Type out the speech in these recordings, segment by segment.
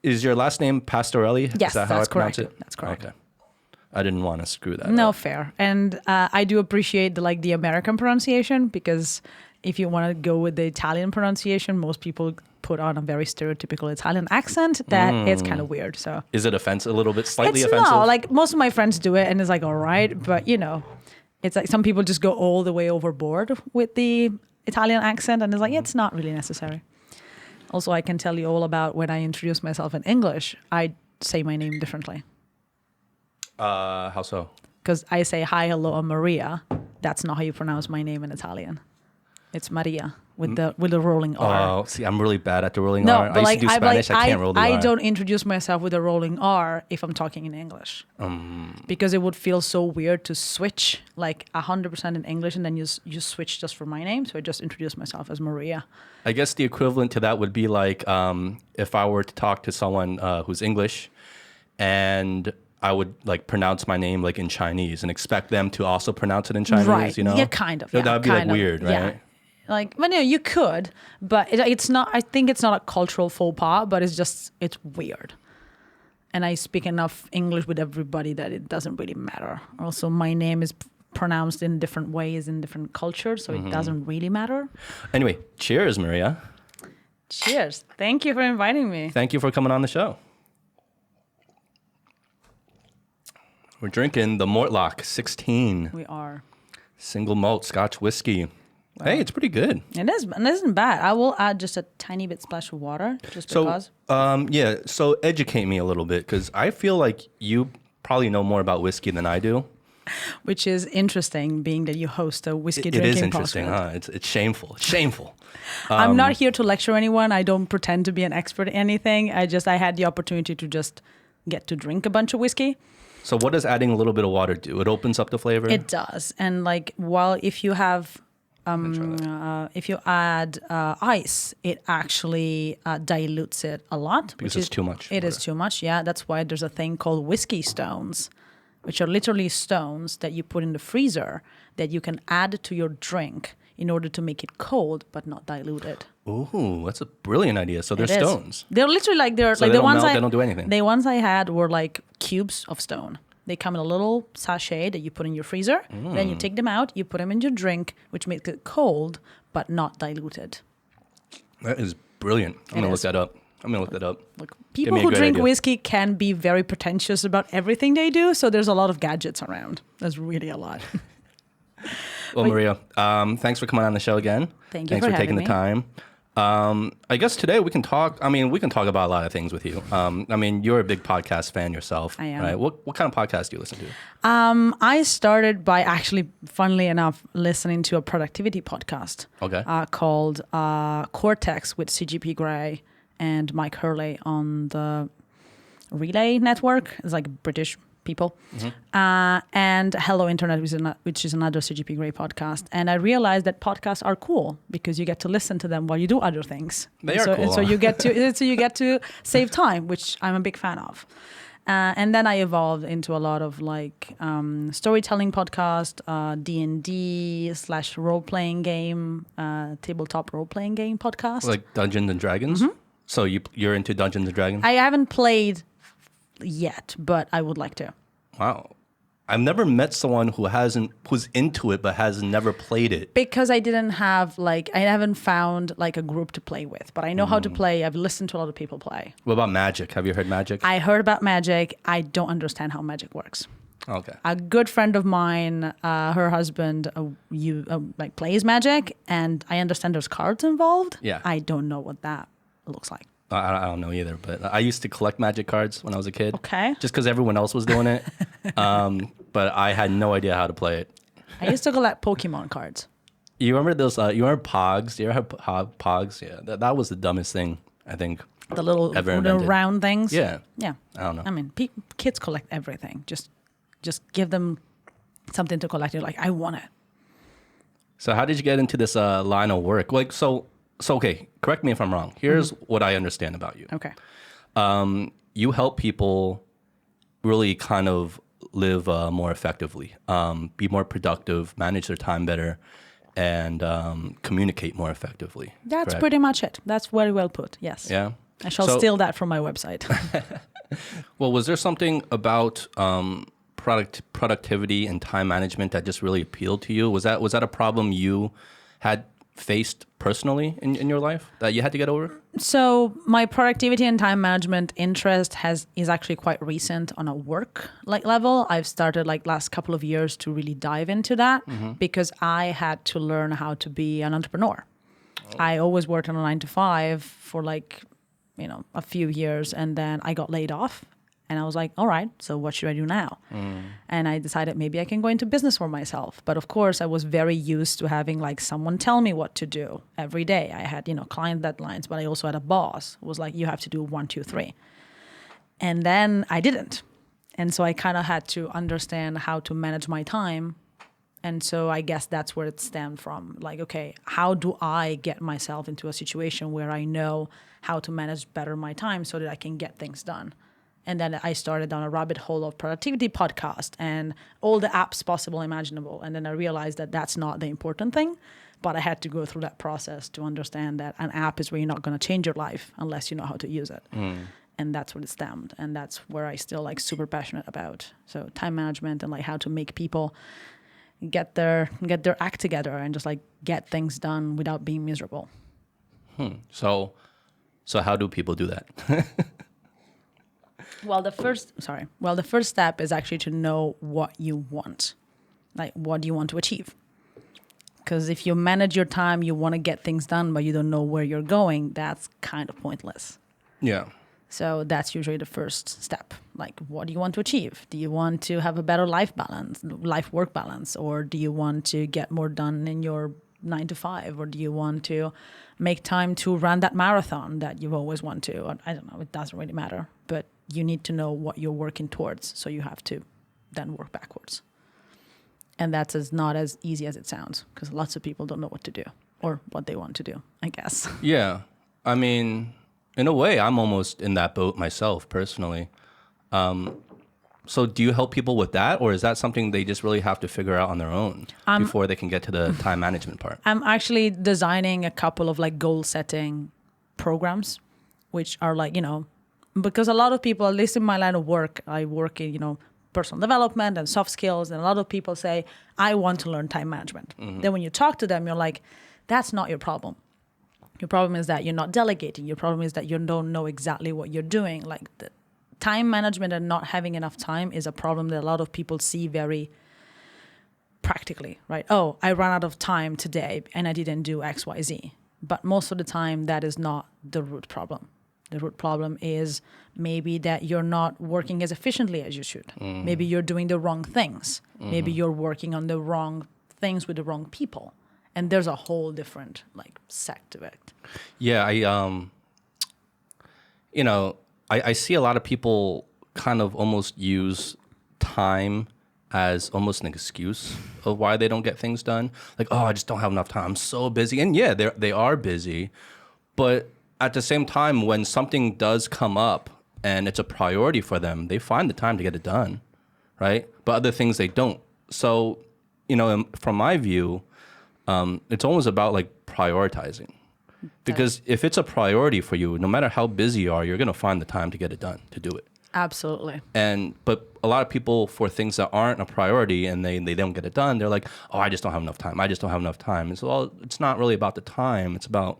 Is your last name Pastorelli? Yes, Is that how that's I pronounce correct. it? That's correct. Okay. I didn't want to screw that No, up. fair. And I do appreciate the American pronunciation, because if you want to go with the Italian pronunciation, most people put on a very stereotypical Italian accent that is kind of weird. So Is it offensive? A little bit, slightly it's offensive? no, like most of my friends do it, and it's like all right, but it's like some people just go all the way overboard with the Italian accent, and it's like it's not really necessary. Also, I can tell you all about when I introduce myself in English, I say my name differently. How so? Because I say, hi, hello, I'm Maria. That's not how you pronounce my name in Italian. It's Maria with the rolling R. Oh, see, I'm really bad at the rolling No, R. but I used to do Spanish. I can't roll the R. I don't introduce myself with a rolling R if I'm talking in English. Because it would feel so weird to switch like 100% in English and then you switch just for my name. So I just introduce myself as Maria. I guess the equivalent to that would be like if I were to talk to someone who's English and I would like pronounce my name like in Chinese and expect them to also pronounce it in Chinese, Right. you know? Yeah, kind of. So Yeah, that would be like kind of, weird, right? Yeah. Like, but no, you could, but it's not, I think it's not a cultural faux pas, but it's weird. And I speak enough English with everybody that it doesn't really matter. Also, my name is pronounced in different ways in different cultures, so it doesn't really matter. Anyway, cheers, Maria. Cheers. Thank you for inviting me. Thank you for coming on the show. We're drinking the Mortlock 16 We are. single malt Scotch whiskey. Wow. Hey, it's pretty good. It is, and it isn't bad. I will add just a tiny bit splash of water, just because. So educate me a little bit, because I feel like you probably know more about whiskey than I do. Which is interesting, being that you host a whiskey drinking podcast. It is interesting, huh? It's shameful. It's shameful. I'm not here to lecture anyone. I don't pretend to be an expert in anything. I had the opportunity to just get to drink a bunch of whiskey. So what does adding a little bit of water do? It opens up the flavor? It does. And like, if you have, if you add ice, it actually dilutes it a lot. Because it's too much. It is too much, yeah. That's why there's a thing called whiskey stones, which are literally stones that you put in the freezer that you can add to your drink in order to make it cold but not dilute it. Ooh, that's a brilliant idea. So they're stones. They're literally like So like they the ones melt, they don't do anything. The ones I had were like cubes of stone. They come in a little sachet that you put in your freezer. Then you take them out, you put them in your drink, which makes it cold but not diluted. That is brilliant. I'm gonna look that up. Look, people who drink whiskey can be very pretentious about everything they do, so there's a lot of gadgets around. There's really a lot. Well, Maria, thanks for coming on the show again. Thank you Thanks for for taking having the time. I guess today we can talk. I mean, we can talk about a lot of things with you. I mean, you're a big podcast fan yourself. I am. Right? What kind of podcast do you listen to? I started by actually, funnily enough, listening to a productivity podcast. Okay. Called Cortex with CGP Grey and Mike Hurley on the Relay Network. It's like British people. And Hello Internet, which is another CGP Grey podcast. And I realized that podcasts are cool because you get to listen to them while you do other things. They are cool. And so you get to save time, which I'm a big fan of. And then I evolved into a lot of like storytelling podcast, D&D / role-playing game, tabletop role-playing game podcast. Like Dungeons and Dragons? So you're into Dungeons and Dragons? I haven't played yet, but I would like to. Wow. I've never met someone who's into it but has never played it. Because I haven't found like a group to play with, but I know how to play. I've listened to a lot of people play. What about Magic? Have you heard Magic? I heard about Magic. I don't understand how Magic works. Okay. A good friend of mine, her husband, plays Magic, and I understand there's cards involved. Yeah. I don't know what that looks like. I don't know either, but I used to collect Magic cards when I was a kid. Okay. Just because everyone else was doing it. But I had no idea how to play it. I used to collect Pokemon cards. You remember those? You remember Pogs? Do you ever have Pogs? Yeah, that was the dumbest thing, I think. The little round things? Yeah. Yeah. I don't know. I mean, kids collect everything. Just give them something to collect. You're like, I want it. So how did you get into this line of work? Like, so okay, correct me if I'm wrong. Here's what I understand about you. Okay. You help people really kind of live more effectively, be more productive, manage their time better, and communicate more effectively. That's correct? pretty much it. That's very well put. Yes. Yeah. I shall steal that from my website. Well, was there something about productivity and time management that just really appealed to you? Was that a problem you had faced personally in your life that you had to get over? So my productivity and time management interest is actually quite recent on a work level. I've started last couple of years to really dive into that because I had to learn how to be an entrepreneur. I always worked on a 9 to 5 for a few years, and then I got laid off. And I was like, all right, so what should I do now? And I decided maybe I can go into business for myself. But of course, I was very used to having someone tell me what to do every day. I had, client deadlines, but I also had a boss who was like, you have to do 1, 2, 3. And then I didn't. And so I kind of had to understand how to manage my time. And so I guess that's where it stemmed from. Okay, how do I get myself into a situation where I know how to manage better my time so that I can get things done? And then I started on a rabbit hole of productivity podcast and all the apps possible, imaginable. And then I realized that that's not the important thing. But I had to go through that process to understand that an app is really not going to change your life unless you know how to use it. And that's what it stemmed. And that's where I still super passionate about. So time management and how to make people get their act together and just get things done without being miserable. So how do people do that? Well, the first step is actually to know what you want. What do you want to achieve? Because if you manage your time, you want to get things done, but you don't know where you're going, that's kind of pointless. Yeah. So that's usually the first step. What do you want to achieve? Do you want to have a better life-work balance? Or do you want to get more done in your 9 to 5? Or do you want to make time to run that marathon that you've always wanted to? Or, I don't know, it doesn't really matter. But you need to know what you're working towards. So you have to then work backwards. And that's not as easy as it sounds, because lots of people don't know what to do or what they want to do, I guess. Yeah. I mean, in a way, I'm almost in that boat myself personally. So do you help people with that, or is that something they just really have to figure out on their own before they can get to the time management part? I'm actually designing a couple of goal setting programs, which are because a lot of people, at least in my line of work, I work in, personal development and soft skills. And a lot of people say, I want to learn time management. Then when you talk to them, you're like, that's not your problem. Your problem is that you're not delegating. Your problem is that you don't know exactly what you're doing. The time management and not having enough time is a problem that a lot of people see very practically, right? Oh, I ran out of time today and I didn't do X, Y, Z. But most of the time, that is not the root problem. The root problem is maybe that you're not working as efficiently as you should. Maybe you're doing the wrong things. Maybe you're working on the wrong things with the wrong people. And there's a whole different sect of it. Yeah, I see a lot of people kind of almost use time as almost an excuse of why they don't get things done. Oh, I just don't have enough time. I'm so busy. And yeah, they are busy. But at the same time, when something does come up and it's a priority for them, they find the time to get it done, right? But other things they don't. So, from my view, it's almost about prioritizing. Because if it's a priority for you, no matter how busy you are, you're going to find the time to get it done, to do it. Absolutely. But a lot of people, for things that aren't a priority and they don't get it done, they're like, oh, I just don't have enough time. I just don't have enough time. And so, well, it's not really about the time. It's about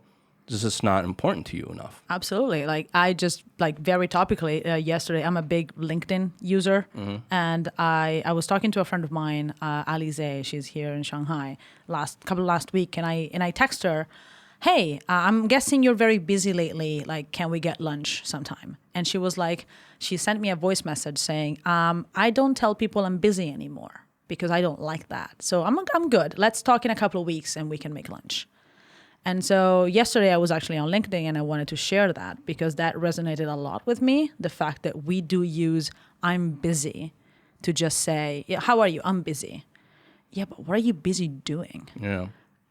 this is not important to you enough. Absolutely. I just very topically yesterday, I'm a big LinkedIn user. And I was talking to a friend of mine, Alize, she's here in Shanghai, last week. And I text her, hey, I'm guessing you're very busy lately. Can we get lunch sometime? And she was she sent me a voice message saying, I don't tell people I'm busy anymore because I don't like that. So I'm good. Let's talk in a couple of weeks and we can make lunch. And so yesterday I was actually on LinkedIn and I wanted to share that because that resonated a lot with me. The fact that we do use I'm busy to just say, yeah, how are you? I'm busy. Yeah, but what are you busy doing? Yeah.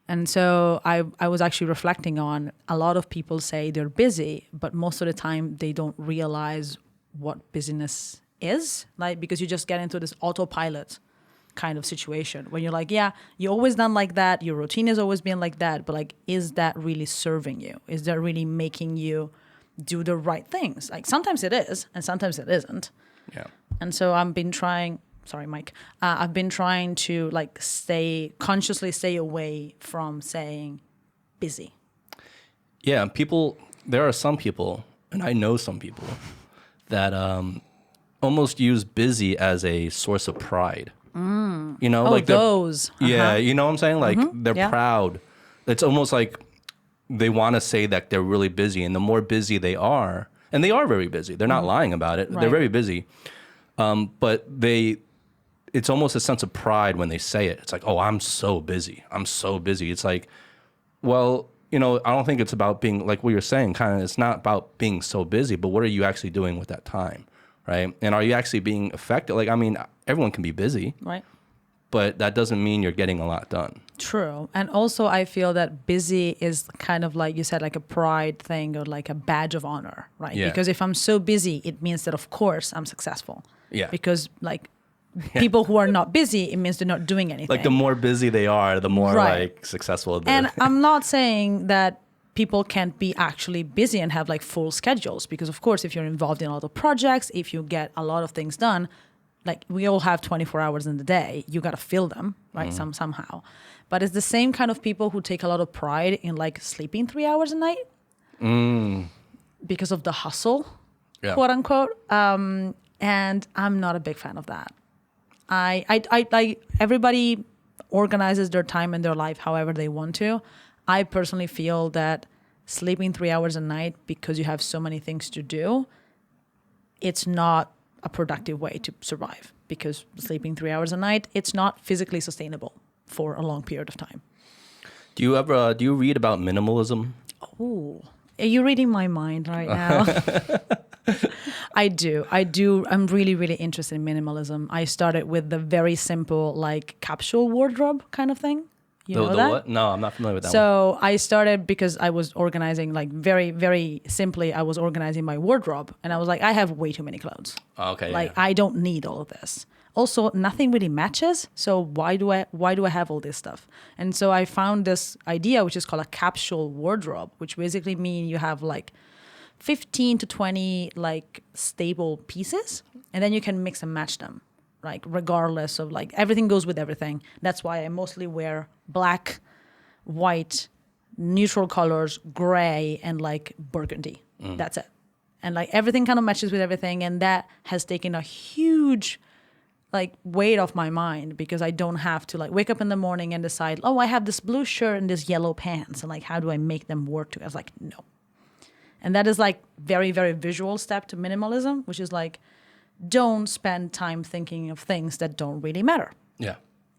And so I was actually reflecting on a lot of people say they're busy, but most of the time they don't realize what busyness is. Because you just get into this autopilot kind of situation when you're yeah, you always done like that, your routine has always been like that, but is that really serving you? Is that really making you do the right things. Like sometimes it is, and sometimes it isn't. Yeah. And so I've been trying. Sorry, Mike. I've been trying to like consciously stay away from saying busy. Yeah, there are some people, and I know some people, that almost use busy as a source of pride. You know, like those. Yeah, you know what I'm saying? Like they're Yeah. proud. It's almost like they want to say that they're really busy, and the more busy they are, and they are very busy. They're not lying about it. Right. They're very busy. But it's almost a sense of pride when they say it. It's like, oh, I'm so busy. I'm so busy. It's like, well, you know, I don't think it's about being, like what you're saying, kind of, it's not about being so busy, but what are you actually doing with that time, right? And are you actually being effective? Like, I mean, everyone can be busy, Right. but that doesn't mean you're getting a lot done. True. And also I feel that busy is kind of like you said, like a pride thing or like a badge of honor, right? Yeah. Because if I'm so busy, it means that of course I'm successful. Yeah. Because like people who are not busy, it means they're not doing anything. Like the more busy they are, the more Right. like successful they're. And I'm not saying that people can't be actually busy and have like full schedules, because of course if you're involved in a lot of projects, if you get a lot of things done, like we all have 24 hours in the day, you got to fill them, right? Somehow. But it's the same kind of people who take a lot of pride in like sleeping 3 hours a night because of the hustle, Yeah. quote unquote. And I'm not a big fan of that. I everybody organizes their time and their life however they want to. I personally feel that sleeping 3 hours a night because you have so many things to do, it's not a productive way to survive, because sleeping 3 hours a night, it's not physically sustainable for a long period of time. Do you read about minimalism? Oh, are you reading my mind right now? I do. I'm really, really interested in minimalism. I started with the very simple, like capsule wardrobe kind of thing. You know that? What? No, I'm not familiar with that one. So I started because I was organizing, like very, very simply, I was organizing my wardrobe. And I was like, I have way too many clothes. Okay. Like yeah. I don't need all of this. Also, nothing really matches. So why do I have all this stuff? And so I found this idea, which is called a capsule wardrobe, which basically means you have like 15 to 20 like staple pieces, and then you can mix and match them, like regardless of like everything goes with everything. That's why I mostly wear black, white, neutral colors, gray, and like burgundy. That's it. And like everything kind of matches with everything, and that has taken a huge like weight off my mind, because I don't have to like wake up in the morning and decide, oh, I have this blue shirt and this yellow pants, and like how do I make them work together? I was like, no. And that is like very, very visual step to minimalism, which is like, don't spend time thinking of things that don't really matter. Yeah.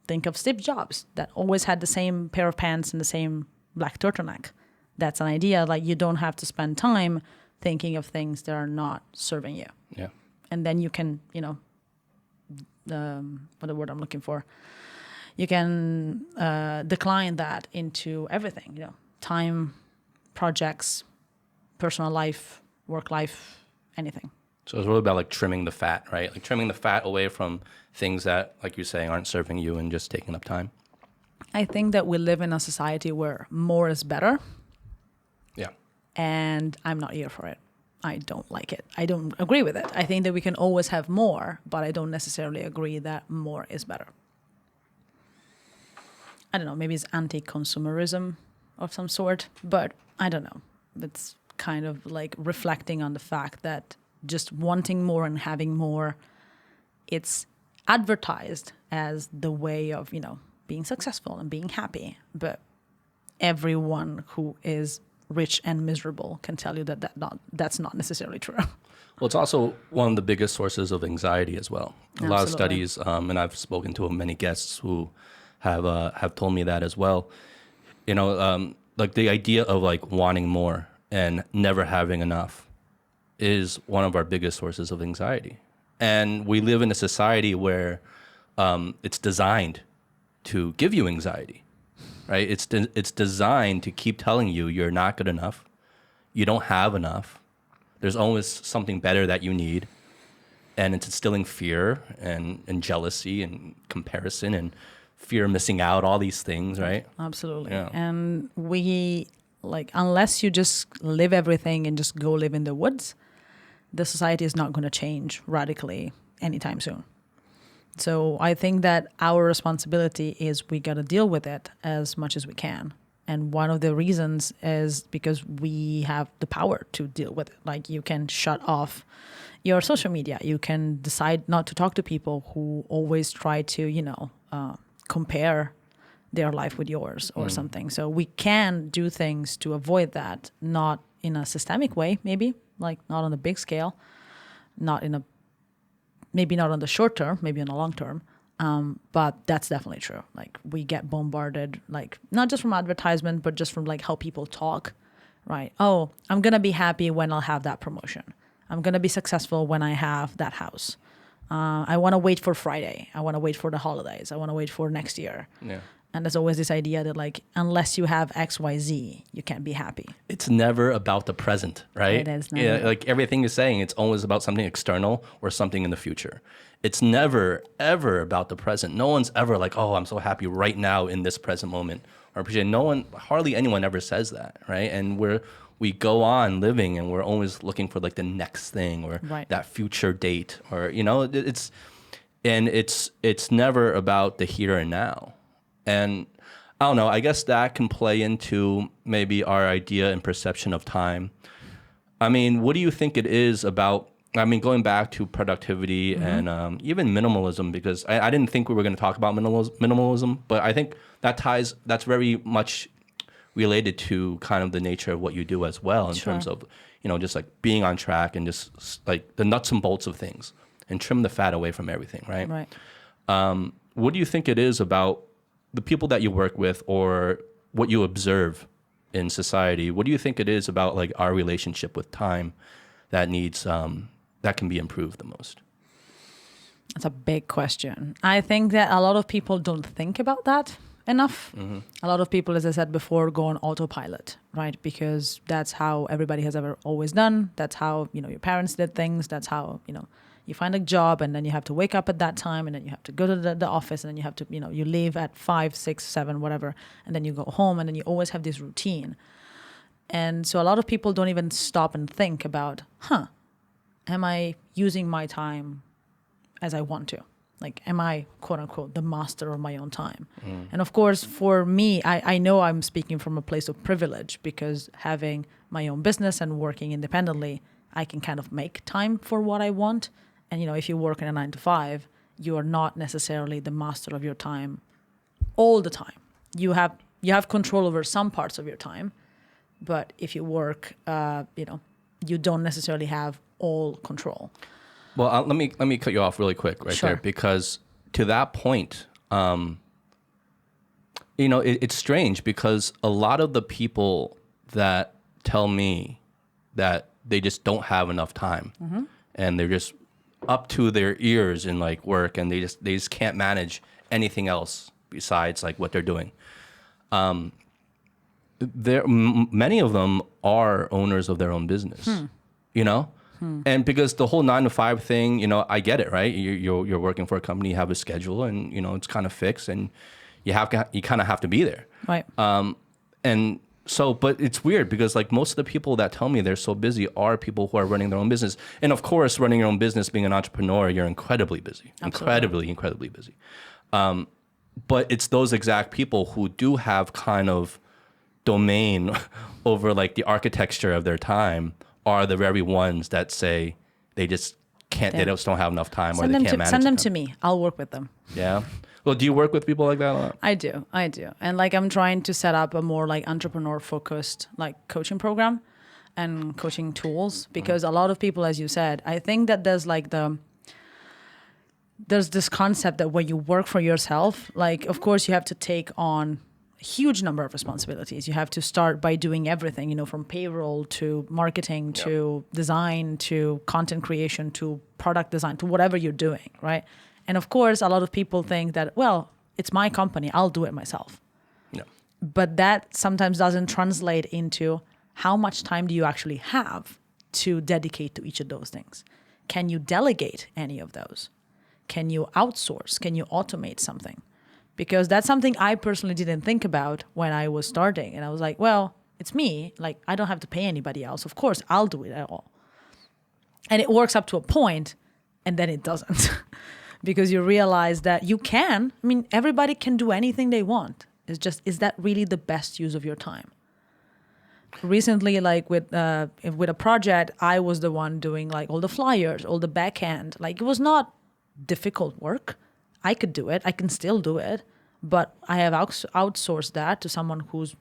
Think of Steve Jobs, that always had the same pair of pants and the same black turtleneck. That's an idea. Like you don't have to spend time thinking of things that are not serving you. Yeah. And then you can, you know, what the word I'm looking for? You can decline that into everything, you know, time, projects, personal life, work life, anything. So it's really about like trimming the fat, right? Like trimming the fat away from things that, like you're saying, aren't serving you and just taking up time. I think that we live in a society where more is better. Yeah. And I'm not here for it. I don't like it. I don't agree with it. I think that we can always have more, but I don't necessarily agree that more is better. I don't know, maybe it's anti-consumerism of some sort, but I don't know. It's kind of like reflecting on the fact that just wanting more and having more, it's advertised as the way of, you know, being successful and being happy. But everyone who is rich and miserable can tell you that that's not necessarily true. Well, it's also one of the biggest sources of anxiety as well. A lot of Absolutely. studies, and I've spoken to many guests who have told me that as well. You know, like the idea of like wanting more and never having enough is one of our biggest sources of anxiety. And we live in a society where it's designed to give you anxiety, right? It's designed to keep telling you you're not good enough, you don't have enough, there's always something better that you need, and it's instilling fear and jealousy and comparison and fear of missing out, all these things, right? Absolutely. Yeah. And we like unless you just live everything and just go live in the woods, the society is not going to change radically anytime soon. So I think that our responsibility is we got to deal with it as much as we can. And one of the reasons is because we have the power to deal with it. Like you can shut off your social media. You can decide not to talk to people who always try to, compare their life with yours or something. So we can do things to avoid that, not in a systemic way, maybe, like not on a big scale, maybe not on the short term, maybe on the long term. But that's definitely true. Like we get bombarded, like not just from advertisement, but just from like how people talk, right? Oh, I'm going to be happy when I'll have that promotion. I'm going to be successful when I have that house. I want to wait for Friday. I want to wait for the holidays. I want to wait for next year. Yeah. And there's always this idea that like, unless you have X, Y, Z, you can't be happy. It's never about the present, right? It is never. Yeah, like everything you're saying, it's always about something external or something in the future. It's never, ever about the present. No one's ever like, oh, I'm so happy right now in this present moment. Or appreciate. Hardly anyone ever says that, right? And we go on living and we're always looking for like the next thing or that future date or, it's never about the here and now. And I don't know, I guess that can play into maybe our idea and perception of time. I mean, what do you think it is about, going back to productivity and even minimalism, because I didn't think we were going to talk about minimalism, but I think that's very much related to kind of the nature of what you do as well in terms of, just like being on track and just like the nuts and bolts of things and trim the fat away from everything, right? Right. What do you think it is about the people that you work with or what you observe in society? What do you think it is about like our relationship with time that needs, that can be improved the most? That's a big question. I think that a lot of people don't think about that enough. A lot of people, as I said before, go on autopilot, right? Because that's how everybody has ever always done. That's how, your parents did things. That's how, you find a job and then you have to wake up at that time and then you have to go to the office and then you have to, you leave at 5, 6, 7, whatever. And then you go home and then you always have this routine. And so a lot of people don't even stop and think about, am I using my time as I want to? Like, am I, quote unquote, the master of my own time? And of course, for me, I know I'm speaking from a place of privilege because having my own business and working independently, I can kind of make time for what I want. And, if you work in a 9 to 5, you are not necessarily the master of your time all the time. You have control over some parts of your time, but if you work, you don't necessarily have all control. Well, let me cut you off really quick there, because to that point, it's strange because a lot of the people that tell me that they just don't have enough time and they're just up to their ears in like work and they just can't manage anything else besides like what they're doing. Many of them are owners of their own business, And because the whole 9 to 5 thing, I get it, right? You're working for a company, you have a schedule, and it's kind of fixed, and you kind of have to be there, right? And so, but it's weird because like most of the people that tell me they're so busy are people who are running their own business, and of course, running your own business, being an entrepreneur, you're incredibly busy, incredibly busy. But it's those exact people who do have kind of domain over like the architecture of their time are the very ones that say they just can't, they just don't have enough time or they can't manage. Send them to me. I'll work with them. Yeah. Well, do you work with people like that a lot? I do. And like I'm trying to set up a more like entrepreneur focused like coaching program and coaching tools because a lot of people, as you said, I think that there's this concept that when you work for yourself, like of course you have to take on a huge number of responsibilities. You have to start by doing everything, from payroll to marketing to design to content creation to product design to whatever you're doing, right? And of course, a lot of people think that, well, it's my company, I'll do it myself. Yeah. But that sometimes doesn't translate into how much time do you actually have to dedicate to each of those things. Can you delegate any of those? Can you outsource? Can you automate something? Because that's something I personally didn't think about when I was starting. And I was like, well, It's me. Like, I don't have to pay anybody else. Of course, I'll do it at all. And it works up to a point, and then it doesn't. Because you realize that you can. I mean, everybody can do anything they want. It's just, is that really the best use of your time? Recently, like with a project, I was the one doing like all the flyers, all the back end. Like, it was not difficult work. I could do it. I can still do it. But I have outsourced that to someone who's,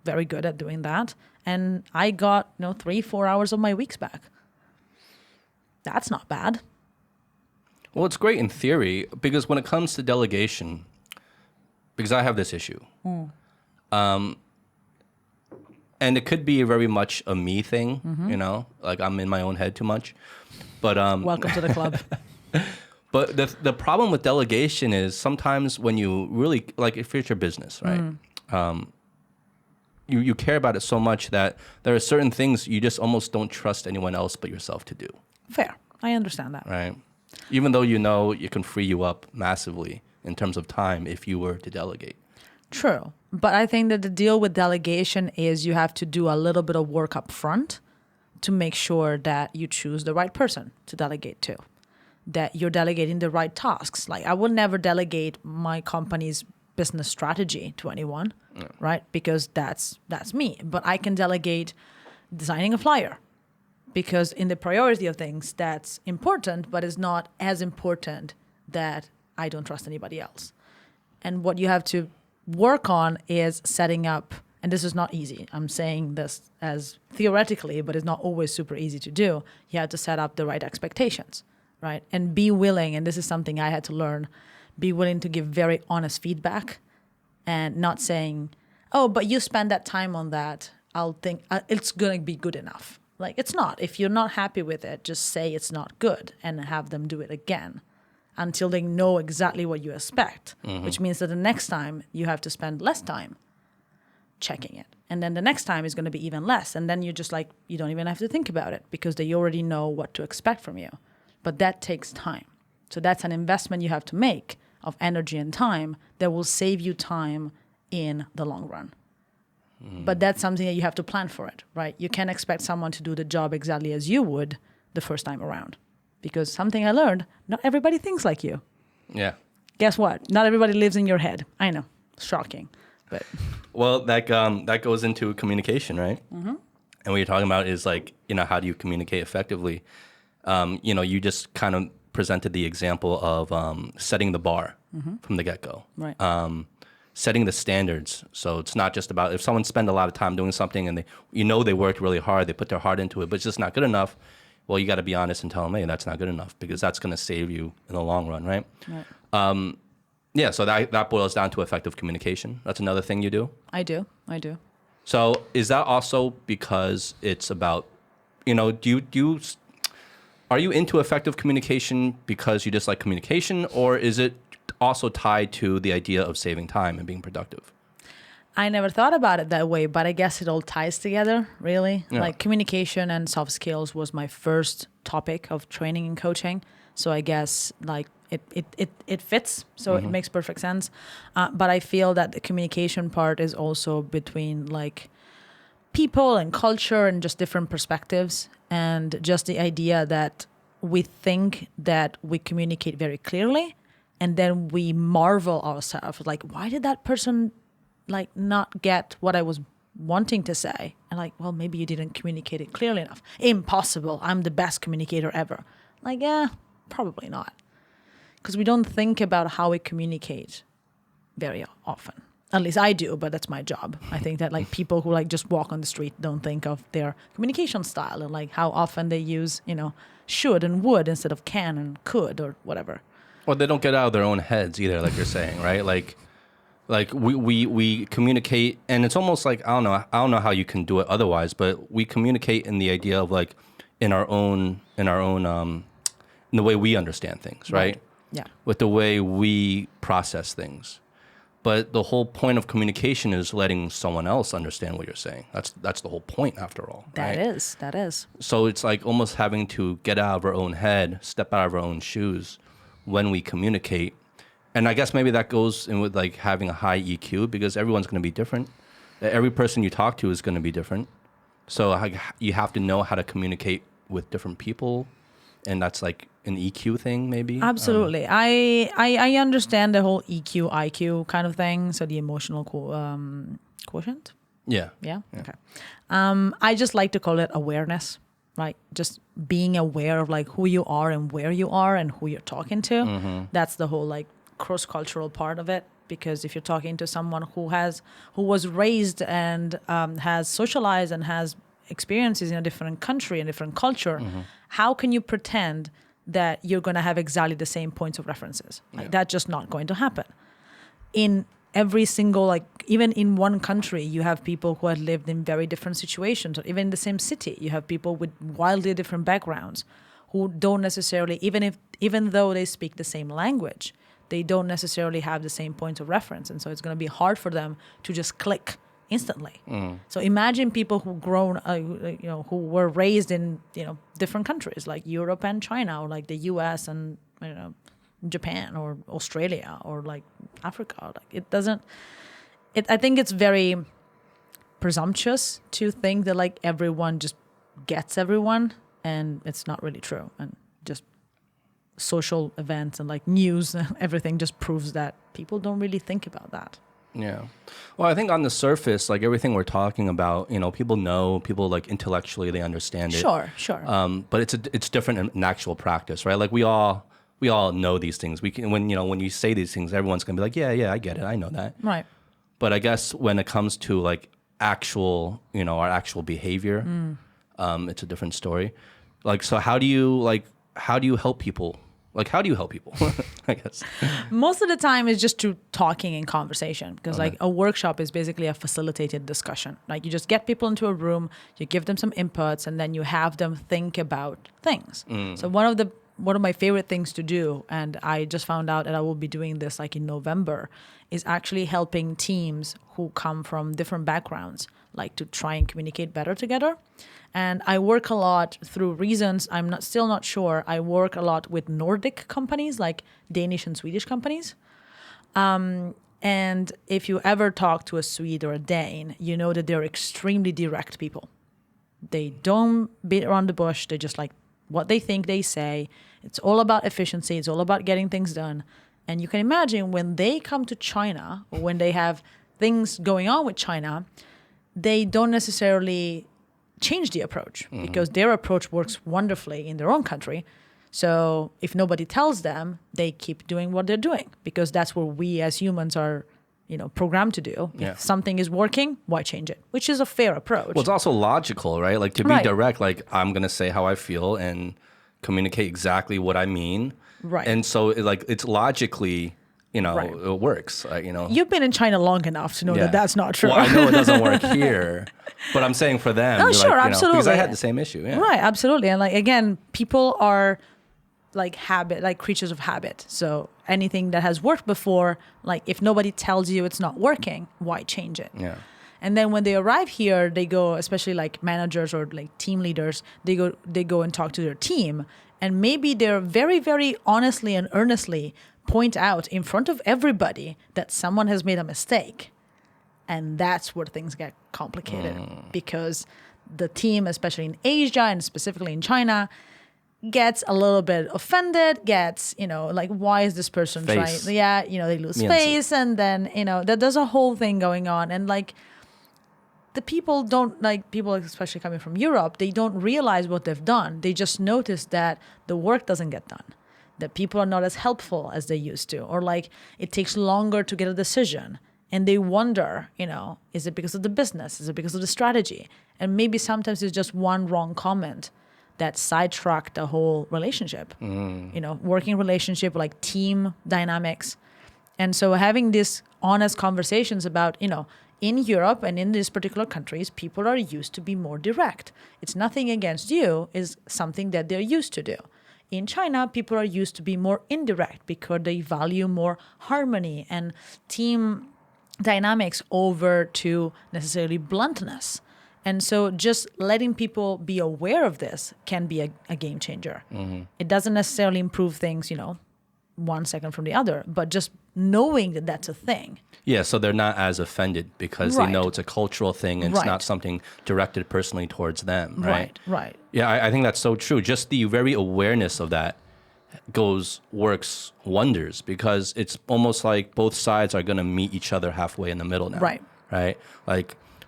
very good at doing that. And I got, 3-4 hours of my weeks back. That's not bad. Well, it's great in theory, because when it comes to delegation, because I have this issue, and it could be very much a me thing, like I'm in my own head too much. But welcome to the club. But the problem with delegation is sometimes when you really, like if it's your business, right? You care about it so much that there are certain things you just almost don't trust anyone else but yourself to do. Fair. I understand that. Right. Even though it can free you up massively in terms of time if you were to delegate. True. But I think that the deal with delegation is you have to do a little bit of work up front to make sure that you choose the right person to delegate to, that you're delegating the right tasks. Like, I will never delegate my company's business strategy to anyone, right? Because that's me. But I can delegate designing a flyer, because in the priority of things, that's important, but it's not as important that I don't trust anybody else. And what you have to work on is setting up, and this is not easy. I'm saying this as theoretically, but it's not always super easy to do. You have to set up the right expectations, right? And be willing, and this is something I had to learn, be willing to give very honest feedback and not saying, oh, but you spend that time on that, I'll think it's going to be good enough. Like, it's not. If you're not happy with it, just say it's not good and have them do it again until they know exactly what you expect, which means that the next time you have to spend less time checking it. And then the next time is going to be even less. And then you're just like, you don't even have to think about it because they already know what to expect from you. But that takes time. So that's an investment you have to make of energy and time that will save you time in the long run. But that's something that you have to plan for it, right? You can't expect someone to do the job exactly as you would the first time around. Because something I learned, not everybody thinks like you. Yeah. Guess what? Not everybody lives in your head. I know. Shocking. But well, that goes into communication, right? And what you're talking about is like, how do you communicate effectively? You just kind of presented the example of setting the bar from the get-go. Right. Setting the standards. So it's not just about if someone spent a lot of time doing something and they worked really hard, they put their heart into it, but it's just not good enough. Well, you got to be honest and tell them, hey, that's not good enough, because that's going to save you in the long run, right? Right. So that boils down to effective communication. That's another thing you do? I do. So is that also because it's about, are you into effective communication because you just like communication, or is it also tied to the idea of saving time and being productive? I never thought about it that way, but I guess it all ties together, really. Yeah. Like, communication and soft skills was my first topic of training and coaching. So I guess like it fits. So it makes perfect sense. But I feel that the communication part is also between like people and culture and just different perspectives, and just the idea that we think that we communicate very clearly, and then we marvel ourselves like, why did that person like not get what I was wanting to say? And like, well, maybe you didn't communicate it clearly enough. Impossible. I'm the best communicator ever. Like, yeah, probably not. Because we don't think about how we communicate very often. At least I do, but that's my job. I think that like people who like just walk on the street don't think of their communication style and like how often they use, should and would instead of can and could or whatever. Or they don't get out of their own heads either, like you're saying, right? Like we communicate, and it's almost like I don't know how you can do it otherwise, but we communicate in the idea of like in the way we understand things, right? Yeah. With the way we process things. But the whole point of communication is letting someone else understand what you're saying. That's the whole point, after all. That right? is. So it's like almost having to get out of our own head, step out of our own shoes when we communicate. And I guess maybe that goes in with like having a high EQ, because everyone's going to be different. Every person you talk to is going to be different. So you have to know how to communicate with different people. And that's like an EQ thing, maybe? Absolutely. I understand the whole EQ, IQ kind of thing. So the emotional quotient. Yeah. Yeah? Okay. I just like to call it awareness, right? Just being aware of like who you are and where you are and who you're talking to. That's the whole like cross-cultural part of it. Because if you're talking to someone who was raised and has socialized and has experiences in a different country and different culture, how can you pretend that you're going to have exactly the same points of references? Like that's just not going to happen. In every single, like even in one country, you have people who have lived in very different situations, or even in the same city, you have people with wildly different backgrounds who don't necessarily, even though they speak the same language, they don't necessarily have the same points of reference. And so it's going to be hard for them to just click instantly. So imagine people who who were raised in, different countries like Europe and China, or like the US and, Japan or Australia or like Africa. Like I think it's very presumptuous to think that like everyone just gets everyone, and it's not really true. And just social events and like news and everything just proves that people don't really think about that. Yeah. Well, I think on the surface, like everything we're talking about, people like intellectually they understand it. Sure. But it's different in actual practice, right? Like we all know these things. We can, when you say these things, everyone's gonna be like, yeah, I get it, I know that. Right. But I guess when it comes to like actual, our actual behavior, it's a different story. Like, so how do you help people? Like, how do you help people? I guess. Most of the time it's just through talking and conversation, because like a workshop is basically a facilitated discussion. Like you just get people into a room, you give them some inputs, and then you have them think about things. So one of my favorite things to do, and I just found out that I will be doing this like in November, is actually helping teams who come from different backgrounds, like to try and communicate better together. And I work a lot through reasons I'm still not sure. I work a lot with Nordic companies, like Danish and Swedish companies. And if you ever talk to a Swede or a Dane, you know that they're extremely direct people. They don't beat around the bush. They just like what they think, they say. It's all about efficiency. It's all about getting things done. And you can imagine when they come to China, or when they have things going on with China, they don't necessarily change the approach, because their approach works wonderfully in their own country. So if nobody tells them, they keep doing what they're doing, because that's what we as humans are, programmed to do. Yeah. If something is working, why change it? Which is a fair approach. Well, it's also logical, right? Like to be direct, like I'm going to say how I feel and communicate exactly what I mean. Right. And so it's logically, it works. You've been in China long enough to know that that's not true. Well, I know it doesn't work here, but I'm saying for them. Oh, sure, absolutely. Because I had the same issue. Yeah. Right, absolutely. And like, again, people are like creatures of habit. So anything that has worked before, like if nobody tells you it's not working, why change it? Yeah. And then when they arrive here, they go, especially like managers or like team leaders, they go and talk to their team. And maybe they're very, very honestly and earnestly point out in front of everybody that someone has made a mistake. And that's where things get complicated, because the team, especially in Asia and specifically in China, gets a little bit offended, gets, like, why is this person trying? Yeah, they lose face. And then, there's a whole thing going on. And like, the people don't, like, people especially coming from Europe, they don't realize what they've done. They just notice that the work doesn't get done, that people are not as helpful as they used to, or like it takes longer to get a decision. And they wonder, is it because of the business? Is it because of the strategy? And maybe sometimes it's just one wrong comment that sidetracked the whole relationship, working relationship, like team dynamics. And so having these honest conversations about, in Europe and in these particular countries, people are used to be more direct. It's nothing against you, it's something that they're used to do. In China, people are used to be more indirect because they value more harmony and team dynamics over to necessarily bluntness. And so just letting people be aware of this can be a game changer. It doesn't necessarily improve things, one second from the other, but just knowing that that's a thing. Yeah, so they're not as offended because they Right. know it's a cultural thing and it's Right. not something directed personally towards them, right? Right. Yeah, I think that's so true. Just the very awareness of that works wonders because it's almost like both sides are going to meet each other halfway in the middle now. Right. Right.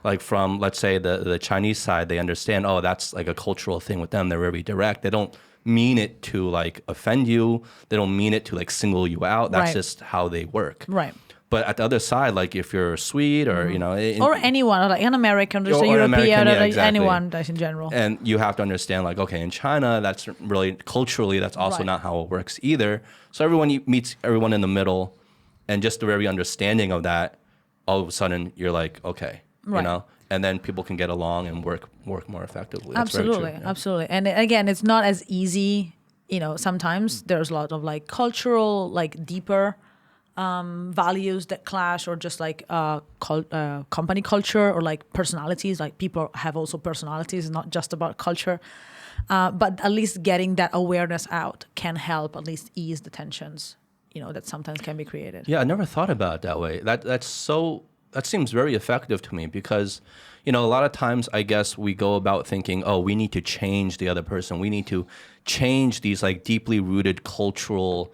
Like from, let's say, the Chinese side, they understand, oh, that's like a cultural thing with them. They're very direct. They don't mean it to like offend you. They don't mean it to like single you out. That's Right. just how they work. Right. But at the other side, like if you're Swede or, Or anyone, like an American, just a Or an European, American, or yeah, like exactly. anyone that's in general. and you have to understand, like, okay, in China, that's really culturally, that's also Right. not how it works either. So everyone meets everyone in the middle, and just the very understanding of that, all of a sudden you're like, okay, Right. and then people can get along and work more effectively. That's very Absolutely, true, yeah. absolutely. And again, it's not as easy. Sometimes there's a lot of like cultural, like deeper values that clash, or just like company culture, or like personalities. Like people have also personalities, it's not just about culture. But at least getting that awareness out can help at least ease the tensions, that sometimes can be created. Yeah, I never thought about it that way. That seems very effective to me because, a lot of times I guess we go about thinking, oh, we need to change the other person. We need to change these like deeply rooted cultural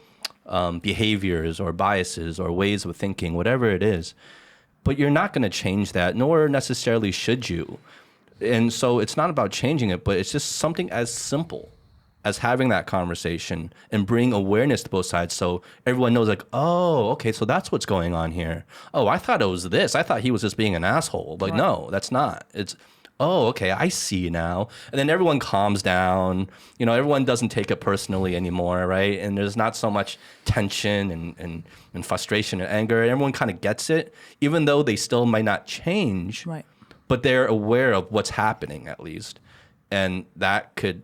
behaviors or biases or ways of thinking, whatever it is. But you're not going to change that, nor necessarily should you. And so it's not about changing it, but it's just something as simple as having that conversation and bring awareness to both sides so everyone knows, like, oh, okay, so that's what's going on here. Oh, I thought it was this. I thought he was just being an asshole. But no, that's not. It's, oh, okay, I see now. And then everyone calms down. Everyone doesn't take it personally anymore, right? And there's not so much tension and frustration and anger. Everyone kind of gets it, even though they still might not change. Right. But they're aware of what's happening at least. And that could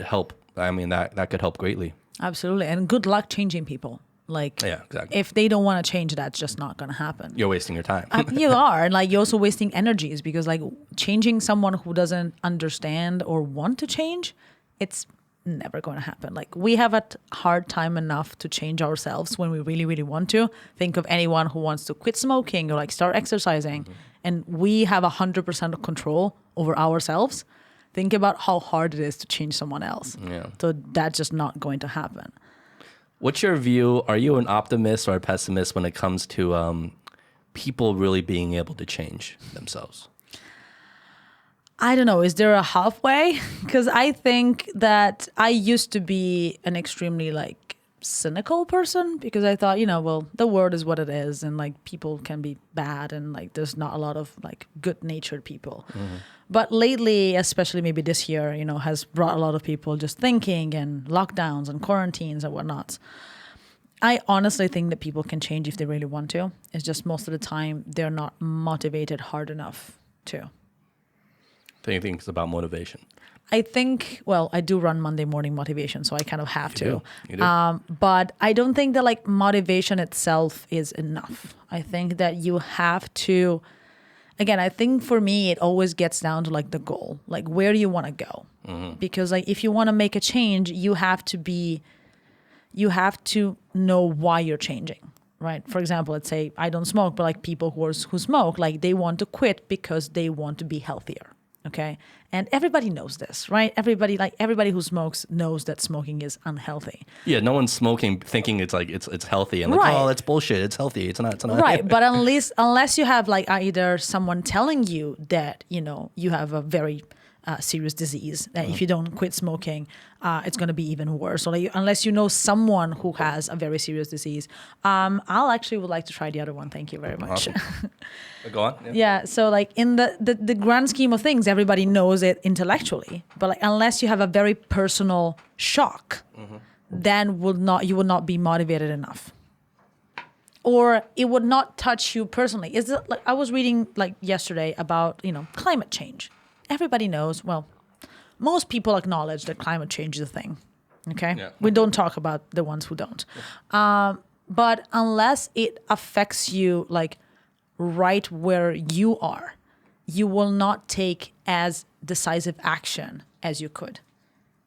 help. I mean, that could help greatly. Absolutely. And good luck changing people. Like, Yeah, exactly. if they don't want to change, that's just not going to happen. You're wasting your time. You are. And like, you're also wasting energies, because like changing someone who doesn't understand or want to change, it's never going to happen. Like, we have a hard time enough to change ourselves when we really, really want to. Think of anyone who wants to quit smoking or like start exercising. And we have 100% of control over ourselves. Think about how hard it is to change someone else. Yeah. So that's just not going to happen. What's your view? Are you an optimist or a pessimist when it comes to people really being able to change themselves? I don't know. Is there a halfway? Because I think that I used to be an extremely like cynical person, because I thought, well, the world is what it is, and like people can be bad, and like there's not a lot of like good natured people. But lately, especially maybe this year, has brought a lot of people just thinking, and lockdowns and quarantines and whatnot. I honestly think that people can change if they really want to. It's just most of the time they're not motivated hard enough to. Do you think it's about motivation? I think, well, I do run Monday morning motivation, so I kind of have to. You do. But I don't think that like motivation itself is enough. I think that you have to, again, I think for me, it always gets down to like the goal, like where do you want to go? Because like if you want to make a change, you have to know why you're changing, right? For example, let's say I don't smoke, but like people who smoke, like they want to quit because they want to be healthier. Okay. And everybody knows this, right? Everybody who smokes knows that smoking is unhealthy. Yeah, no one's smoking thinking it's like it's healthy and like, Right. oh, that's bullshit. It's healthy. It's not. Right. But unless you have like either someone telling you that, you have a very serious disease, that if you don't quit smoking, it's going to be even worse. Or like, unless you know someone who has a very serious disease. I'll actually would like to try the other one. Thank you very much. Awesome. Go on. Yeah, so like in the grand scheme of things, everybody knows it intellectually, but like unless you have a very personal shock, then you would not be motivated enough, or it would not touch you personally. Is it like I was reading like yesterday about climate change? Everybody knows. Well, most people acknowledge that climate change is a thing. Okay, Yeah. we don't talk about the ones who don't. But unless it affects you like right where you are, you will not take as decisive action as you could,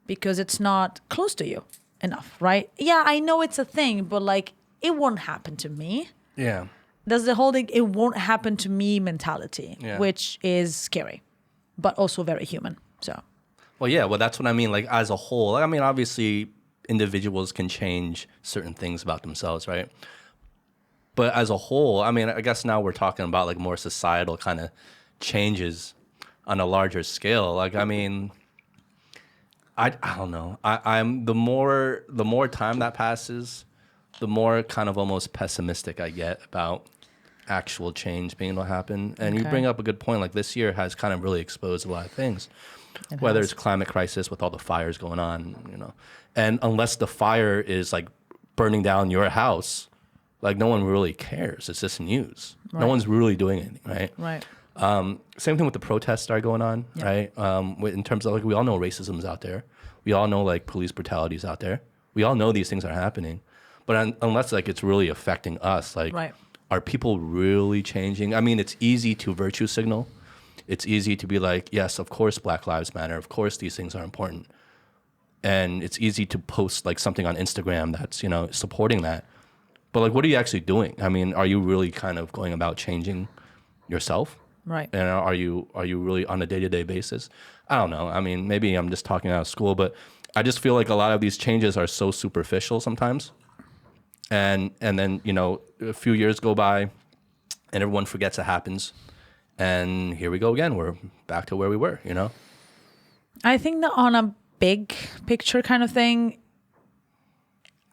because it's not close to you. enough, right? Yeah, I know it's a thing, but like it won't happen to me. Yeah. That's the whole thing. It won't happen to me mentality, Yeah. which is scary, but also very human. So, Well, yeah. Well, that's what I mean. Like as a whole, I mean, obviously, individuals can change certain things about themselves, right? But as a whole, I mean, I guess now we're talking about like more societal kind of changes on a larger scale. Like, I mean, I don't know. I'm the more time that passes, the more kind of almost pessimistic I get about actual change being able to happen. And you Okay. bring up a good point. Like this year has kind of really exposed a lot of things, It whether has. it's climate crisis with all the fires going on, and unless the fire is like burning down your house, like no one really cares. It's just news. No Right. one's really doing anything, right? Right. Same thing with the protests that are going on, right? In terms of like, we all know racism's out there. We all know like police brutality's out there. We all know these things are happening, but unless like it's really affecting us, like, Right. are people really changing? I mean, it's easy to virtue signal. It's easy to be like, yes, of course, Black Lives Matter. Of course, these things are important. And it's easy to post like something on Instagram that's, supporting that. But like, what are you actually doing? I mean, are you really kind of going about changing yourself? Right. And are you really on a day-to-day basis? I don't know. I mean, maybe I'm just talking out of school, but I just feel like a lot of these changes are so superficial sometimes. And then, a few years go by and everyone forgets it happens. And here we go again. We're back to where we were, I think that on a big picture kind of thing,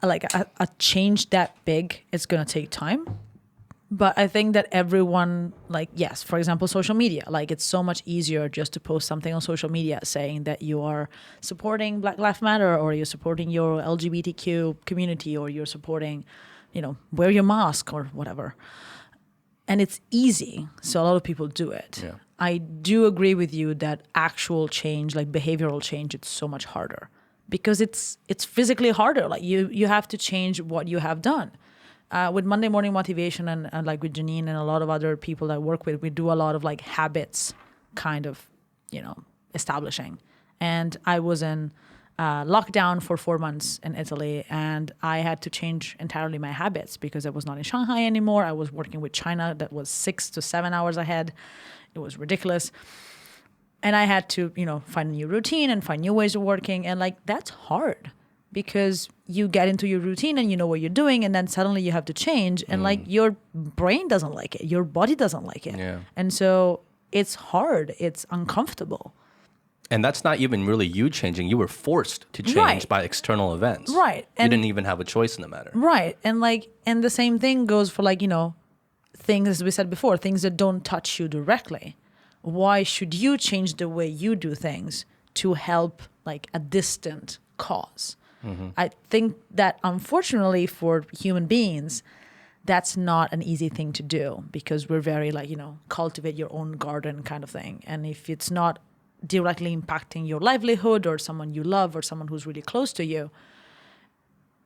like a change that big, it's going to take time. But I think that everyone, like, yes, for example, social media, like it's so much easier just to post something on social media saying that you are supporting Black Lives Matter, or you're supporting your LGBTQ community, or you're supporting, wear your mask or whatever. And it's easy. So a lot of people do it. Yeah. I do agree with you that actual change, like behavioral change, it's so much harder because it's physically harder. Like you have to change what you have done. With Monday Morning Motivation and like with Janine and a lot of other people that I work with, we do a lot of like habits kind of, establishing. And I was in lockdown for 4 months in Italy, and I had to change entirely my habits because I was not in Shanghai anymore. I was working with China that was 6 to 7 hours ahead. It was ridiculous. And I had to, find a new routine and find new ways of working. And like, that's hard because you get into your routine and you know what you're doing, and then suddenly you have to change, and like your brain doesn't like it, your body doesn't like it. Yeah. And so it's hard, it's uncomfortable. And that's not even really you changing. You were forced to change Right. by external events. Right. You And didn't even have a choice in the matter. right. And like, and the same thing goes for like, things, as we said before, things that don't touch you directly. Why should you change the way you do things to help like a distant cause? I think that unfortunately for human beings, that's not an easy thing to do because we're very like, cultivate your own garden kind of thing. And if it's not directly impacting your livelihood or someone you love or someone who's really close to you,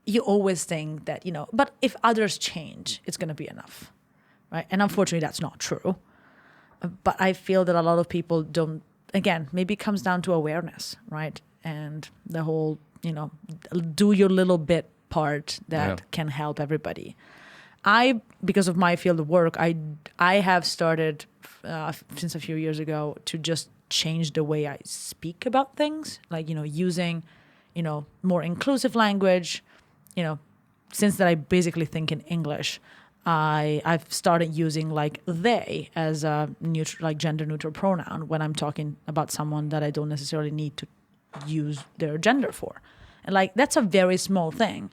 you always think that, but if others change, it's going to be enough, right? And unfortunately, that's not true. But I feel that a lot of people don't, again, maybe it comes down to awareness, right? And the whole, do your little bit part that can help everybody. Because of my field of work, I have started since a few years ago to just change the way I speak about things, like, using, more inclusive language, since that I basically think in English. I've started using like they as a neutral, like gender neutral pronoun when I'm talking about someone that I don't necessarily need to use their gender for. And like, that's a very small thing,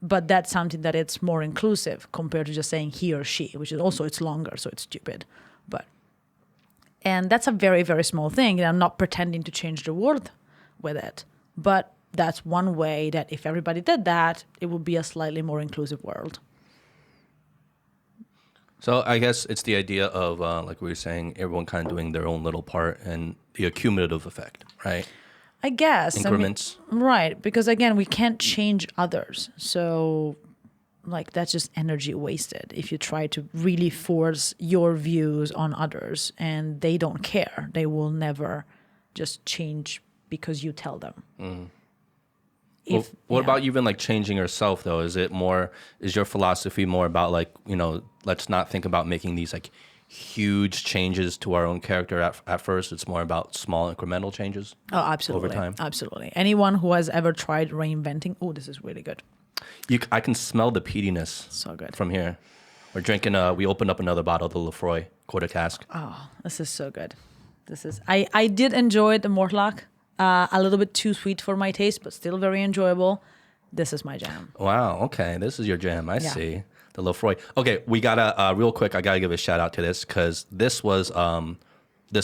but that's something that it's more inclusive compared to just saying he or she, which is also, it's longer, so it's stupid. And that's a very, very small thing. And I'm not pretending to change the world with it, but that's one way that if everybody did that, it would be a slightly more inclusive world. So I guess it's the idea of, like we were saying, everyone kind of doing their own little part and the accumulative effect, right? I guess. Increments. Right. Because again, we can't change others. So like that's just energy wasted if you try to really force your views on others and they don't care. They will never just change because you tell them. What about even like changing yourself though? Is your philosophy more about like, let's not think about making these like huge changes to our own character at first. It's more about small incremental changes. Oh, absolutely. Over time. Absolutely. Anyone who has ever tried reinventing, oh, this is really good. I can smell the peatiness. So good. From here. We're drinking, we opened up another bottle of the Lefroy quarter cask. Oh, this is so good. I did enjoy the Mortlach. A little bit too sweet for my taste, but still very enjoyable. This is my jam. Wow. Okay. This is your jam. I see. The Lefroy. Okay. We gotta, real quick, I gotta give a shout out to this because this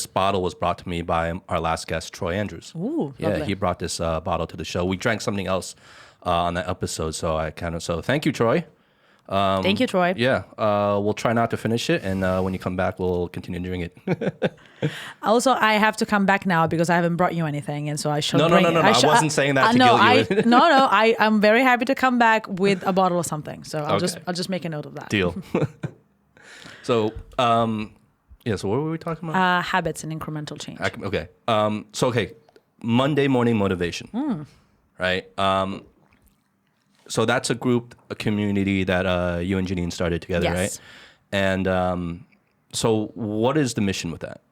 bottle was brought to me by our last guest, Troy Andrews. Ooh, yeah. lovely. He brought this bottle to the show. We drank something else on that episode. So thank you, Troy. Thank you, Troy. Yeah. We'll try not to finish it. And when you come back, we'll continue doing it. Also, I have to come back now because I haven't brought you anything. And so I shall bring... No. I wasn't saying that to guilt you. No. I'm very happy to come back with a bottle of something. So I'll just make a note of that. Deal. So, so what were we talking about? Habits and incremental change. Okay. Monday morning motivation. Right? So that's a community that you and Janine started together, right? And so what is the mission with that?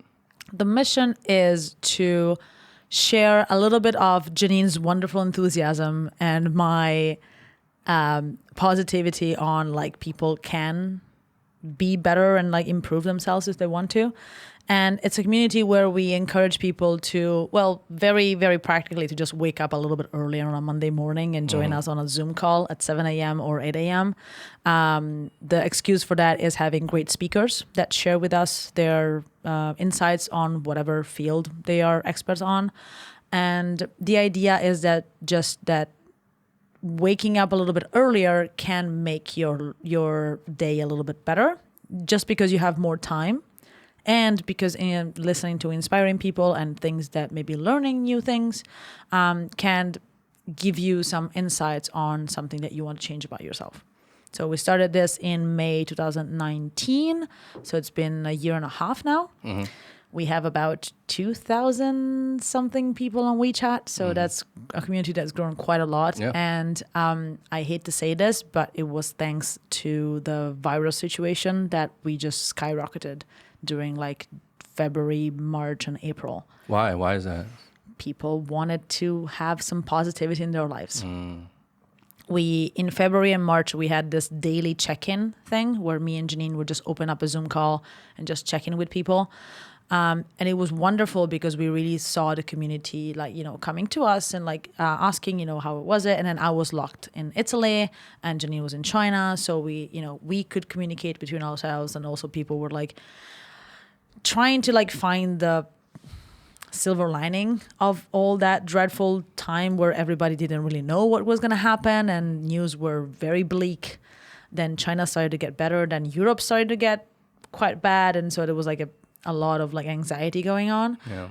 The mission is to share a little bit of Janine's wonderful enthusiasm and my positivity on like people can be better and like improve themselves if they want to. And it's a community where we encourage people to, very, very practically to just wake up a little bit earlier on a Monday morning and join us on a Zoom call at 7 a.m. or 8 a.m. The excuse for that is having great speakers that share with us their insights on whatever field they are experts on. And the idea is that waking up a little bit earlier can make your day a little bit better just because you have more time. And because listening to inspiring people and things that maybe learning new things can give you some insights on something that you want to change about yourself. So we started this in May 2019. So it's been a year and a half now. Mm-hmm. We have about 2,000 something people on WeChat. So that's a community that's grown quite a lot. Yeah. And I hate to say this, but it was thanks to the virus situation that we just skyrocketed during like February, March, and April. Why? Why is that? People wanted to have some positivity in their lives. In February and March, we had this daily check-in thing where me and Janine would just open up a Zoom call and just check in with people. And it was wonderful because we really saw the community coming to us and asking, how it was it. And then I was locked in Italy and Janine was in China. So we could communicate between ourselves, and also people were trying to find the silver lining of all that dreadful time where everybody didn't really know what was going to happen and news were very bleak. Then China started to get better. Then Europe started to get quite bad. And so there was a lot of anxiety going on. Yeah.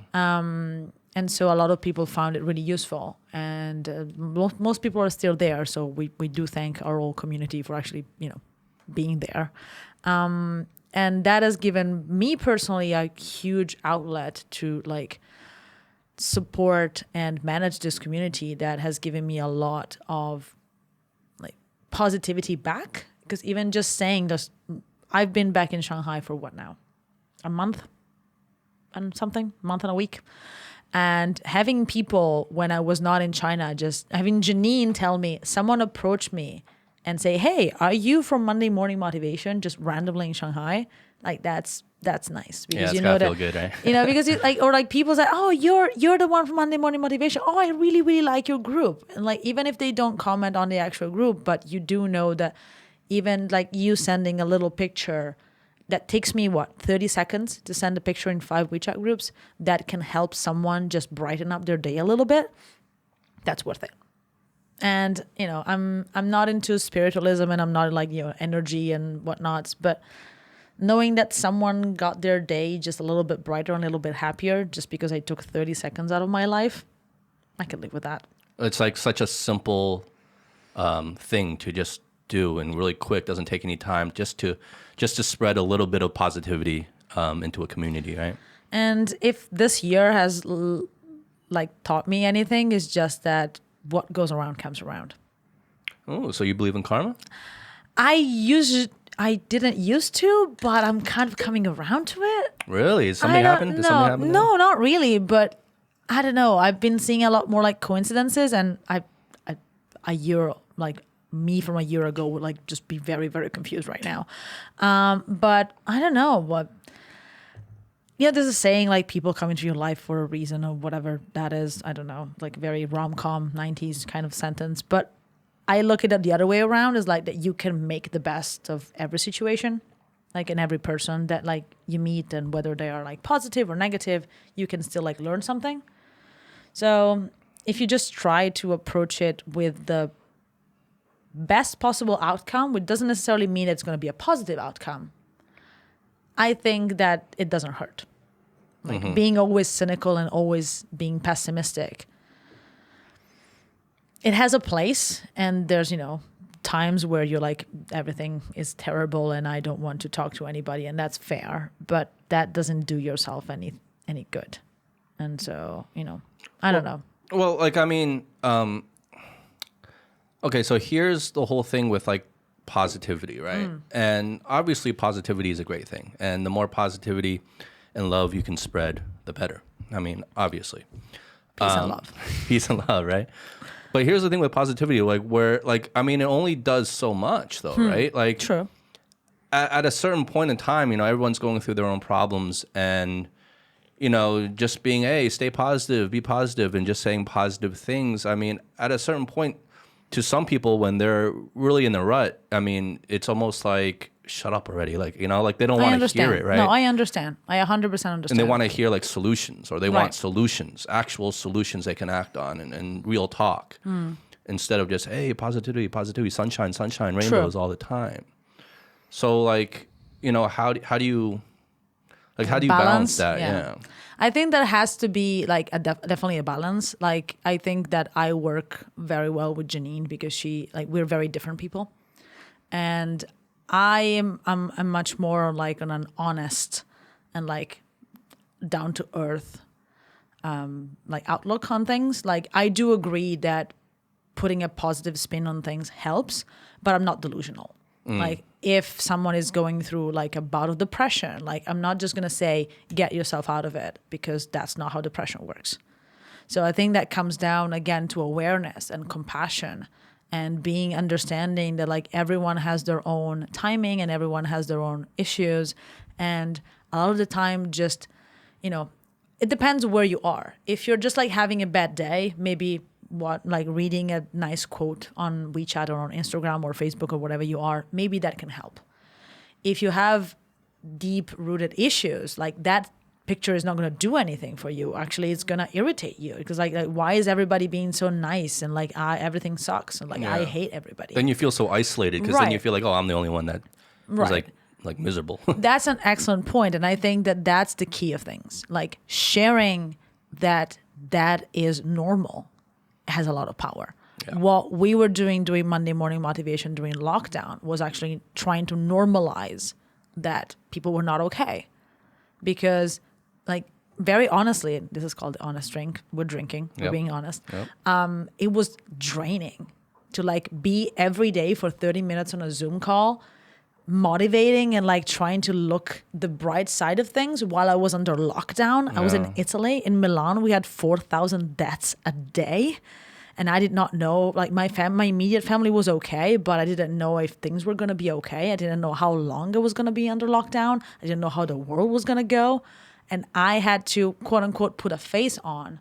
And so a lot of people found it really useful. And most people are still there. So we do thank our whole community for actually, being there. And that has given me personally a huge outlet to support and manage this community that has given me a lot of positivity back. Because even just saying this, I've been back in Shanghai for what now? A month and a week. And having people when I was not in China, just having Janine tell me, someone approached me and say, hey, are you from Monday Morning Motivation, just randomly in Shanghai? That's nice. Because it's gotta feel good, right? Because people say, oh, you're the one from Monday Morning Motivation. Oh, I really, really like your group. And even if they don't comment on the actual group, but you do know that even you sending a little picture that takes me 30 seconds to send a picture in 5 WeChat groups that can help someone just brighten up their day a little bit. That's worth it. And, I'm not into spiritualism and I'm not energy and whatnots, but knowing that someone got their day just a little bit brighter and a little bit happier just because I took 30 seconds out of my life, I could live with that. It's such a simple thing to just do and really quick, doesn't take any time, just to spread a little bit of positivity into a community, right? And if this year has taught me anything, is just that what goes around comes around. Oh, so you believe in karma? I didn't used to, but I'm kind of coming around to it. Really? Did something happen? Did something happen? No, not really. But I don't know. I've been seeing a lot more like coincidences, and a year like me from a year ago would like just be very, very confused right now. But I don't know what. Yeah, there's a saying like people come into your life for a reason or whatever that is. I don't know, like very rom-com 90s kind of sentence. But I look at it the other way around is like that you can make the best of every situation, like in every person that like you meet, and whether they are like positive or negative, you can still like learn something. So if you just try to approach it with the best possible outcome, which doesn't necessarily mean it's going to be a positive outcome, I think that it doesn't hurt. Like being always cynical and always being pessimistic, it has a place, and there's, you know, times where you're like, everything is terrible and I don't want to talk to anybody, and that's fair, but that doesn't do yourself any good. And so, you know, I don't know. Well, like, I mean, okay, so here's the whole thing with like positivity, right? And obviously positivity is a great thing. And the more positivity and love you can spread, the better. I mean, obviously. Peace and love. Peace and love, right? But here's the thing with positivity, like where, like, I mean, it only does so much though, right? Like, True. At a certain point in time, you know, everyone's going through their own problems, and, you know, just being, hey, stay positive, be positive, and just saying positive things. I mean, at a certain point, to some people, when they're really in the rut, I mean, it's almost like, shut up already. Like, you know, like they don't want to hear it, right? No, I understand. I 100% understand. And they want to hear like solutions, or they want Right. solutions, actual solutions they can act on, and real talk, instead of just, hey, positivity, positivity, sunshine, sunshine, rainbows all the time. So like, you know, how do you balance that? Yeah. I think that has to be like definitely a balance. Like, I think that I work very well with Janine because she, like, we're very different people, and I'm much more like on an honest and like down to earth like outlook on things. Like, I do agree that putting a positive spin on things helps, but I'm not delusional. Like, if someone is going through like a bout of depression, like, I'm not just going to say, get yourself out of it, because that's not how depression works. So I think that comes down again to awareness and compassion, and being understanding that like everyone has their own timing and everyone has their own issues. And a lot of the time, just, you know, it depends where you are. If you're just like having a bad day, maybe like reading a nice quote on WeChat or on Instagram or Facebook or whatever you are, maybe that can help. If you have deep rooted issues, like that picture is not going to do anything for you. Actually, it's going to irritate you, because like why is everybody being so nice, and like everything sucks, and like I hate everybody. Then you feel so isolated, because then you feel like, oh, I'm the only one that was like miserable. That's an excellent point, and I think that that's the key of things. Like, sharing that is normal has a lot of power. Yeah. What we were doing Monday Morning Motivation during lockdown was actually trying to normalize that people were not okay. Because, like, very honestly, this is called the honest drink. We're drinking. We're being honest. Yep. It was draining to like be every day for 30 minutes on a Zoom call, motivating and like trying to look the bright side of things while I was under lockdown. I was in Italy, in Milan. We had 4,000 deaths a day. And I did not know, like my immediate family was okay, but I didn't know if things were going to be okay. I didn't know how long it was going to be under lockdown. I didn't know how the world was going to go. And I had to, quote unquote, put a face on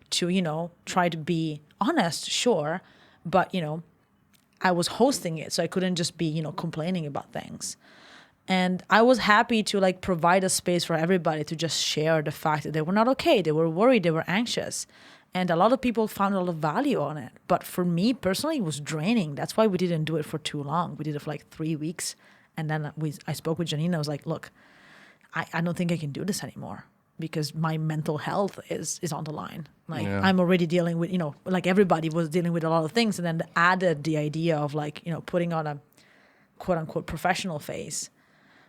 to, you know, try to be honest, sure. But, you know, I was hosting it, so I couldn't just be, you know, complaining about things. And I was happy to like provide a space for everybody to just share the fact that they were not okay. They were worried, they were anxious. And a lot of people found a lot of value on it. But for me personally, it was draining. That's why we didn't do it for too long. We did it for like 3 weeks. And then I spoke with Janine. I was like, look, I don't think I can do this anymore, because my mental health is on the line. Like I'm already dealing with, you know, like everybody was dealing with a lot of things. And then added the idea of like, you know, putting on a quote unquote professional face.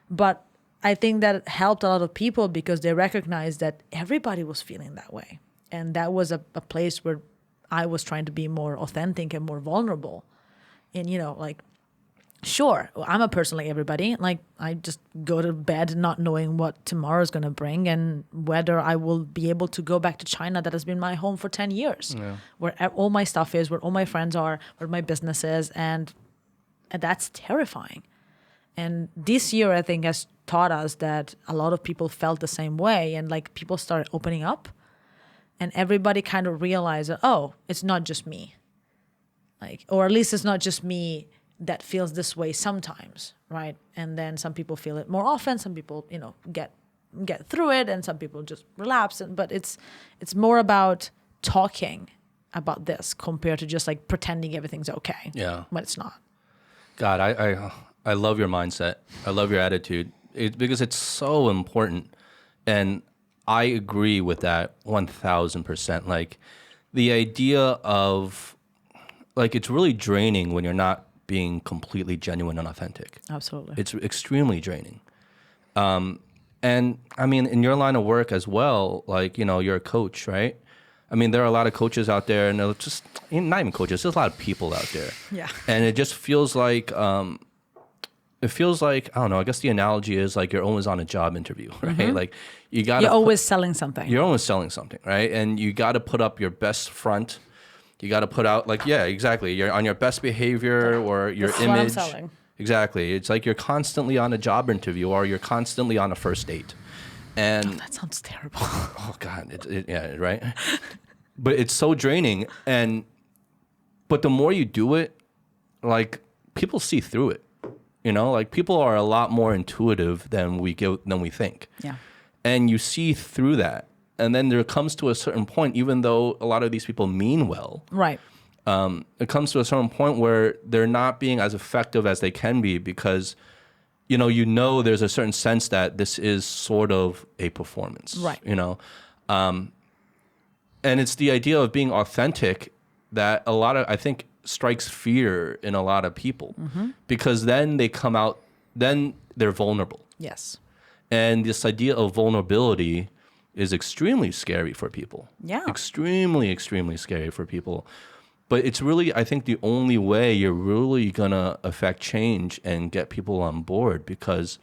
But I think that helped a lot of people because they recognized that everybody was feeling that way. And that was a place where I was trying to be more authentic and more vulnerable. And, like, sure, I'm a person like everybody. Like, I just go to bed not knowing what tomorrow is going to bring and whether I will be able to go back to China that has been my home for 10 years, where all my stuff is, where all my friends are, where my business is. And that's terrifying. And this year, I think, has taught us that a lot of people felt the same way. And, like, people started opening up. And everybody kind of realized that, oh, it's not just me. Like, or at least it's not just me that feels this way sometimes, right? And then some people feel it more often. Some people, get through it, and some people just relapse. But it's more about talking about this compared to just like pretending everything's okay. Yeah, when it's not. God, I love your mindset. I love your attitude because it's so important, and I agree with that 1,000%. Like, the idea of, like, it's really draining when you're not being completely genuine and authentic. Absolutely. It's extremely draining. And I mean, in your line of work as well, like, you're a coach, right? I mean, there are a lot of coaches out there, and they're just not even coaches. There's a lot of people out there. Yeah. And it just feels like, I don't know, I guess the analogy is like you're always on a job interview, right? Mm-hmm. Like, you're always selling something. You're always selling something, right? And you got to put up your best front. You got to put out, like, yeah, exactly. You're on your best behavior or your That's image. what I'm selling. Exactly. It's like you're constantly on a job interview or you're constantly on a first date. And that sounds terrible. Oh God, yeah, right. But it's so draining, but the more you do it, like, people see through it. Like, people are a lot more intuitive than we think. Yeah. And you see through that. And then there comes to a certain point, even though a lot of these people mean well, right? It comes to a certain point where they're not being as effective as they can be because, there's a certain sense that this is sort of a performance, right? And it's the idea of being authentic that I think strikes fear in a lot of people, because then they come out, then they're vulnerable. Yes. And this idea of vulnerability is extremely scary for people. Yeah. Extremely, extremely scary for people. But it's really, I think, the only way you're really going to affect change and get people on board, because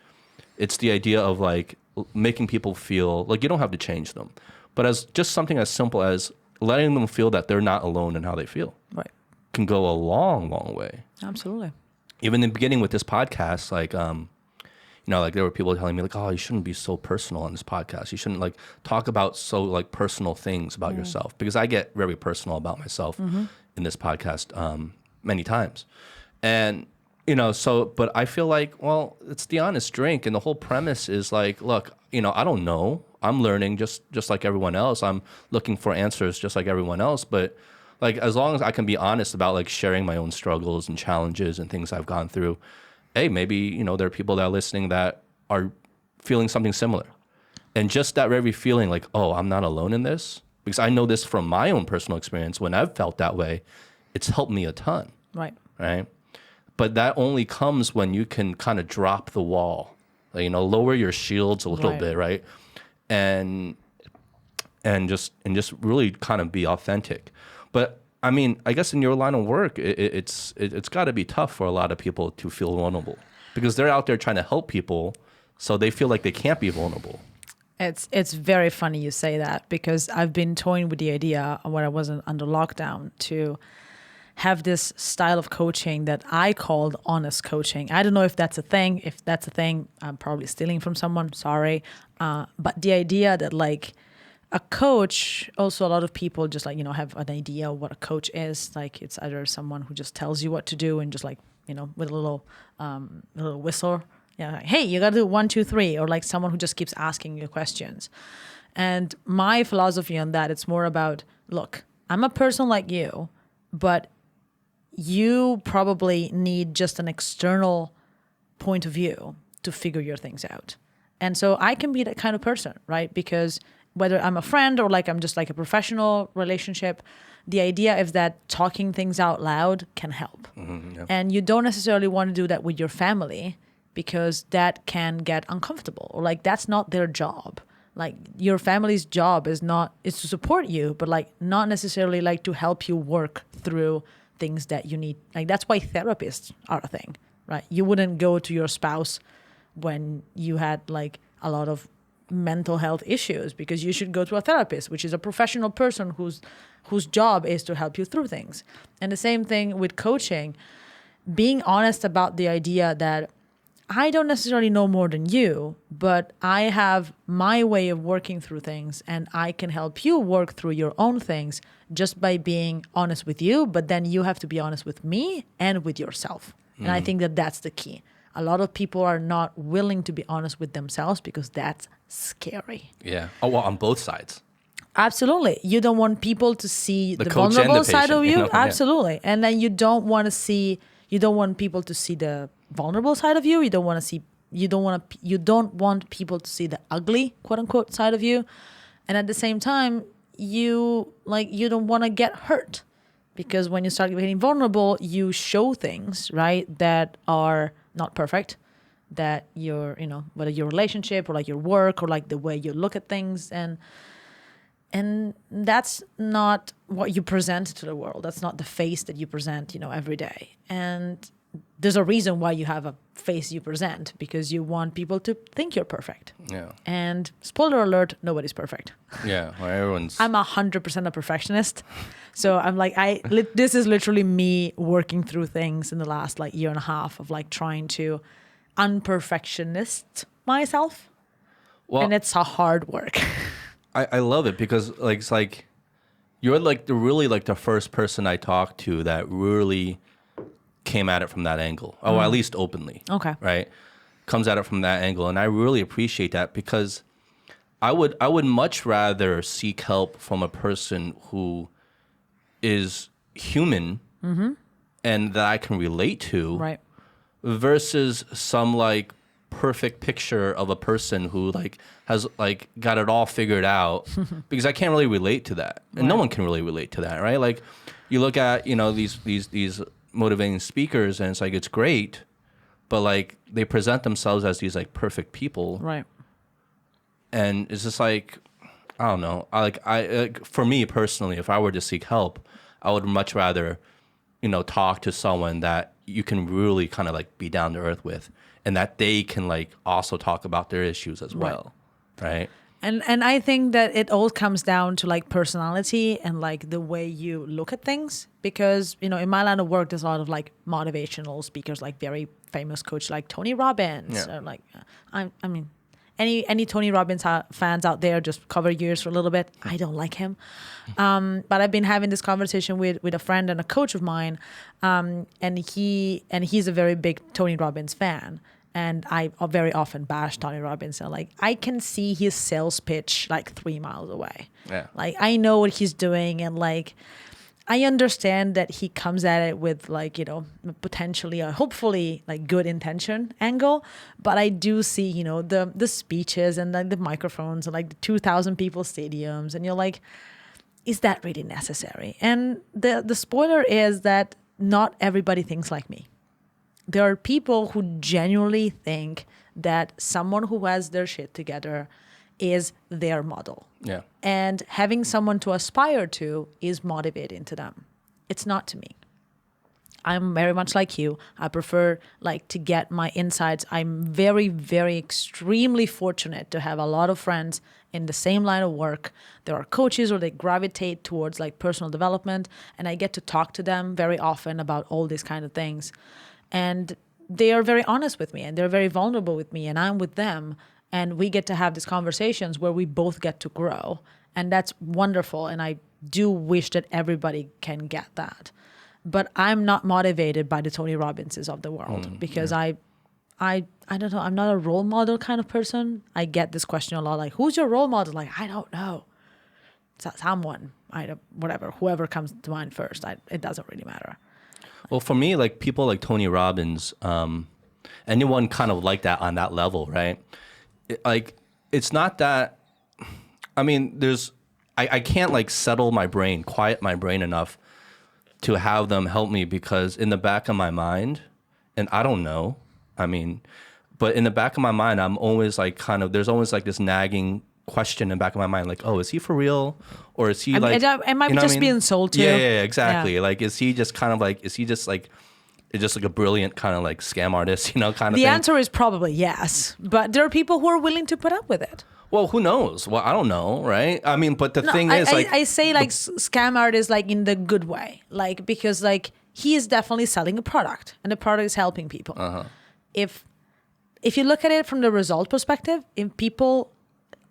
it's the idea of, like, making people feel like you don't have to change them, but as just something as simple as letting them feel that they're not alone in how they feel. Right. Can go a long, long way. Absolutely. Even in the beginning with this podcast, like, like, there were people telling me, like, oh, you shouldn't be so personal on this podcast. You shouldn't, like, talk about so, like, personal things about yourself, because I get very personal about myself in this podcast many times. And, but I feel like, well, it's the honest drink. And the whole premise is like, look, I don't know. I'm learning just like everyone else. I'm looking for answers just like everyone else. But, like, as long as I can be honest about, like, sharing my own struggles and challenges and things I've gone through, hey, maybe, there are people that are listening that are feeling something similar. And just that very feeling like, oh, I'm not alone in this, because I know this from my own personal experience. When I've felt that way, it's helped me a ton. Right. Right. But that only comes when you can kind of drop the wall, like, lower your shields a little bit. Right. And just really kind of be authentic. But I mean, I guess in your line of work, it's got to be tough for a lot of people to feel vulnerable, because they're out there trying to help people, so they feel like they can't be vulnerable. It's very funny you say that, because I've been toying with the idea when I wasn't under lockdown to have this style of coaching that I called honest coaching. I don't know if that's a thing. If that's a thing, I'm probably stealing from someone. Sorry. But the idea that, like, a coach, also a lot of people just, like, have an idea of what a coach is. Like, it's either someone who just tells you what to do and just, like, with a little whistle. Yeah, like, hey, you got to do 1, 2, 3, or like someone who just keeps asking you questions. And my philosophy on that, it's more about, look, I'm a person like you, but you probably need just an external point of view to figure your things out. And so I can be that kind of person, right? Because whether I'm a friend or, like, I'm just like a professional relationship, the idea is that talking things out loud can help. Yeah. And you don't necessarily want to do that with your family, because that can get uncomfortable, or, like, that's not their job. Like your family's job is to support you, but like not necessarily like to help you work through things that you need. Like that's why therapists are a thing, right? You wouldn't go to your spouse when you had like a lot of mental health issues, because you should go to a therapist, which is a professional person whose job is to help you through things. And the same thing with coaching, being honest about the idea that I don't necessarily know more than you, but I have my way of working through things, and I can help you work through your own things just by being honest with you. But then you have to be honest with me and with yourself. And I think that that's the key. A lot of people are not willing to be honest with themselves because that's scary. Yeah. Oh, well, on both sides. Absolutely. You don't want people to see the coach and vulnerable the side patient, of you. you know? Absolutely. And then you don't want people to see the vulnerable side of you. You don't want people to see the ugly, quote unquote, side of you. And at the same time, you don't want to get hurt, because when you start getting vulnerable, you show things, right, that are not perfect, that whether your relationship or like your work or like the way you look at things, and that's not what you present to the world. That's not the face that you present, every day. And there's a reason why you have a face you present, because you want people to think you're perfect. Yeah. And spoiler alert, nobody's perfect. Yeah. Well, everyone's. I'm 100% a perfectionist. So I'm like, this is literally me working through things in the last like year and a half of like trying to unperfectionist myself. Well, and it's a hard work. I love it, because like it's like you're like the first person I talked to that really came at it from that angle. Oh, at least openly. Okay. Right? Comes at it from that angle, and I really appreciate that, because I would much rather seek help from a person who is human and that I can relate to, Right. versus some like perfect picture of a person who like has like got it all figured out, because I can't really relate to that, and no one can really relate to that, right? Like you look at these motivating speakers, and it's like it's great, but like they present themselves as these like perfect people, Right. and it's just like I don't know. For me personally, if I were to seek help, I would much rather talk to someone that you can really kind of like be down to earth with, and that they can like also talk about their issues as well, right? And I think that it all comes down to like personality and like the way you look at things, because in my line of work there's a lot of like motivational speakers, like very famous coach like Tony Robbins. Yeah. Or like I mean any Tony Robbins fans out there, just cover your ears for a little bit. I don't like him, but I've been having this conversation with a friend and a coach of mine, and he's a very big Tony Robbins fan. And I very often bash Tony Robbins. And like, I can see his sales pitch like 3 miles away. Yeah. Like, I know what he's doing. And like, I understand that he comes at it with like, potentially a hopefully like good intention angle. But I do see, the speeches and like the microphones and like the 2,000 people stadiums. And you're like, is that really necessary? And the spoiler is that not everybody thinks like me. There are people who genuinely think that someone who has their shit together is their model. Yeah. And having someone to aspire to is motivating to them. It's not to me. I'm very much like you. I prefer like to get my insights. I'm very, very extremely fortunate to have a lot of friends in the same line of work. There are coaches or they gravitate towards like personal development, and I get to talk to them very often about all these kind of things. And they are very honest with me, and they're very vulnerable with me, and I'm with them. And we get to have these conversations where we both get to grow. And that's wonderful. And I do wish that everybody can get that. But I'm not motivated by the Tony Robbinses of the world, because I don't know, I'm not a role model kind of person. I get this question a lot, like, who's your role model? Like, I don't know. Someone, whoever comes to mind first. It doesn't really matter. Well, for me, like people like Tony Robbins, anyone kind of like that on that level, right? It's not that. I mean, I can't like settle my brain, quiet my brain enough to have them help me, because in the back of my mind, and I don't know, but in the back of my mind, I'm always like there's always like this nagging question in the back of my mind, like, oh, is he for real, or is he I like? might you know just what I be mean? insulted too. Yeah, exactly. Like, is he just kind of like? Is he just like? Is just like a brilliant kind of like scam artist, kind of The thing? answer is probably yes, but there are people who are willing to put up with it. Well, who knows? Well, I don't know, right? I mean, but the thing is, like, I say like scam artist like in the good way, like because like he is definitely selling a product, and the product is helping people. If you look at it from the result perspective, if people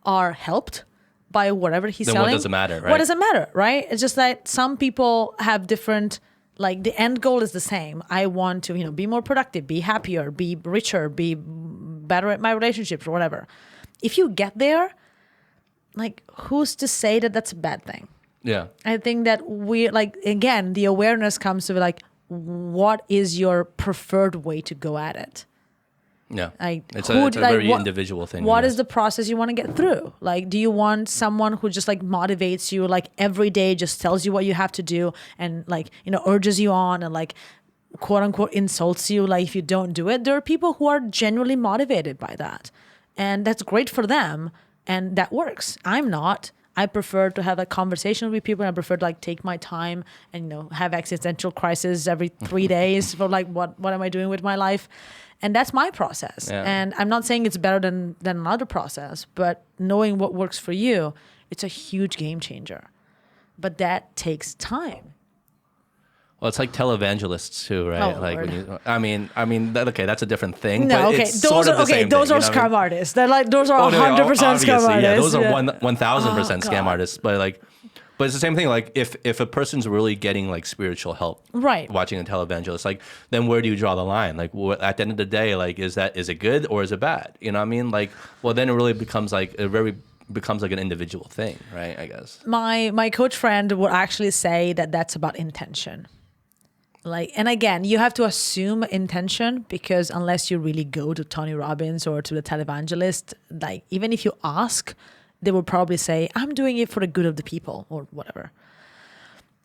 are helped by whatever he's then selling, what does it matter, right? What does it matter, right? It's just that some people have different. Like the end goal is the same. I want to, be more productive, be happier, be richer, be better at my relationships or whatever. If you get there, like who's to say that that's a bad thing? Yeah. I think that again, the awareness comes to like, what is your preferred way to go at it? Yeah. Like, It's a very individual thing. What is the process you want to get through? Like, do you want someone who just like motivates you, like every day just tells you what you have to do and like, urges you on and like quote unquote insults you like if you don't do it? There are people who are genuinely motivated by that. And that's great for them. And that works. I'm not. I prefer to have a conversation with people. And I prefer to like take my time and, have existential crisis every 3 days for like, what am I doing with my life? And that's my process. Yeah. And I'm not saying it's better than another process, but knowing what works for you, it's a huge game changer. But that takes time. Well, it's like televangelists too, right? Oh, like Lord. okay, that's a different thing. No, but okay, it's sort of the same those thing, are scam artists. They're like those are 100% obviously, scam artists. yeah, those are Yeah. 1,000% scam God. artists. But it's the same thing. Like if a person's really getting like spiritual help, Right? watching a televangelist, like then where do you draw the line? Like at the end of the day, like is it good or is it bad? You know what I mean? Like well, then it really becomes like an individual thing, right? I guess. My coach friend would actually say that that's about intention. Like, and again, you have to assume intention because unless you really go to Tony Robbins or to the televangelist, like even if you ask, they will probably say, I'm doing it for the good of the people or whatever.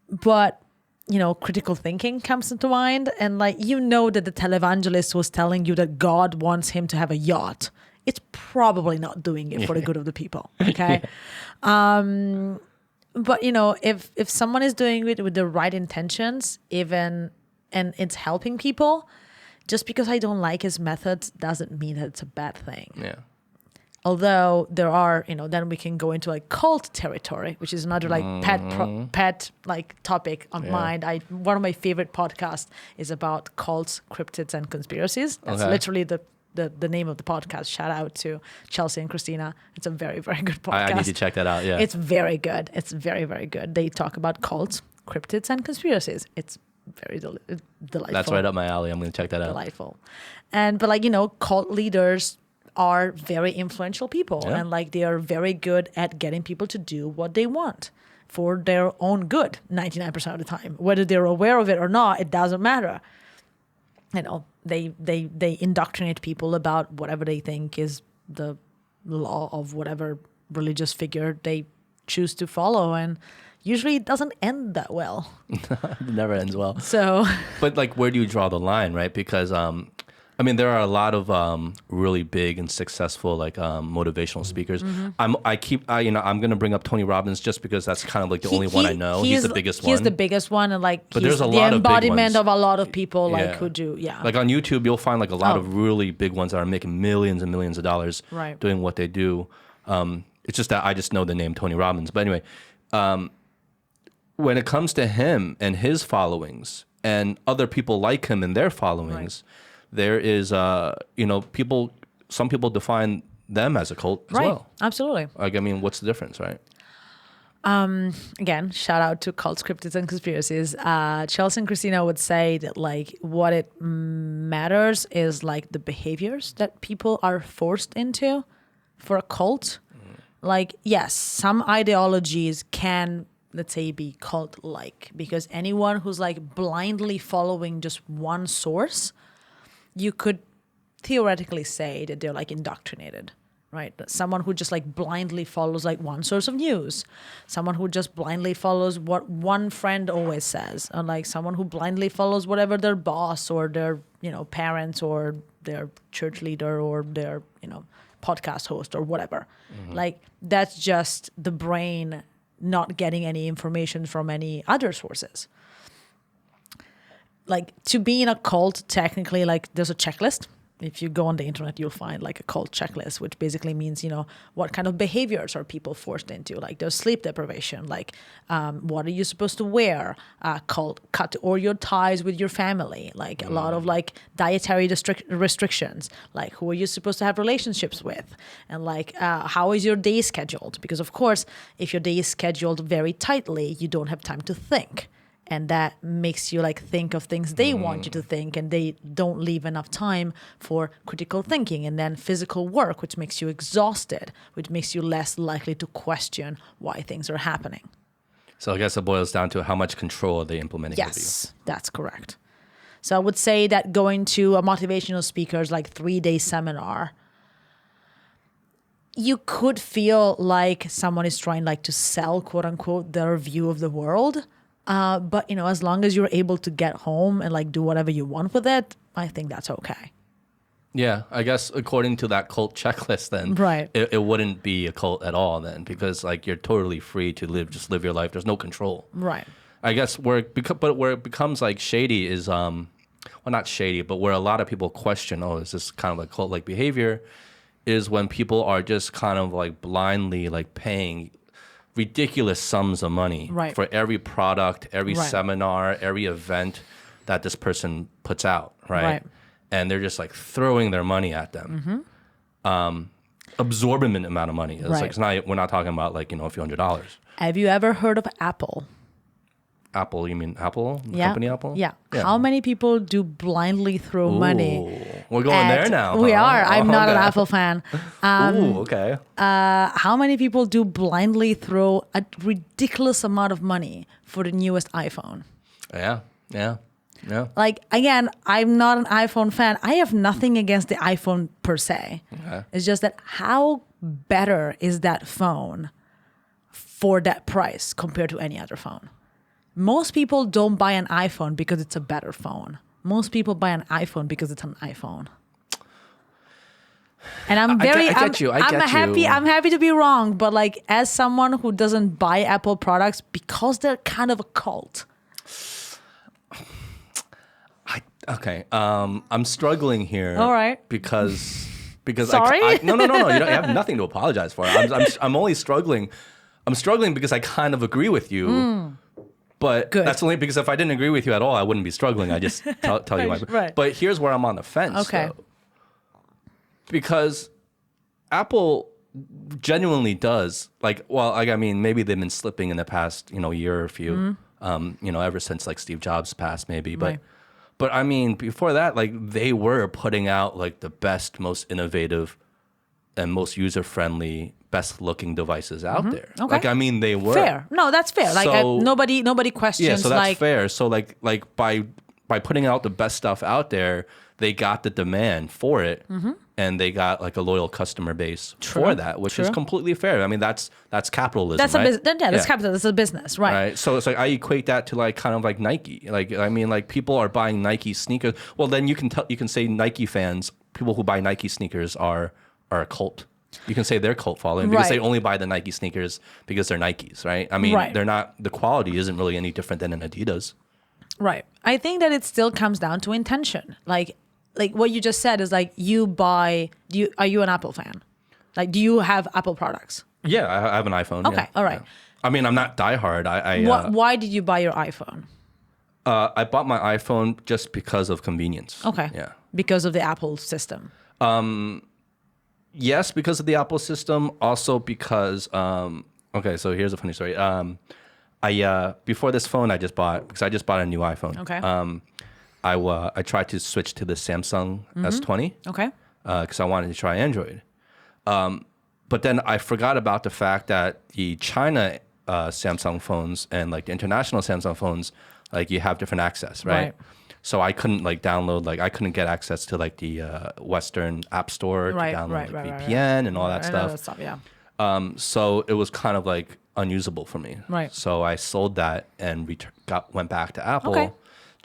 But, critical thinking comes into mind. And like, that the televangelist was telling you that God wants him to have a yacht. It's probably not doing it for the good of the people. Okay. Yeah. But, if someone is doing it with the right intentions, and it's helping people, just because I don't like his methods doesn't mean that it's a bad thing. Yeah. Although there are, then we can go into like cult territory, which is another like pet like topic on mind. One of my favorite podcasts is about cults, cryptids, and conspiracies. That's literally the name of the podcast. Shout out to Chelsea and Christina. It's a very, very good podcast. I need to check that out. Yeah. It's very good. It's very, very good. They talk about cults, cryptids, and conspiracies. It's very delightful. That's right up my alley. I'm going to check that out. Delightful. But cult leaders are very influential people and like they are very good at getting people to do what they want for their own good 99% of the time. Whether they're aware of it or not, it doesn't matter. They indoctrinate people about whatever they think is the law of whatever religious figure they choose to follow, and usually it doesn't end that well. It never ends well. So, but like, where do you draw the line, right? Because there are a lot of really big and successful like motivational speakers. Mm-hmm. I'm going to bring up Tony Robbins just because that's kind of like the only one I know. He's the biggest one. He's the biggest one, and like but he's there's a the lot of big embodiment ones. of a lot of people like who do Like on YouTube, you'll find like a lot of really big ones that are making millions and millions of dollars doing what they do. It's just that I just know the name Tony Robbins. But anyway, when it comes to him and his followings and other people like him and their followings. There is, some people define them as a cult as well. Absolutely. Like, what's the difference, right? Again, shout out to cults, cryptids, and conspiracies. Chelsea and Christina would say that like what it matters is like the behaviors that people are forced into for a cult. Like, yes, some ideologies can, let's say, be cult-like because anyone who's like blindly following just one source, you could theoretically say that they're like indoctrinated, right? Someone who just like blindly follows like one source of news, someone who just blindly follows what one friend always says, or like someone who blindly follows whatever their boss or their, parents or their church leader or their, podcast host or whatever. Like that's just the brain not getting any information from any other sources. Like to be in a cult, technically, like there's a checklist. If you go on the internet, you'll find like a cult checklist, which basically means, what kind of behaviors are people forced into? Like there's sleep deprivation, like what are you supposed to wear? Cut all your ties with your family, like a lot of like dietary restrictions, like who are you supposed to have relationships with? And like how is your day scheduled? Because of course, if your day is scheduled very tightly, you don't have time to think. And that makes you like think of things they want you to think, and they don't leave enough time for critical thinking. And then physical work, which makes you exhausted, which makes you less likely to question why things are happening. So I guess it boils down to how much control are they implementing with you? Yes, that's correct. So I would say that going to a motivational speaker's like 3-day seminar, you could feel like someone is trying like to sell, quote unquote, their view of the world. But, as long as you're able to get home and like do whatever you want with it, I think that's okay. Yeah, I guess according to that cult checklist, then Right. it wouldn't be a cult at all then, because like you're totally free to live your life. There's no control. Right. I guess where it becomes like shady is well, not shady, but where a lot of people question, is this kind of like cult-like behavior, is when people are just kind of like blindly like paying ridiculous sums of money for every product, every seminar, every event that this person puts out, right? And they're just like throwing their money at them. Absorbent amount of money. It's like we're not talking about like, a few $100s. Have you ever heard of Apple? Apple, you mean Apple? The company Apple? Yeah. How many people do blindly throw money? We're going there now. We are. I'm not an Apple fan. Okay. How many people do blindly throw a ridiculous amount of money for the newest iPhone? Yeah. Like, again, I'm not an iPhone fan. I have nothing against the iPhone per se. Okay. It's just that how better is that phone for that price compared to any other phone? Most people don't buy an iPhone because it's a better phone. Most people buy an iPhone because it's an iPhone. And I'm very, I get you. I'm happy to be wrong, but like as someone who doesn't buy Apple products because they're kind of a cult. I'm struggling here. All right. Because Sorry? no. You have nothing to apologize for. I'm only struggling. I'm struggling because I kind of agree with you. But that's only because if I didn't agree with you at all, I wouldn't be struggling. I just tell you my. Right. But here's where I'm on the fence. Okay. Though. Because Apple genuinely does maybe they've been slipping in the past, year or few, ever since like Steve Jobs passed, maybe. But I mean, before that, like they were putting out like the best, most innovative, and most user-friendly, best-looking devices out there. Okay. Like, I mean, they were fair. No, that's fair. So, nobody questions. Yeah, so that's fair. So like by putting out the best stuff out there, they got the demand for it, and they got like a loyal customer base for that, which is completely fair. I mean, that's capitalism. That's right? That's capitalism. That's a business, right? Right. So it's like I equate that to like kind of like Nike. Like I mean, like people are buying Nike sneakers. Well, then you can say Nike fans, people who buy Nike sneakers are a cult. You can say they're cult following because they only buy the Nike sneakers because they're Nikes, right? I mean, they're not. The quality isn't really any different than an Adidas. Right. I think that it still comes down to intention. Like what you just said is like are you an Apple fan? Like, do you have Apple products? Yeah, I have an iPhone. Okay, yeah. all right. Yeah. I mean, I'm not diehard. Why did you buy your iPhone? I bought my iPhone just because of convenience. Okay. Yeah. Because of the Apple system. Yes, because of the Apple system. Also because okay, so here's a funny story. Before this phone I just bought, because I just bought a new iPhone. Okay. I tried to switch to the Samsung S20. Okay. Because I wanted to try Android. But then I forgot about the fact that the China Samsung phones and like the international Samsung phones, like you have different access, right? So I couldn't like download, like I couldn't get access to like the Western App Store to download VPN and all that stuff. Yeah. So it was kind of like unusable for me. Right. So I sold that and went back to Apple. Okay.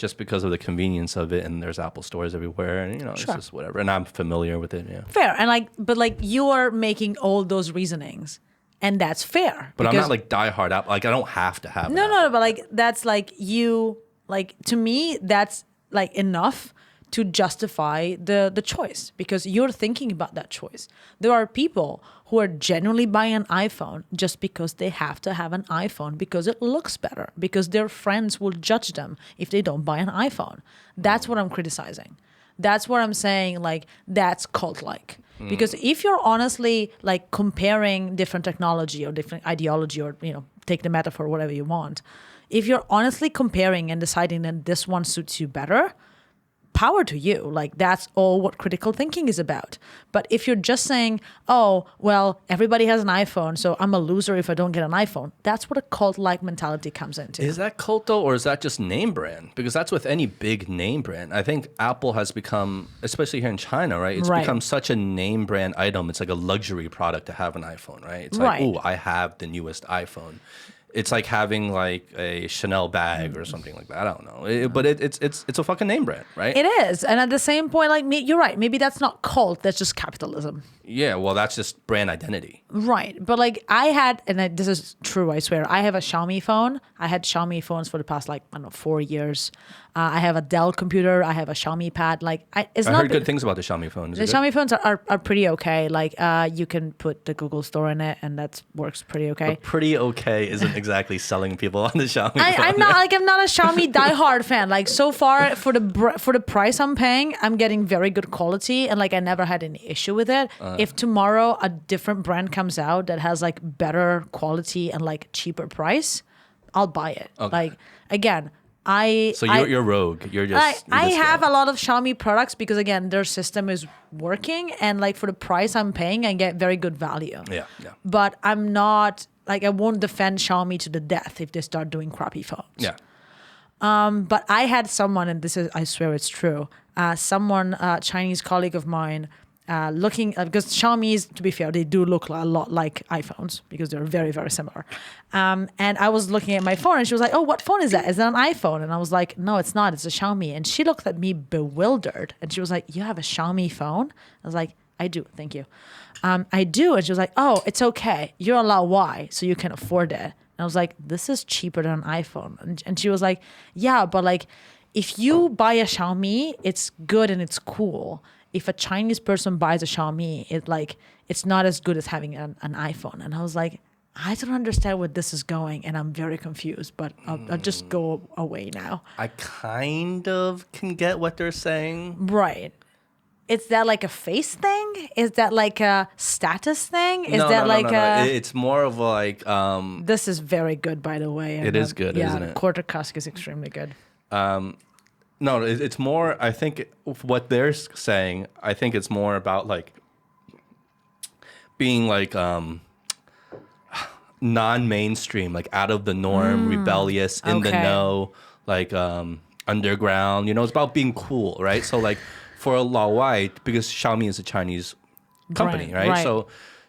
just because of the convenience of it, and there's Apple stores everywhere, and it's Sure. just whatever. And I'm familiar with it. Yeah. Fair. And but you are making all those reasonings, and that's fair. But I'm not like diehard Apple. Like I don't have to have. No. But like that's like you like to me that's like enough to justify the choice because you're thinking about that choice. There are people who are genuinely buying an iPhone just because they have to have an iPhone because it looks better, because their friends will judge them if they don't buy an iPhone. That's what I'm criticizing. That's what I'm saying, like, that's cult-like. Because if you're honestly, like, comparing different technology or different ideology or, take the metaphor, whatever you want, if you're honestly comparing and deciding that this one suits you better, power to you. Like, that's all what critical thinking is about. But if you're just saying, oh, well, everybody has an iPhone, so I'm a loser if I don't get an iPhone, that's what a cult-like mentality comes into. Is that cult though, or is that just name brand? Because that's with any big name brand. I think Apple has become, especially here in China, right? It's become such a name brand item. It's like a luxury product to have an iPhone, right? It's like, oh, I have the newest iPhone. It's like having like a Chanel bag or something like that. I don't know, but it's a fucking name brand, right? It is, and at the same point, like you're right. Maybe that's not cult. That's just capitalism. Yeah, well, that's just brand identity. Right, but like I had, and this is true, I swear. I have a Xiaomi phone. I had Xiaomi phones for the past 4 years. I have a Dell computer. I have a Xiaomi pad. Like I heard good things about the Xiaomi phone. The Xiaomi phones are pretty okay. Like you can put the Google Store in it, and that works pretty okay. But pretty okay isn't exactly selling people on the Xiaomi phone. I'm not a Xiaomi diehard fan. Like so far for the price I'm paying, I'm getting very good quality, and like I never had any issue with it. If tomorrow a different brand comes out that has like better quality and like cheaper price, I'll buy it. Okay. Like again. You're rogue. I have a lot of Xiaomi products because again their system is working and like for the price I'm paying I get very good value. Yeah. But I'm not like I won't defend Xiaomi to the death if they start doing crappy phones. Yeah. But I had someone, and this is I swear it's true. Someone, a Chinese colleague of mine, looking because Xiaomi's, to be fair, they do look a lot like iPhones because they're very, very similar. And I was looking at my phone and she was like, oh, what phone is that? Is that an iPhone? And I was like, no, it's not. It's a Xiaomi. And she looked at me bewildered. And she was like, you have a Xiaomi phone? I was like, I do. Thank you. I do. And she was like, oh, it's okay. You're allowed Y, so you can afford it. And I was like, this is cheaper than an iPhone. And she was like, yeah, but like if you buy a Xiaomi, it's good and it's cool. If a Chinese person buys a Xiaomi, it's not as good as having an iPhone. And I was like, I don't understand where this is going, and I'm very confused, but I'll just go away now. I kind of can get what they're saying. Right. Is that like a face thing? Is that like a status thing? Is No. It's more of like... This is very good, by the way. It is good, isn't it? Quarter cask is extremely good. No, it's more, I think what they're saying, I think it's more about like being like non-mainstream, like out of the norm, rebellious, in the know, like underground, it's about being cool, right? So like for a Laowai, because Xiaomi is a Chinese company, right?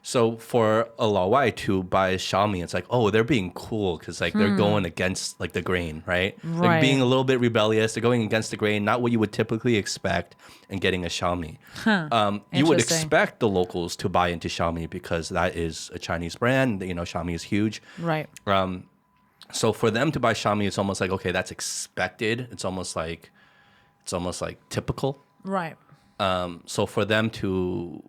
So for a Laowai to buy a Xiaomi, it's like, oh, they're being cool because like they're going against like the grain, right? Like being a little bit rebellious, they're going against the grain, not what you would typically expect in getting a Xiaomi. You would expect the locals to buy into Xiaomi because that is a Chinese brand. Xiaomi is huge. Right. So for them to buy Xiaomi, it's almost like, okay, that's expected. It's almost like typical. Right. So for them to...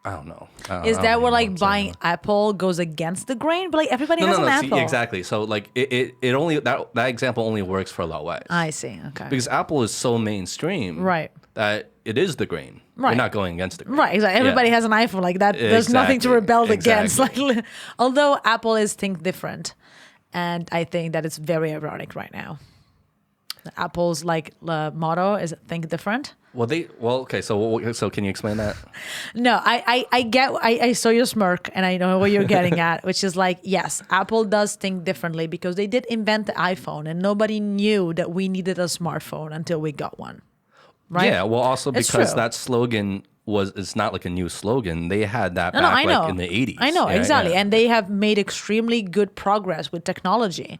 I don't know. Is that where like buying Apple goes against the grain? But like everybody has an Apple. See, exactly. So like it only that example only works for Laowais. I see. Okay. Because Apple is so mainstream, right? That it is the grain. Right. You're not going against the grain. Right. Exactly. Everybody has an iPhone like that. There's nothing to rebel against. Like, although Apple is think different, and I think that it's very ironic right now. Apple's like motto is think different. Okay. So can you explain that? No, I saw your smirk and I know what you're getting at, which is like, yes, Apple does think differently because they did invent the iPhone and nobody knew that we needed a smartphone until we got one. Right? Yeah. Well, also because that slogan it's not like a new slogan. They had that back like in the 80s. I know, exactly. Yeah. And they have made extremely good progress with technology.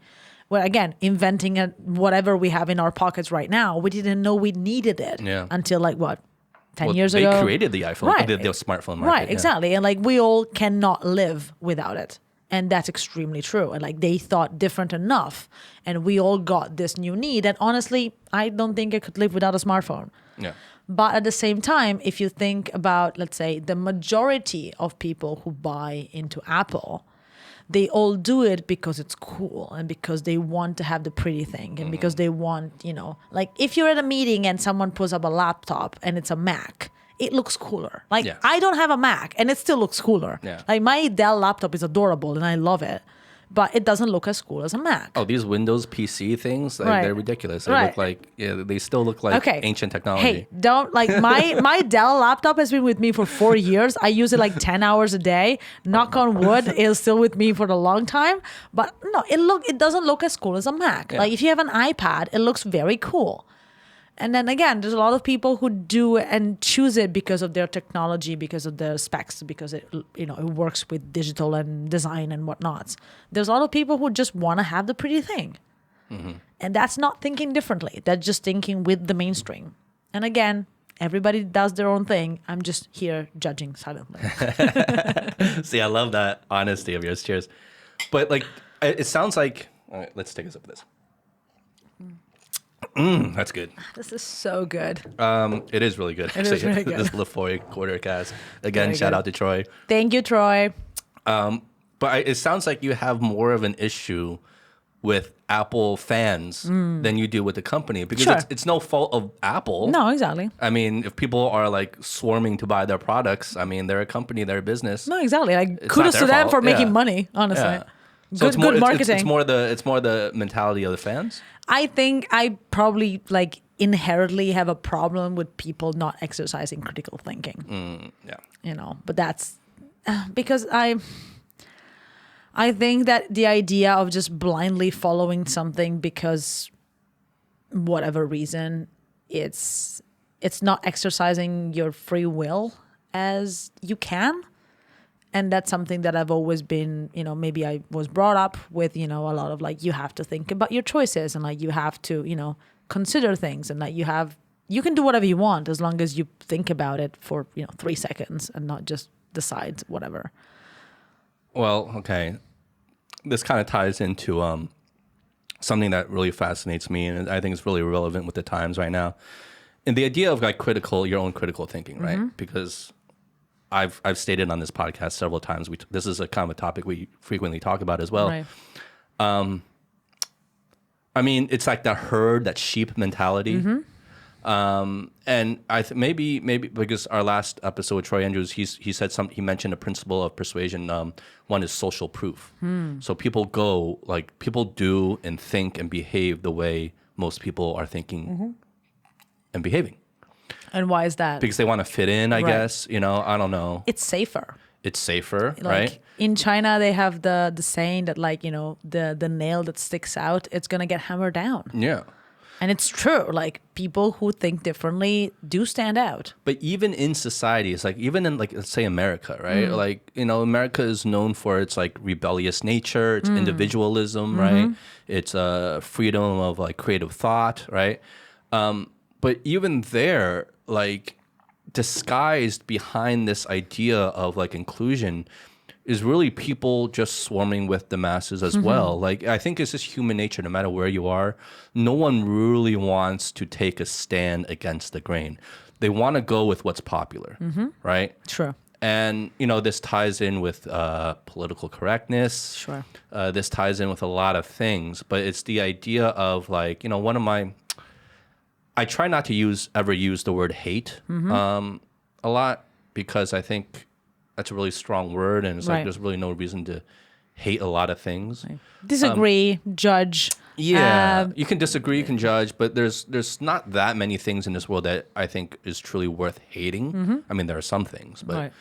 Well, again, inventing whatever we have in our pockets right now, we didn't know we needed it until like what, 10 years ago? They created the iPhone, Right. the smartphone market. Right, exactly. And like we all cannot live without it. And that's extremely true. And like they thought different enough. And we all got this new need. And honestly, I don't think I could live without a smartphone. Yeah. But at the same time, if you think about, let's say, the majority of people who buy into Apple, they all do it because it's cool and because they want to have the pretty thing and because they want, you know, like if you're at a meeting and someone pulls up a laptop and it's a Mac, it looks cooler. Like I don't have a Mac and it still looks cooler. Yeah. Like my Dell laptop is adorable and I love it, but it doesn't look as cool as a Mac. Oh, these Windows PC things, like, they're ridiculous. They look like, they still look like ancient technology. Hey, don't like my Dell laptop has been with me for 4 years. I use it like 10 hours a day. Knock on wood, it's still with me for a long time. But no, it doesn't look as cool as a Mac. Like if you have an iPad, it looks very cool. And then again, there's a lot of people who do and choose it because of their technology, because of their specs, because it works with digital and design and whatnots. There's a lot of people who just want to have the pretty thing. Mm-hmm. And that's not thinking differently. That's just thinking with the mainstream. And again, everybody does their own thing. I'm just here judging silently. See, I love that honesty of yours. Cheers. But like, it sounds like, all right, let's take a sip of this. That's good. This is so good. It is really good. It is really good. This Lafoy quarter cast. Again, Very shout good. out to Troy. Thank you, Troy. But it sounds like you have more of an issue with Apple fans than you do with the company, because it's no fault of Apple. No, exactly. I mean, if people are like swarming to buy their products, I mean, they're a company, they're a business. No, exactly. Like It's kudos not to their them fault. for making Yeah. money, honestly. Yeah. So Good marketing. It's more the mentality of the fans. I think I probably like inherently have a problem with people not exercising critical thinking. But that's because I think that the idea of just blindly following something because whatever reason, it's not exercising your free will as you can. And that's something that I've always been, maybe I was brought up with, a lot of like, you have to think about your choices and like, you have to, consider things and like you can do whatever you want as long as you think about it for, 3 seconds and not just decide whatever. Well, okay. This kind of ties into something that really fascinates me, and I think it's really relevant with the times right now. And the idea of like your own critical thinking, right? Mm-hmm. Because I've stated on this podcast several times, this is a kind of a topic we frequently talk about as well. Right. I mean, it's like that sheep mentality. Mm-hmm. And I maybe because our last episode with Troy Andrews, he mentioned a principle of persuasion. One is social proof. So people do and think and behave the way most people are thinking and behaving. And why is that? Because they want to fit in, I guess. I don't know. It's safer. It's safer, Like, right? In China, they have the saying that like, the nail that sticks out, it's going to get hammered down. Yeah. And it's true. Like people who think differently do stand out. But even in society, it's like, even in like, let's say America, right? Like, America is known for its like rebellious nature, its individualism, right? It's freedom of like creative thought, right? But even there, like disguised behind this idea of like inclusion is really people just swarming with the masses as well. Like, I think it's just human nature, no matter where you are. No one really wants to take a stand against the grain. They want to go with what's popular, right? True. And, this ties in with political correctness. Sure. This ties in with a lot of things. But it's the idea of like, I try not to ever use the word hate a lot, because I think that's a really strong word, and it's like there's really no reason to hate a lot of things. Right. Disagree, judge. Yeah, you can disagree, you can judge, but there's not that many things in this world that I think is truly worth hating. I mean, there are some things, but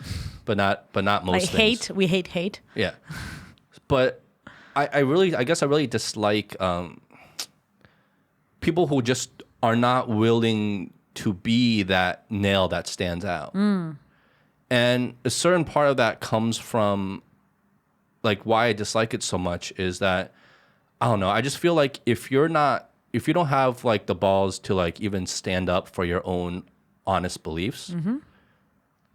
not most like things. We hate hate. Yeah, but I guess I really dislike people who just are not willing to be that nail that stands out. And a certain part of that comes from, like, why I dislike it so much is that I don't know. I just feel like if you don't have like the balls to like even stand up for your own honest beliefs,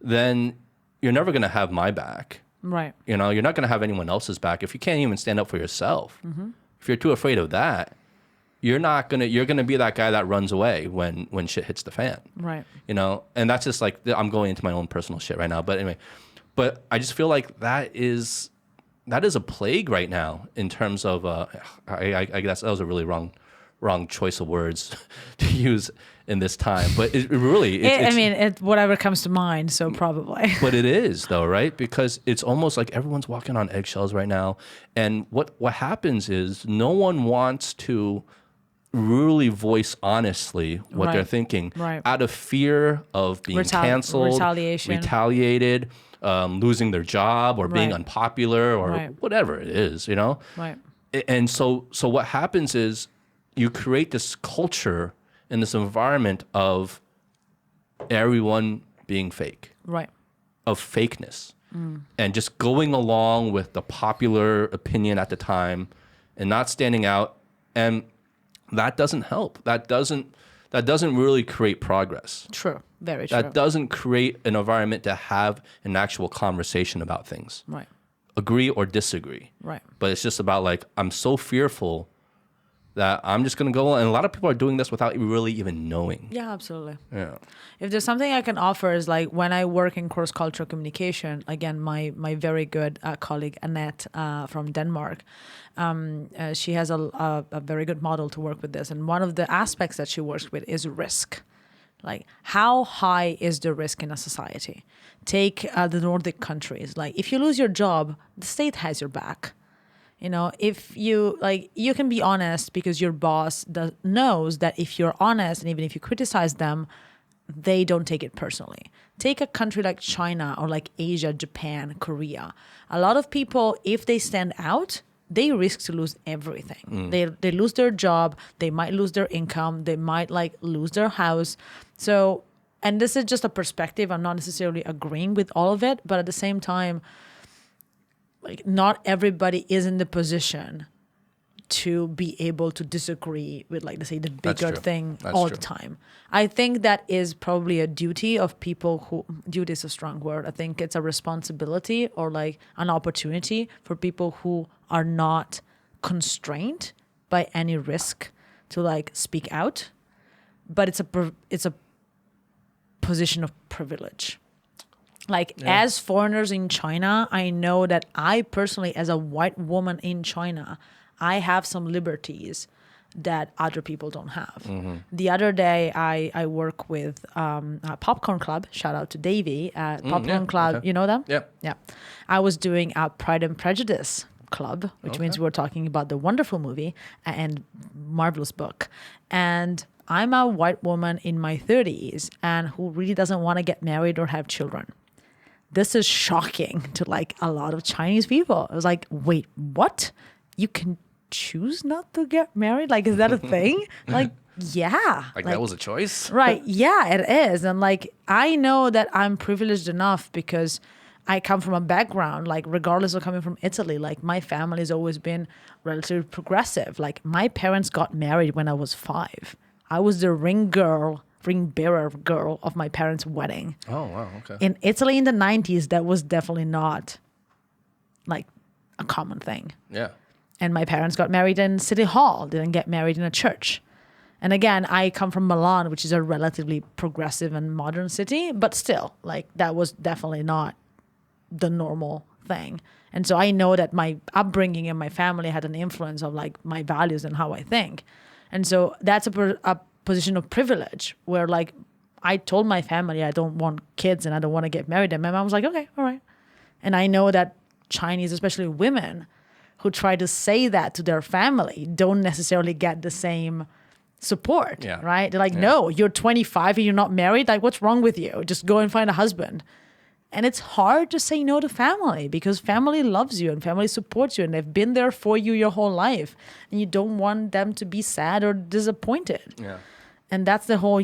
then you're never going to have my back. Right. You know, you're not going to have anyone else's back if you can't even stand up for yourself. If you're too afraid of that, you're going to be that guy that runs away when shit hits the fan. Right. You know, and that's just like, I'm going into my own personal shit right now. But anyway, I just feel like that is a plague right now in terms of, I guess that was a really wrong choice of words to use in this time. But it really, it's whatever comes to mind. So probably. But it is though, right? Because it's almost like everyone's walking on eggshells right now. And what happens is no one wants to really voice honestly what they're thinking out of fear of being canceled, retaliated, losing their job or being unpopular or whatever it is, you know? Right. And so what happens is you create this culture and this environment of everyone being fake, of fakeness, and just going along with the popular opinion at the time and not standing out. And that doesn't help. That doesn't really create progress. True. Very true. That doesn't create an environment to have an actual conversation about things. Right. Agree or disagree. Right. But it's just about like, I'm so fearful that I'm just going to go. And a lot of people are doing this without really even knowing. Yeah, absolutely. Yeah. If there's something I can offer is like when I work in cross-cultural communication, again, my very good colleague Annette from Denmark, she has a very good model to work with this. And one of the aspects that she works with is risk. Like, how high is the risk in a society? Take the Nordic countries. Like, if you lose your job, the state has your back. You know, if you can be honest because your boss knows that if you're honest and even if you criticize them, they don't take it personally. Take a country like China or like Asia, Japan, Korea. A lot of people, if they stand out, they risk to lose everything. They lose their job. They might lose their income. They might like lose their house. So, and this is just a perspective. I'm not necessarily agreeing with all of it, but at the same time, like not everybody is in the position to be able to disagree with, like, let's say, the bigger thing all the time. I think that is probably a duty of people who, duty is a strong word. I think it's a responsibility or like an opportunity for people who are not constrained by any risk to like speak out. But it's a position of privilege. Like, as foreigners in China, I know that I personally, as a white woman in China, I have some liberties that other people don't have. The other day, I work with a Popcorn Club. Shout out to Davey. Popcorn Club, you know them? Yeah. I was doing a Pride and Prejudice Club, which means we're talking about the wonderful movie and marvelous book. And I'm a white woman in my 30s and who really doesn't want to get married or have children. This is shocking to like a lot of Chinese people. I was like, wait, what? You can choose not to get married? Like, is that a thing? Like, yeah. Like that was a choice? Right. Yeah, it is. And like, I know that I'm privileged enough because I come from a background, like regardless of coming from Italy, like my family has always been relatively progressive. Like my parents got married when I was 5. I was the ring bearer girl of my parents' wedding. Oh, wow. Okay. In Italy in the 90s, that was definitely not like a common thing. Yeah. And my parents got married in City Hall, didn't get married in a church. And again, I come from Milan, which is a relatively progressive and modern city, but still, like that was definitely not the normal thing. And so I know that my upbringing and my family had an influence of like my values and how I think. And so that's a position of privilege where like I told my family I don't want kids and I don't want to get married. And my mom was like, okay, all right. And I know that Chinese, especially women who try to say that to their family, don't necessarily get the same support, right? They're like, no, you're 25 and you're not married. Like, what's wrong with you? Just go and find a husband. And it's hard to say no to family because family loves you and family supports you and they've been there for you your whole life. And you don't want them to be sad or disappointed. Yeah. And that's the whole,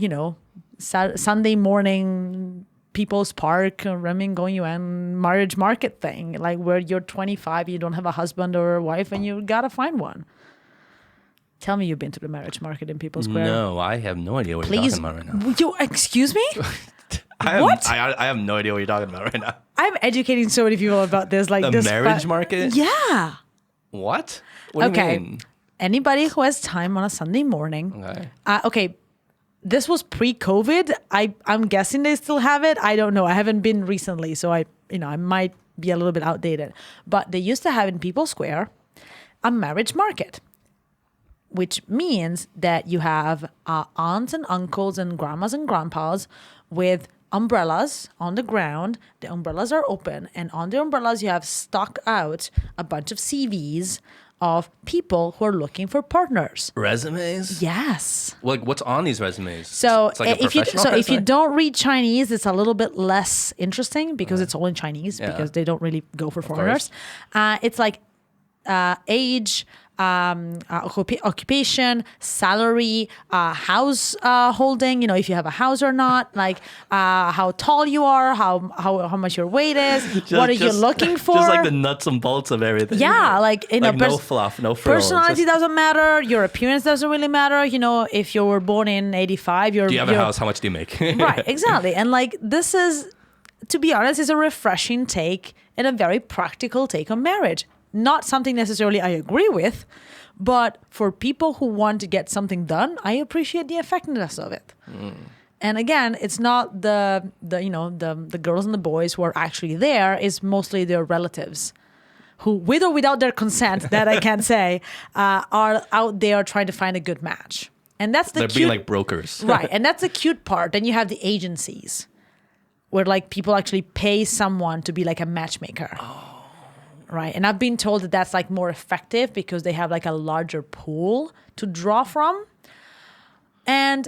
Sunday morning People's Park, Remingong marriage market thing, like where you're 25, you don't have a husband or a wife and you gotta find one. Tell me you've been to the marriage market in People's Square. No, I have no idea what you're talking about right now. You, excuse me? What? I have no idea what you're talking about right now. I'm educating so many people about this. Like the marriage market? Yeah. What? What do you mean? Anybody who has time on a Sunday morning. Okay. This was pre-COVID. I'm guessing they still have it. I don't know. I haven't been recently, so I might be a little bit outdated. But they used to have in People's Square a marriage market, which means that you have aunts and uncles and grandmas and grandpas with umbrellas on the ground. The umbrellas are open, and on the umbrellas you have stuck out a bunch of CVs of people who are looking for partners. Resumes? Yes. Like, what's on these resumes? So it's like if you don't read Chinese, it's a little bit less interesting because it's all in Chinese because they don't really go for foreigners. It's like age, occupation, salary, house holding, if you have a house or not, like how tall you are, how much your weight is, what are you looking for? Just like the nuts and bolts of everything. Yeah, like no fluff, no frills. Personality doesn't matter, your appearance doesn't really matter. If you were born in 85, do you have a house? How much do you make? Right, exactly. And like this is, to be honest, is a refreshing take and a very practical take on marriage. Not something necessarily I agree with, but for people who want to get something done, I appreciate the effectiveness of it. And again, it's not the girls and the boys who are actually there. It's mostly their relatives who, with or without their consent, that I can't say, are out there trying to find a good match. And that's the They're being like brokers. Right. And that's the cute part. Then you have the agencies where like people actually pay someone to be like a matchmaker. Right. And I've been told that that's like more effective because they have like a larger pool to draw from. And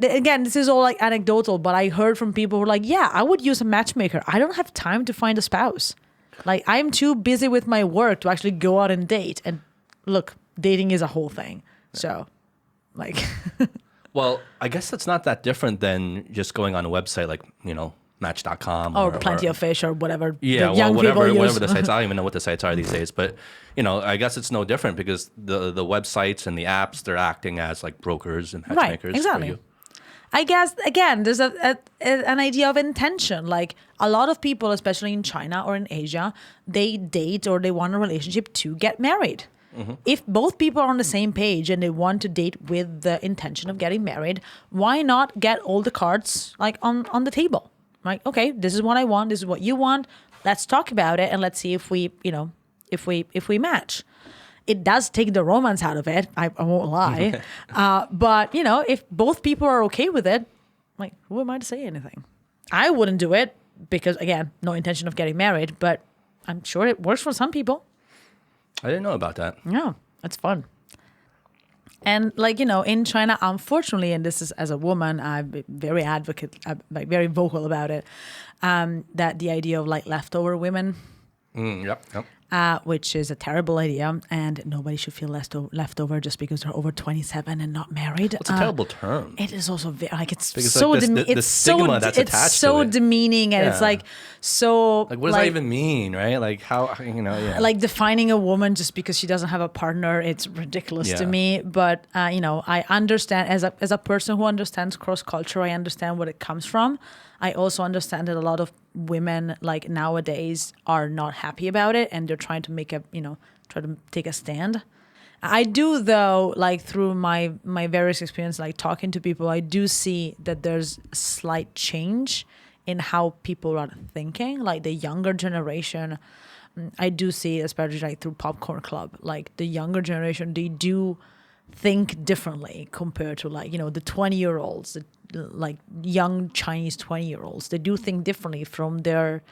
again, this is all like anecdotal, but I heard from people who are like, yeah, I would use a matchmaker. I don't have time to find a spouse. Like I'm too busy with my work to actually go out and date. And look, dating is a whole thing. So like. Well, I guess it's not that different than just going on a website like, Match.com or Plenty of Fish or whatever. Yeah, well, whatever the sites. I don't even know what the sites are these days, but I guess it's no different because the websites and the apps, they're acting as like brokers and matchmakers. Right, exactly. For you. I guess again, there's an idea of intention. Like a lot of people, especially in China or in Asia, they date or they want a relationship to get married. Mm-hmm. If both people are on the same page and they want to date with the intention of getting married, why not get all the cards like on the table? Like, okay, this is what I want. This is what you want. Let's talk about it and let's see if we match. It does take the romance out of it. I won't lie. But if both people are okay with it, like, who am I to say anything? I wouldn't do it because, again, no intention of getting married. But I'm sure it works for some people. I didn't know about that. Yeah, it's fun. And like, in China, unfortunately, and this is as a woman, I'm very very vocal about it, that the idea of like leftover women, yep. Which is a terrible idea, and nobody should feel left over just because they're over 27 and not married. It's a terrible term. It is also very it's because so like the stigma that's attached it's so to it. demeaning, and it's like so. Like, what does that even mean, right? Like how like defining a woman just because she doesn't have a partner, it's ridiculous to me. But I understand as a person who understands cross culture, I understand where it comes from. I also understand that a lot of women like nowadays are not happy about it and they're trying to try to take a stand. I do though, like through my various experience, like talking to people, I do see that there's a slight change in how people are thinking, like the younger generation. I do see, especially like through Popcorn Club, like the younger generation, they do think differently compared to like, the 20-year-olds, like young Chinese 20-year-olds. They do think differently from their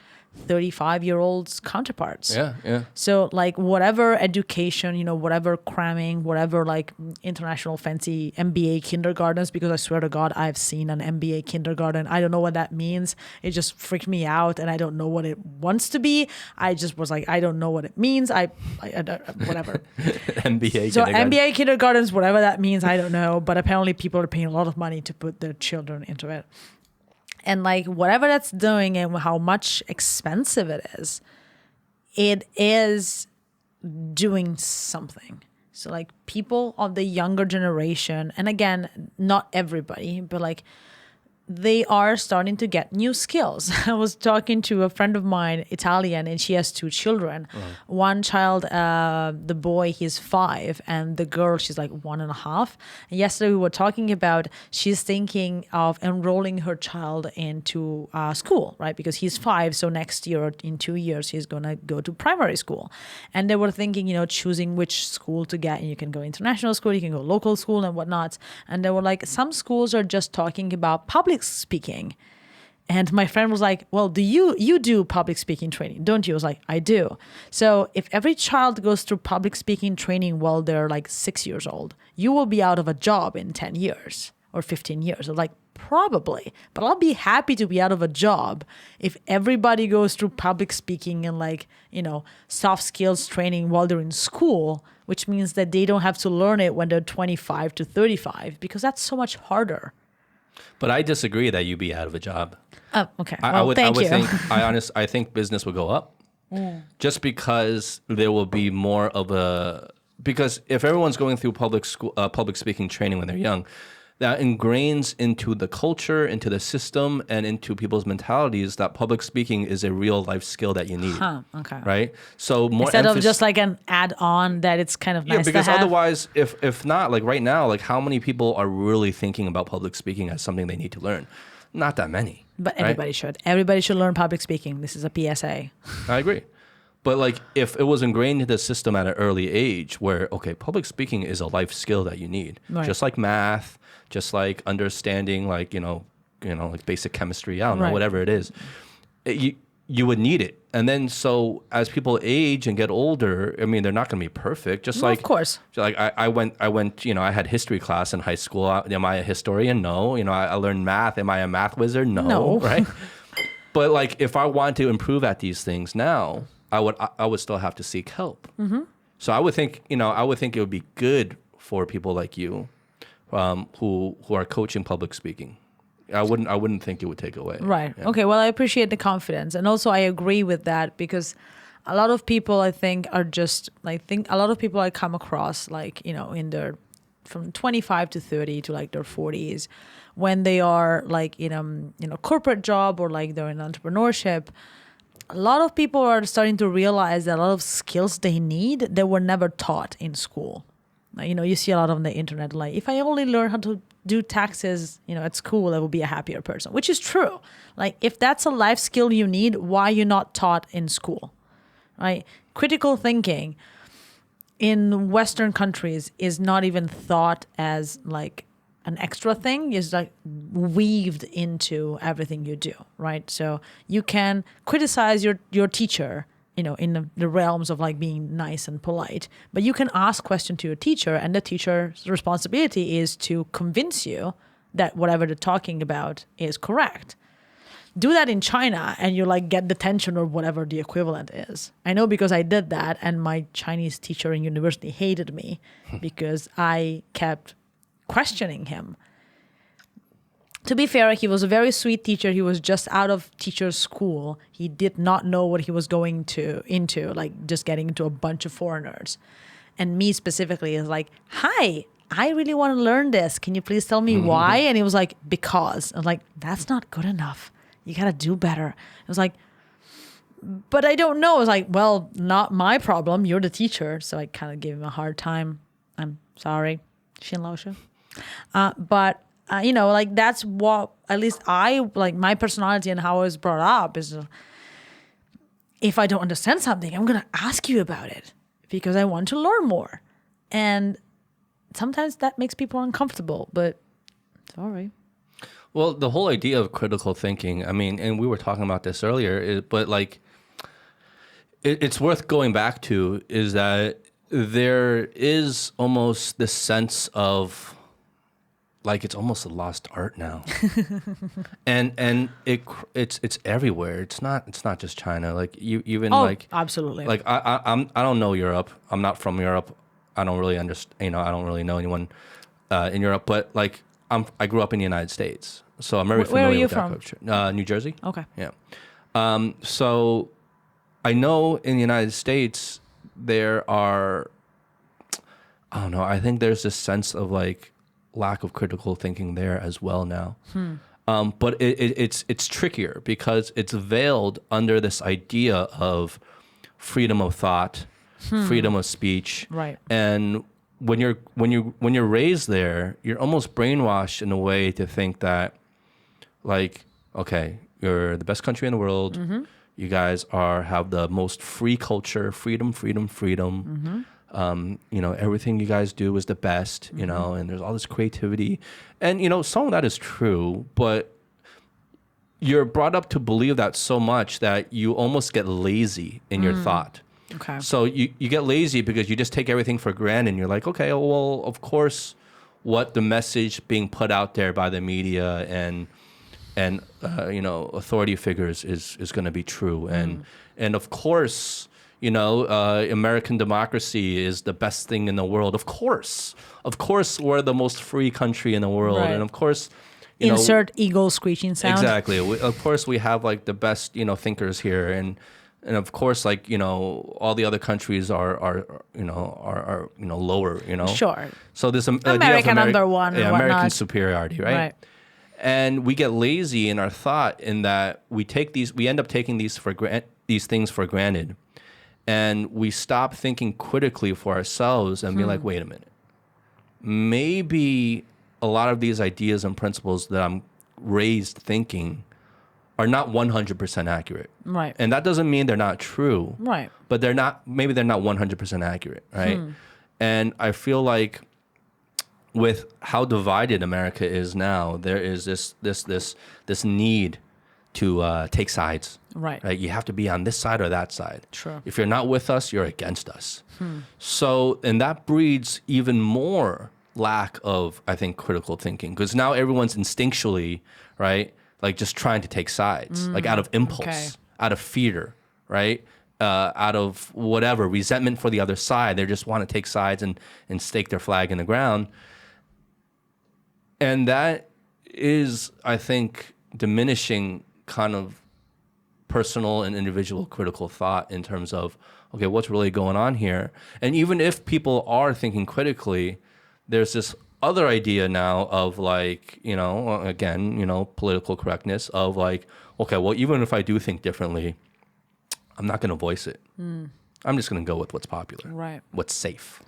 35-year-olds counterparts. Yeah. So like whatever education, whatever cramming, whatever like international fancy MBA kindergartens, because I swear to God, I've seen an MBA kindergarten. I don't know what that means. It just freaked me out and I don't know what it wants to be. I just was like, I don't know what it means. I whatever. MBA kindergartens, whatever that means, I don't know. But apparently people are paying a lot of money to put their children into it. And like whatever that's doing and how much expensive it is doing something. So like people of the younger generation, and again, not everybody, but like they are starting to get new skills. I was talking to a friend of mine, Italian, and she has 2 children. One child, the boy, he's 5, and the girl, she's like 1.5. And yesterday we were talking about she's thinking of enrolling her child into school, right? Because he's 5, so next year or in 2 years he's gonna go to primary school. And they were thinking, choosing which school to get. And you can go international school, you can go local school and whatnot. And they were like, some schools are just talking about public speaking. And my friend was like, well, do you do public speaking training, don't you? I was like, I do. So if every child goes through public speaking training while they're like 6 years old, you will be out of a job in 10 years or 15 years. I'm like, probably, but I'll be happy to be out of a job if everybody goes through public speaking and like, soft skills training while they're in school, which means that they don't have to learn it when they're 25 to 35, because that's so much harder. But I disagree that you'd be out of a job. Oh, okay. I Well, would thank you. I think business would go up just because there will be more of because if everyone's going through public speaking training when they're young, that ingrains into the culture, into the system, and into people's mentalities that public speaking is a real life skill that you need. Okay. Right? So more Instead of just like an add-on that it's kind of nice to have. because otherwise, if not, like right now, like how many people are really thinking about public speaking as something they need to learn? Not that many. But everybody should. Everybody should learn public speaking. This is a PSA. I agree. But like if it was ingrained into the system at an early age where, okay, public speaking is a life skill that you need, Right. just like math, just like understanding like, like basic chemistry, I don't know, Right. whatever it is, you would need it. And then so as people age and get older, I mean, they're not going to be perfect. Just No, like, of course. like I went, I had history class in high school. Am I a historian? No. I learned math. Am I a math wizard? No. Right. But like, if I want to improve at these things now, I would still have to seek help. Mm-hmm. So I would think, it would be good for people like you, who are coaching public speaking. I wouldn't think it would take away. Right. Yeah. Okay. Well, I appreciate the confidence. And also I agree with that, because a lot of people I think a lot of people I come across like, in their from 25 to 30 to like their 40s, when they are like in a corporate job or like they're in entrepreneurship, a lot of people are starting to realize that a lot of skills they need, they were never taught in school. Like, you see a lot on the internet, like, if I only learn how to do taxes, at school, I will be a happier person, which is true. Like, if that's a life skill you need, why are you not taught in school, right? Critical thinking in Western countries is not even thought as like an extra thing, is like weaved into everything you do, right? So you can criticize your teacher, in the realms of like being nice and polite, but you can ask questions to your teacher, and the teacher's responsibility is to convince you that whatever they're talking about is correct. Do that in China and you like get detention or whatever the equivalent is. I know because I did that, and my Chinese teacher in university hated me because I kept questioning him. To be fair, he was a very sweet teacher. He was just out of teacher's school. He did not know what he was going into, like just getting into a bunch of foreigners. And me specifically is like, hi, I really want to learn this. Can you please tell me why? And he was like, because. I was like, that's not good enough. You got to do better. I was like, but I don't know. I was like, well, not my problem. You're the teacher. So I kind of gave him a hard time. I'm sorry. Xinlaoshu. But like that's what, at least I, like my personality and how I was brought up is, if I don't understand something, I'm going to ask you about it because I want to learn more. And sometimes that makes people uncomfortable, but sorry. Well, the whole idea of critical thinking, I mean, and we were talking about this earlier, but like, it's worth going back to is that there is almost this sense of, like, it's almost a lost art now, and it's everywhere. It's not just China. Like like absolutely. Like I don't know Europe. I'm not from Europe. I don't really understand. I don't really know anyone in Europe. But like I grew up in the United States, so I'm very familiar with that culture. New Jersey. Okay. Yeah. So I know in the United States there are I don't know. I think there's this sense of like lack of critical thinking there as well now. But it's trickier because it's veiled under this idea of freedom of thought, freedom of speech, Right. and when you're raised there, you're almost brainwashed in a way to think that, like, okay, you're the best country in the world. You guys have the most free culture, freedom. You know, everything you guys do is the best, you know, and there's all this creativity. And, you know, some of that is true, but you're brought up to believe that so much that you almost get lazy in your thought. Okay. So you get lazy because you just take everything for granted and you're like, okay, well, of course, what the message being put out there by the media and you know, authority figures is going to be true. And of course, you know, American democracy is the best thing in the world. Of course, we're the most free country in the world. Right. And of course, Insert eagle screeching sound. Exactly. Of course, we have like the best, you know, thinkers here, and of course, like, you know, all the other countries are lower, you know. Sure. So there's an idea of American number one and American whatnot. superiority, right? Right. And we get lazy in our thought in that we end up taking these things for granted, and we stop thinking critically for ourselves and be like, wait a minute, maybe a lot of these ideas and principles that I'm raised thinking are not 100% accurate. Right. And that doesn't mean they're not true. Right. But maybe they're not 100% accurate, right? And I feel like with how divided America is now, there is this need to take sides. Right. You have to be on this side or that side. True. If you're not with us, you're against us. So, and that breeds even more lack of, I think, critical thinking, because now everyone's instinctually, right, like just trying to take sides, like out of impulse, out of fear, right, out of whatever resentment for the other side. They just want to take sides and stake their flag in the ground. And that is, I think, diminishing kind of personal and individual critical thought in terms of, okay, what's really going on here? And even if people are thinking critically, there's this other idea now of like, you know, again, you know, political correctness of like, okay, well, even if I do think differently, I'm not going to voice it. I'm just going to go with what's popular, Right. what's safe.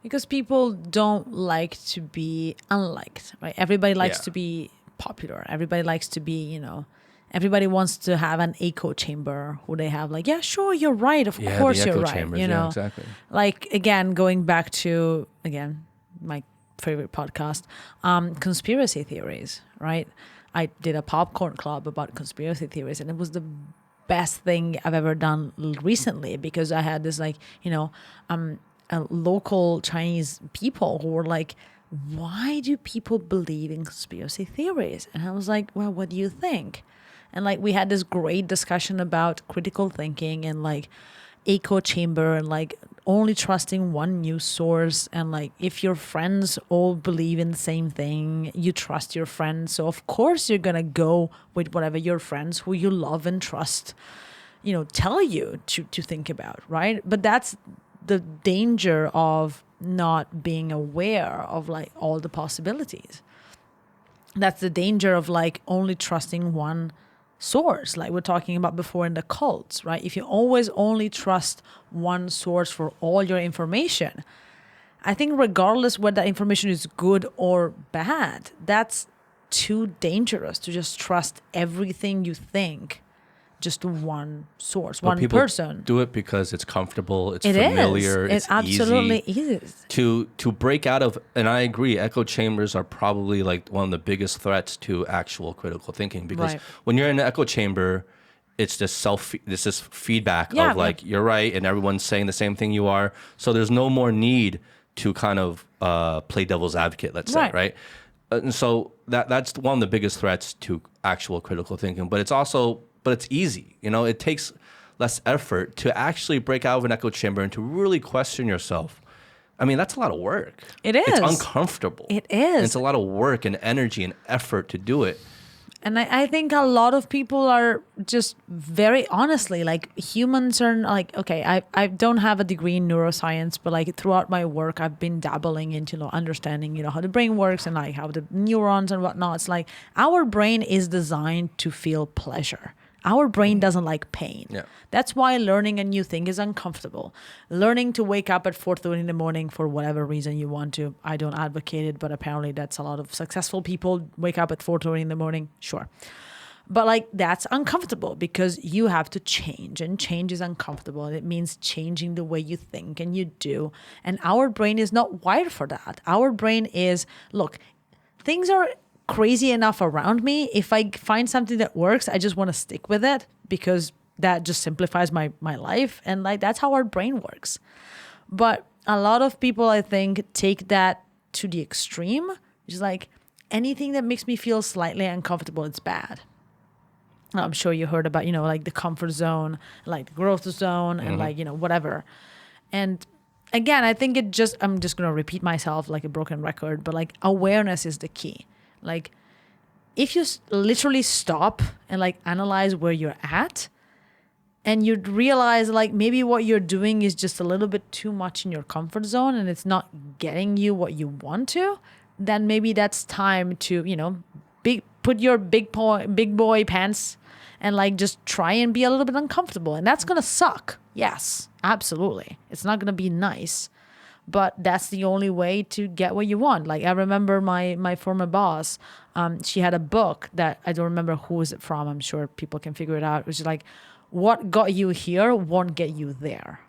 Because people don't like to be unliked, right? Everybody likes Yeah. to be popular. Everybody likes to be, you know, everybody wants to have an echo chamber who they have like, yeah, sure, you're right. Of course the you're echo right. chambers, You know, exactly. like, again, going back to, again, my favorite podcast, conspiracy theories, right? I did a popcorn club about conspiracy theories, and it was the best thing I've ever done recently, because I had this like, you know, local Chinese people who were like, why do people believe in conspiracy theories? And I was like, well, what do you think? And like, we had this great discussion about critical thinking and like echo chamber and like only trusting one news source. And like, if your friends all believe in the same thing, you trust your friends. So of course you're going to go with whatever your friends who you love and trust, you know, tell you to think about, right? But that's the danger of not being aware of like all the possibilities. That's the danger of like only trusting one source, like we're talking about before in the cults, right? If you always only trust one source for all your information, I think regardless whether that information is good or bad, that's too dangerous to just trust everything you think just one source, one people person. Do it because it's comfortable, it's It familiar, is. it's It absolutely easy. is. To break out of, and I agree, echo chambers are probably like one of the biggest threats to actual critical thinking, because Right. when you're in an echo chamber, it's just this is feedback Yeah, of like, you're right, and everyone's saying the same thing you are. So there's no more need to kind of play devil's advocate, let's say, right? And so that's one of the biggest threats to actual critical thinking. But it's easy, you know, it takes less effort to actually break out of an echo chamber and to really question yourself. I mean, that's a lot of work. It is. It's uncomfortable. It is. And it's a lot of work and energy and effort to do it. And I think a lot of people are just very honestly, like humans are like, okay, I don't have a degree in neuroscience, but like throughout my work, I've been dabbling into understanding, how the brain works and like how the neurons and whatnot. It's like our brain is designed to feel pleasure. Our brain doesn't like pain. Yeah. That's why learning a new thing is uncomfortable. Learning to wake up at 4:30 in the morning for whatever reason you want to. I don't advocate it, but apparently that's a lot of successful people wake up at 4:30 in the morning. Sure. But like that's uncomfortable because you have to change, and change is uncomfortable. And it means changing the way you think and you do. And our brain is not wired for that. Our brain is, look, things are crazy enough around me. If I find something that works, I just want to stick with it because that just simplifies my life. And like that's how our brain works. But a lot of people, I think, take that to the extreme, which is like anything that makes me feel slightly uncomfortable, it's bad. I'm sure you heard about, like the comfort zone, like the growth zone, and like, whatever. And again, I think I'm just going to repeat myself like a broken record, but like awareness is the key. Like if you literally stop and like analyze where you're at, and you'd realize like maybe what you're doing is just a little bit too much in your comfort zone and it's not getting you what you want to, then maybe that's time to, put your big boy pants and like just try and be a little bit uncomfortable. And that's going to suck. Yes, absolutely. It's not going to be nice, but that's the only way to get what you want. Like I remember my former boss, she had a book that I don't remember who is it from. I'm sure people can figure it out. Which is like, what got you here won't get you there.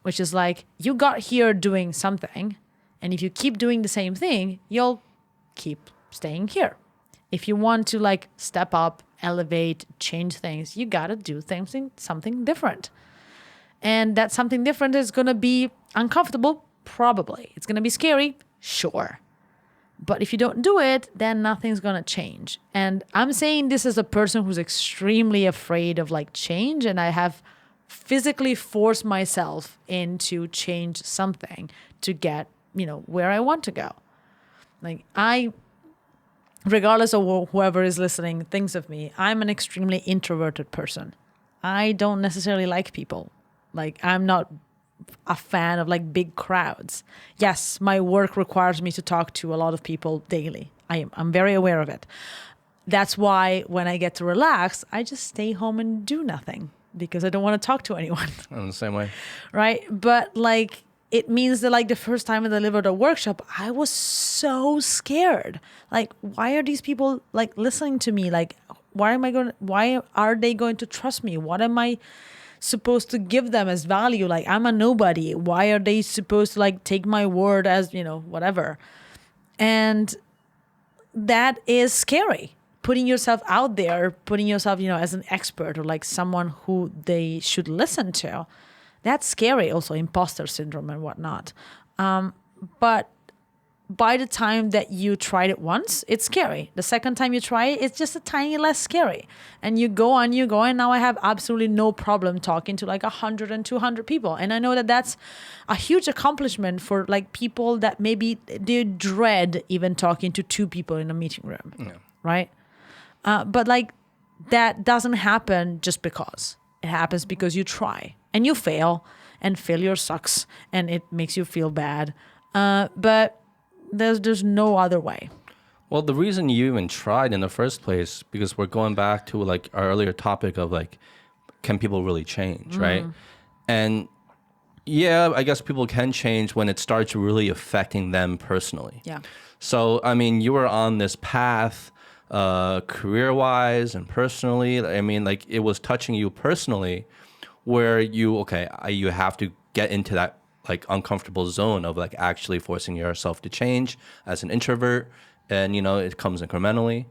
Which is like, you got here doing something. And if you keep doing the same thing, you'll keep staying here. If you want to like step up, elevate, change things, you got to do something different. And that something different is going to be uncomfortable, probably. It's going to be scary, sure. But if you don't do it, then nothing's going to change. And I'm saying this as a person who's extremely afraid of like change. And I have physically forced myself into change something to get, where I want to go. Like regardless of whoever is listening thinks of me, I'm an extremely introverted person. I don't necessarily like people. Like I'm not a fan of like big crowds. Yes, my work requires me to talk to a lot of people daily. I'm very aware of it. That's why when I get to relax, I just stay home and do nothing because I don't want to talk to anyone. I'm the same way. Right? But like it means that like the first time I delivered a workshop, I was so scared. Like, why are these people like listening to me? Like, why are they going to trust me? What am I supposed to give them as value? Like, I'm a nobody. Why are they supposed to like take my word as, whatever? And that is scary. Putting yourself out there, putting yourself, as an expert or like someone who they should listen to. That's scary. Also imposter syndrome and whatnot. But by the time that you tried it once, it's scary. The second time you try it, it's just a tiny less scary. And you go, and now I have absolutely no problem talking to like 100 and 200 people. And I know that that's a huge accomplishment for like people that maybe they dread even talking to 2 people in a meeting room, right? But like that doesn't happen just because. It happens because you try and you fail, and failure sucks and it makes you feel bad. But there's no other way. Well, the reason you even tried in the first place, because we're going back to like our earlier topic of like, can people really change, right? And yeah, I guess people can change when it starts really affecting them personally. Yeah. So, I mean, you were on this path career-wise and personally. I mean, like it was touching you personally where you have to get into that like uncomfortable zone of like actually forcing yourself to change as an introvert, and it comes incrementally.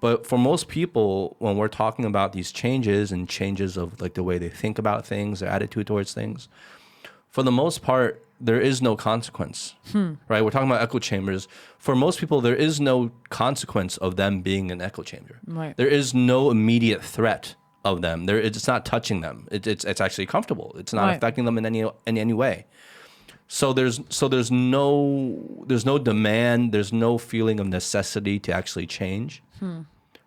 But for most people, when we're talking about these changes and changes of like the way they think about things, their attitude towards things, for the most part, there is no consequence, right? We're talking about echo chambers. For most people, there is no consequence of them being in an echo chamber. Right. There is no immediate threat of them. It's not touching them. It's actually comfortable. It's not affecting them in any way. So there's no demand. There's no feeling of necessity to actually change,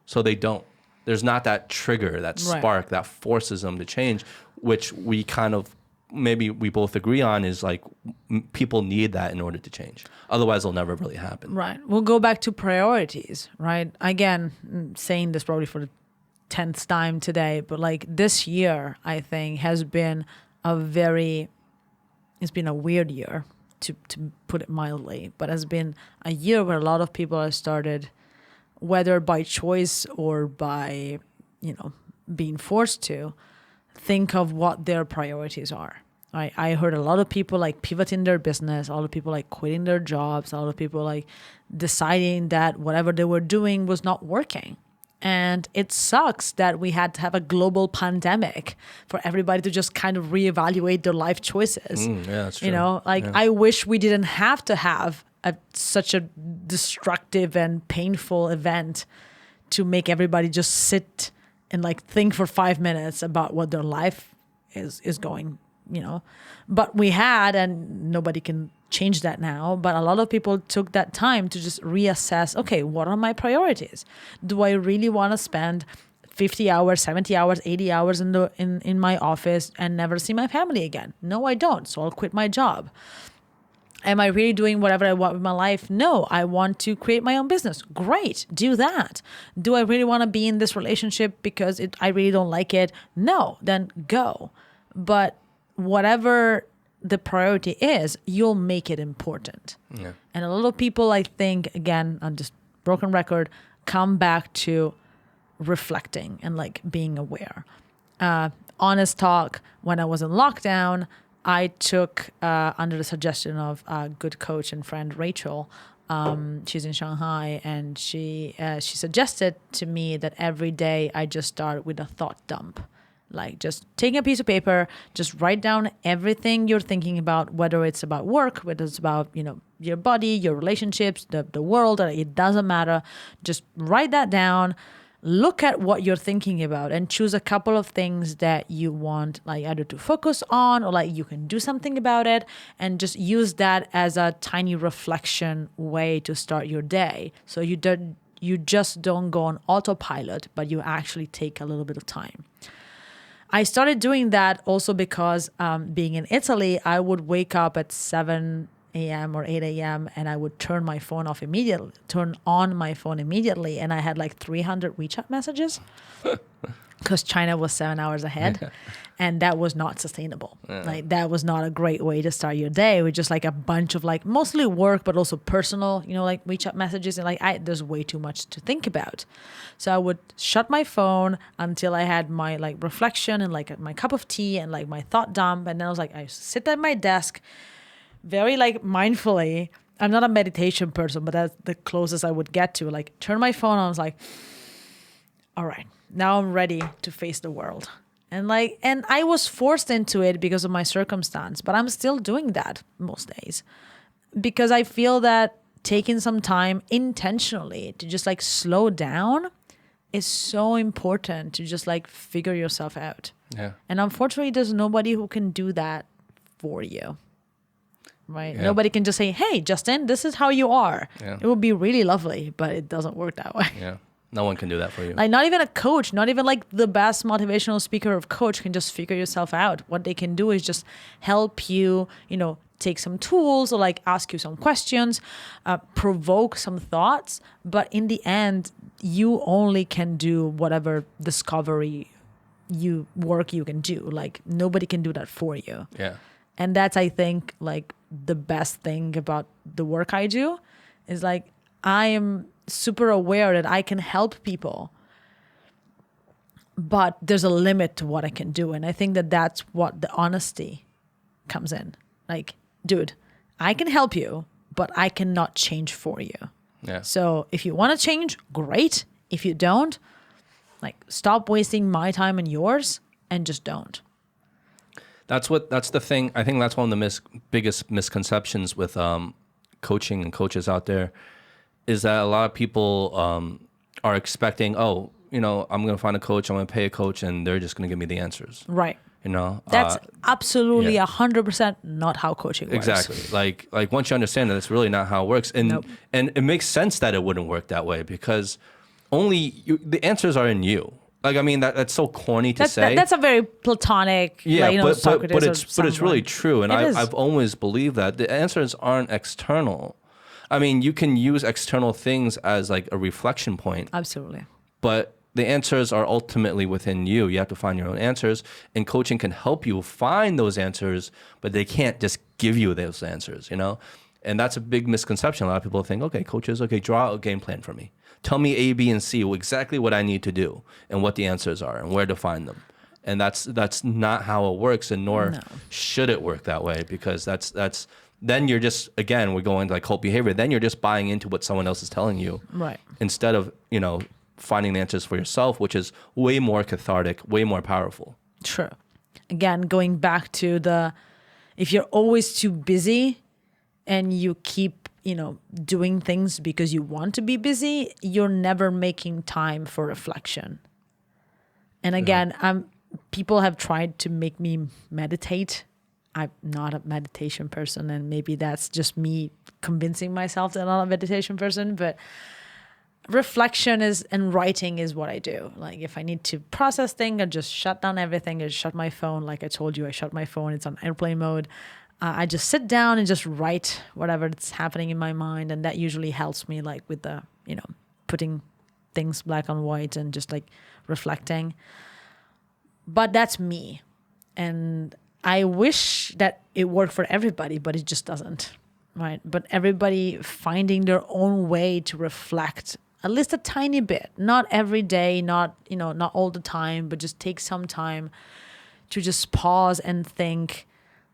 So they don't. There's not that trigger, that spark that forces them to change, which we kind of, maybe we both agree on is like people need that in order to change. Otherwise, it'll never really happen. Right. We'll go back to priorities, right? Again, saying this probably for the 10th time today, but like this year, I think has been it's been a weird year, to put it mildly, but has been a year where a lot of people have started, whether by choice or by, being forced to, think of what their priorities are. I heard a lot of people like pivoting their business, a lot of people like quitting their jobs, a lot of people like deciding that whatever they were doing was not working. And it sucks that we had to have a global pandemic for everybody to just kind of reevaluate their life choices. Yeah, that's true. I wish we didn't have to have such a destructive and painful event to make everybody just sit and like think for 5 minutes about what their life is going, But we had, and nobody can change that now, but a lot of people took that time to just reassess, okay, what are my priorities? Do I really want to spend 50 hours, 70 hours, 80 hours in my office and never see my family again? No, I don't. So I'll quit my job. Am I really doing whatever I want with my life? No, I want to create my own business. Great, do that. Do I really want to be in this relationship because I really don't like it? No, then go. But whatever the priority is, you'll make it important. Yeah. And a lot of people, I think, again, on just broken record, come back to reflecting and like being aware. Honest talk, when I was in lockdown, I took, under the suggestion of a good coach and friend, Rachel, she's in Shanghai, and she suggested to me that every day I just start with a thought dump. Like just taking a piece of paper, just write down everything you're thinking about, whether it's about work, whether it's about, your body, your relationships, the world, it doesn't matter. Just write that down, look at what you're thinking about, and choose a couple of things that you want like either to focus on or like you can do something about it, and just use that as a tiny reflection way to start your day. So you just don't go on autopilot, but you actually take a little bit of time. I started doing that also because being in Italy, I would wake up at 7 a.m. or 8 a.m. and I would turn on my phone immediately. And I had like 300 WeChat messages because China was 7 hours ahead. And that was not sustainable. Yeah. Like that was not a great way to start your day with just like a bunch of like mostly work, but also personal, like WeChat messages. And like there's way too much to think about. So I would shut my phone until I had my like reflection and like my cup of tea and like my thought dump. And then I was like, I sit at my desk very like mindfully. I'm not a meditation person, but that's the closest I would get to like turn my phone on. I was like, all right, now I'm ready to face the world. And I was forced into it because of my circumstance, but I'm still doing that most days because I feel that taking some time intentionally to just like slow down is so important to just like figure yourself out. Yeah. And unfortunately, there's nobody who can do that for you. Right? Yeah. Nobody can just say, hey, Justin, this is how you are. Yeah. It would be really lovely, but it doesn't work that way. Yeah. No one can do that for you. Like not even a coach, not even like the best motivational speaker or coach can just figure yourself out. What they can do is just help you, take some tools or like ask you some questions, provoke some thoughts. But in the end, you only can do whatever discovery work you can do. Like nobody can do that for you. Yeah. And that's, I think, like the best thing about the work I do is like I am super aware that I can help people, but there's a limit to what I can do. And I think that that's what the honesty comes in. Like, dude, I can help you, but I cannot change for you. Yeah. So if you want to change, great. If you don't, like stop wasting my time and yours and just don't. That's the thing. I think that's one of the biggest misconceptions with coaching and coaches out there is that a lot of people are expecting, I'm going to find a coach, I'm going to pay a coach, and they're just going to give me the answers. Right. That's absolutely 100% not how coaching works. Exactly. Like once you understand that it's really not how it works. And, and it makes sense that it wouldn't work that way because the answers are in you. Like, I mean, that's so corny to say. That's a very platonic, yeah, like, but Socrates but it's really true, and It is. I've always believed that the answers aren't external. I mean, you can use external things as like a reflection point, Absolutely. but the answers are ultimately within you. You have to find your own answers, and coaching can help you find those answers, but they can't just give you those answers, you know? And that's a big misconception. A lot of people think, okay, coaches, okay, draw a game plan for me. Tell me A, B, and C, exactly what I need to do and what the answers are and where to find them. And that's not how it works, and nor should it work that way, because that's then you're just, again, we're going to like cult behavior. Then you're just buying into what someone else is telling you, Right. instead of, you know, finding the answers for yourself, which is way more cathartic, way more powerful. True. Again, going back to if you're always too busy and you keep, doing things because you want to be busy, you're never making time for reflection. And again, people have tried to make me meditate. I'm not a meditation person, and maybe that's just me convincing myself that I'm not a meditation person, but reflection and writing is what I do. Like, if I need to process things, I just shut down everything. I shut my phone. Like I told you, I shut my phone. It's on airplane mode. I just sit down and just write whatever that's happening in my mind. And that usually helps me, like, with the, putting things black on white and just like reflecting. But that's me. And I wish that it worked for everybody, but it just doesn't. Right. But everybody finding their own way to reflect at least a tiny bit, not every day, not all the time, but just take some time to just pause and think,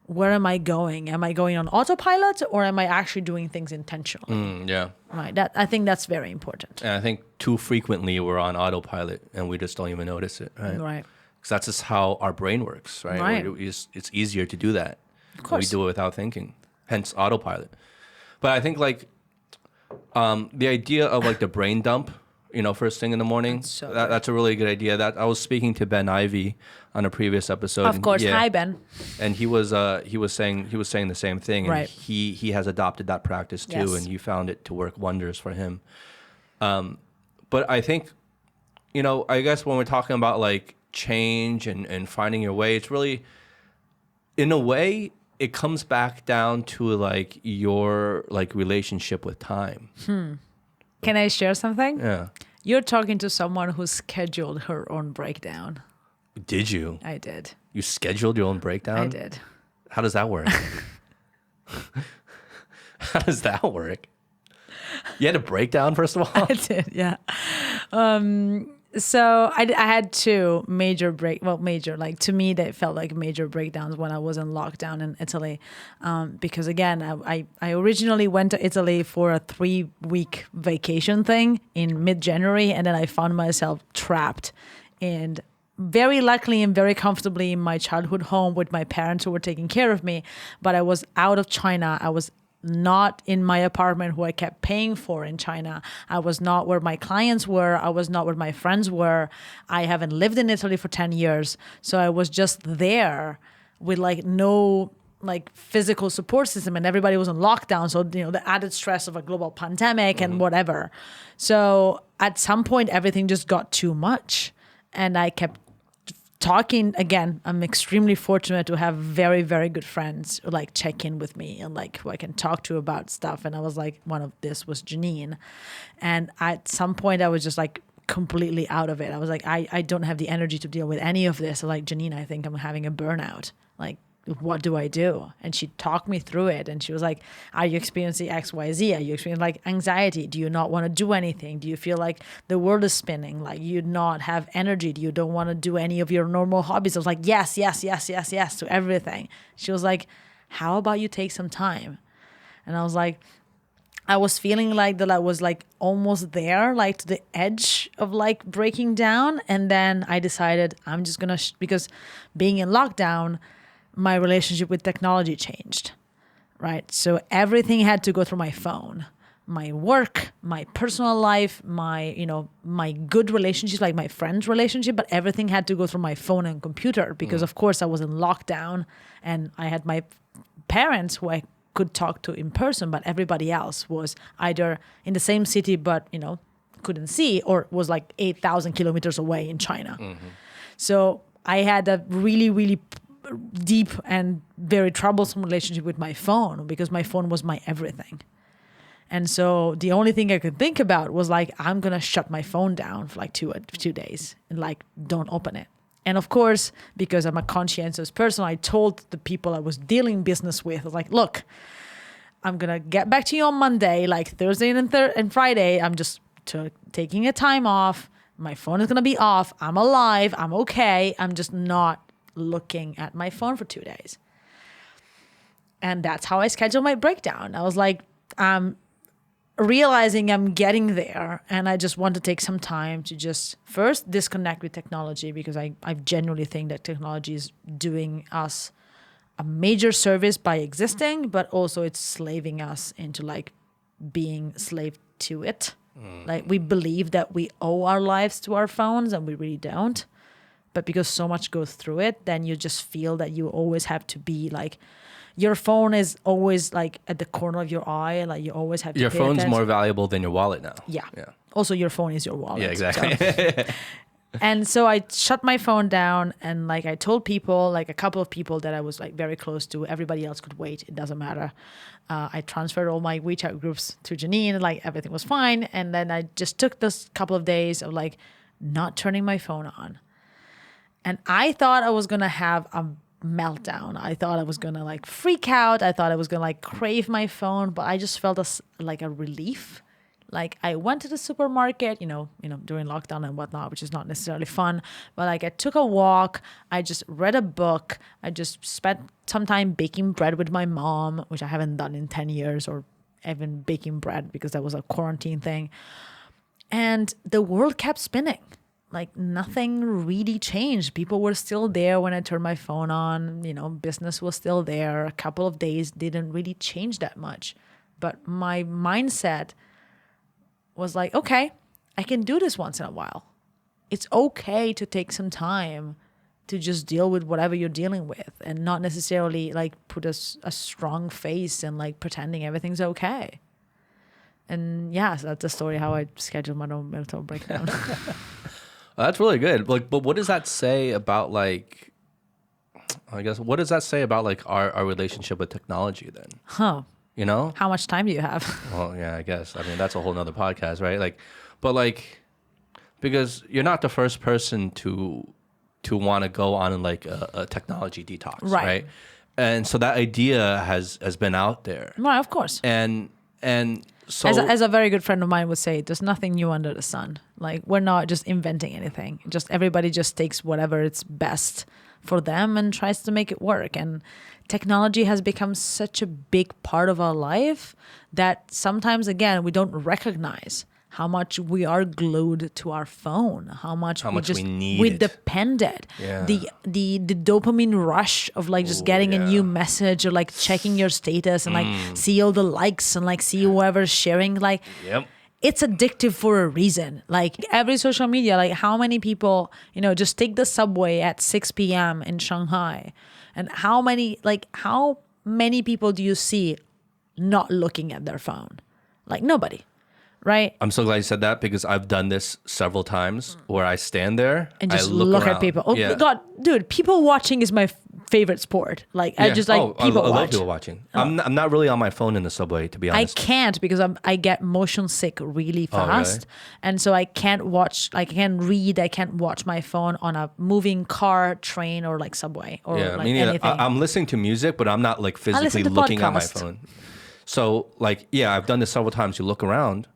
where am I going? Am I going on autopilot, or am I actually doing things intentionally? Yeah. Right. I think that's very important. And I think too frequently we're on autopilot and we just don't even notice it. Right. Right. Because that's just how our brain works. Right. It's easier to do that. Of course. We do it without thinking. Hence autopilot. But I think like the idea of like the brain dump, first thing in the morning, that's a really good idea. That I was speaking to Ben Ivy on a previous episode. Of course. Hi, Ben. And he was saying the same thing. And Right. he has adopted that practice too, Yes. and he found it to work wonders for him. But I think, I guess when we're talking about like change and finding your way, it's really, in a way, it comes back down to like your like relationship with time. Can I share something? Yeah. You're talking to someone who scheduled her own breakdown. Did you? I did. You scheduled your own breakdown? I did. How does that work? How does that work? You had a breakdown, first of all? I did, yeah. So I had two major like to me they felt like major breakdowns when I was in lockdown in Italy, because again I originally went to Italy for a 3-week vacation thing in mid-January, and then I found myself trapped and very luckily and very comfortably in my childhood home with my parents who were taking care of me, but I was out of China. I was not in my apartment who I kept paying for in China. I was not where my clients were. I was not where my friends were. I haven't lived in Italy for 10 years. So I was just there with like no like physical support system, and everybody was on lockdown. So, the added stress of a global pandemic and whatever. So at some point, everything just got too much. And I kept talking again. I'm extremely fortunate to have very, very good friends who like check in with me and like who I can talk to about stuff. And I was like, one of this was Janine. And at some point I was just like completely out of it. I was like, I don't have the energy to deal with any of this. So like, Janine, I think I'm having a burnout. Like, what do I do? And she talked me through it. And she was like, are you experiencing X, Y, Z? Are you experiencing like anxiety? Do you not want to do anything? Do you feel like the world is spinning? Like you not have energy? Do you don't want to do any of your normal hobbies? I was like, yes to everything. She was like, how about you take some time? And I was like, I was feeling like that I was like almost there, like to the edge of like breaking down. And then I decided I'm just going to, because being in lockdown, my relationship with technology changed, right? So everything had to go through my phone, my work, my personal life, my good relationships, like my friends' relationship, but everything had to go through my phone and computer because of course I was in lockdown and I had my parents who I could talk to in person, but everybody else was either in the same city, but, couldn't see or was like 8,000 kilometers away in China. So I had a really, really deep and very troublesome relationship with my phone because my phone was my everything. And so the only thing I could think about was like, I'm going to shut my phone down for like 2 days and like, don't open it. And of course, because I'm a conscientious person, I told the people I was dealing business with, I was like, look, I'm going to get back to you on Monday, like Thursday and Friday. I'm just taking a time off. My phone is going to be off. I'm alive. I'm okay. I'm just not looking at my phone for 2 days. And that's how I scheduled my breakdown. I was like, realizing I'm getting there, and I just want to take some time to just first disconnect with technology, because I genuinely think that technology is doing us a major service by existing, but also it's slaving us into like being slave to it. Like we believe that we owe our lives to our phones, and we really don't. But because so much goes through it, then you just feel that you always have to be like, your phone is always like at the corner of your eye. Like you always have to Your pay phone's attention. more valuable than your wallet now. Yeah. Also, your phone is your wallet. Yeah, exactly. So. And so I shut my phone down, and like I told people, like a couple of people that I was like very close to, everybody else could wait. It doesn't matter. I transferred all my WeChat groups to Janine, and like everything was fine. And then I just took this couple of days of like not turning my phone on. And I thought I was going to have a meltdown. I thought I was going to like freak out. I thought I was going to like crave my phone, but I just felt like a relief. Like I went to the supermarket, you know, during lockdown and whatnot, which is not necessarily fun, but like I took a walk. I just read a book. I just spent some time baking bread with my mom, which I haven't done in 10 years, or even baking bread because that was a quarantine thing. And the world kept spinning. Like nothing really changed. People were still there when I turned my phone on. You know, business was still there. A couple of days didn't really change that much. But my mindset was like, okay, I can do this once in a while. It's okay to take some time to just deal with whatever you're dealing with, and not necessarily like put a strong face and like pretending everything's okay. And yeah, so that's the story how I scheduled my own mental breakdown. Well, that's really good. Like, but what does that say about like, I guess, what does that say about like our relationship with technology then? Huh. You know? How much time do you have? Well, yeah, I guess. I mean, that's a whole nother podcast, right? Like, but like, because you're not the first person to want to go on like a technology detox, right? And so that idea has been out there. Right, of course. And so as a very good friend of mine would say, there's nothing new under the sun. Like we're not just inventing anything. Just everybody just takes whatever it's best for them and tries to make it work. And technology has become such a big part of our life that sometimes, again, we don't recognize how much we are glued to our phone, how much we need we depend it. Yeah. The dopamine rush of like just getting a new message, or like checking your status and like see all the likes and like see whoever's sharing, like it's addictive for a reason. Like every social media, like how many people, just take the subway at 6 p.m. in Shanghai, and how many people do you see not looking at their phone? Like nobody. Right. I'm so glad you said that, because I've done this several times where I stand there and just I look at people. Oh God, dude, people watching is my favorite sport. Like I just like people I watch. love people watching. I'm not really on my phone in the subway, to be honest. I can't, because I get motion sick really fast. Really? And so I can't watch, like I can't read, I can't watch my phone on a moving car, train, or like subway or like me neither. anything. I'm listening to music, but I'm not like physically looking at my phone. So like, I've done this several times. You look around.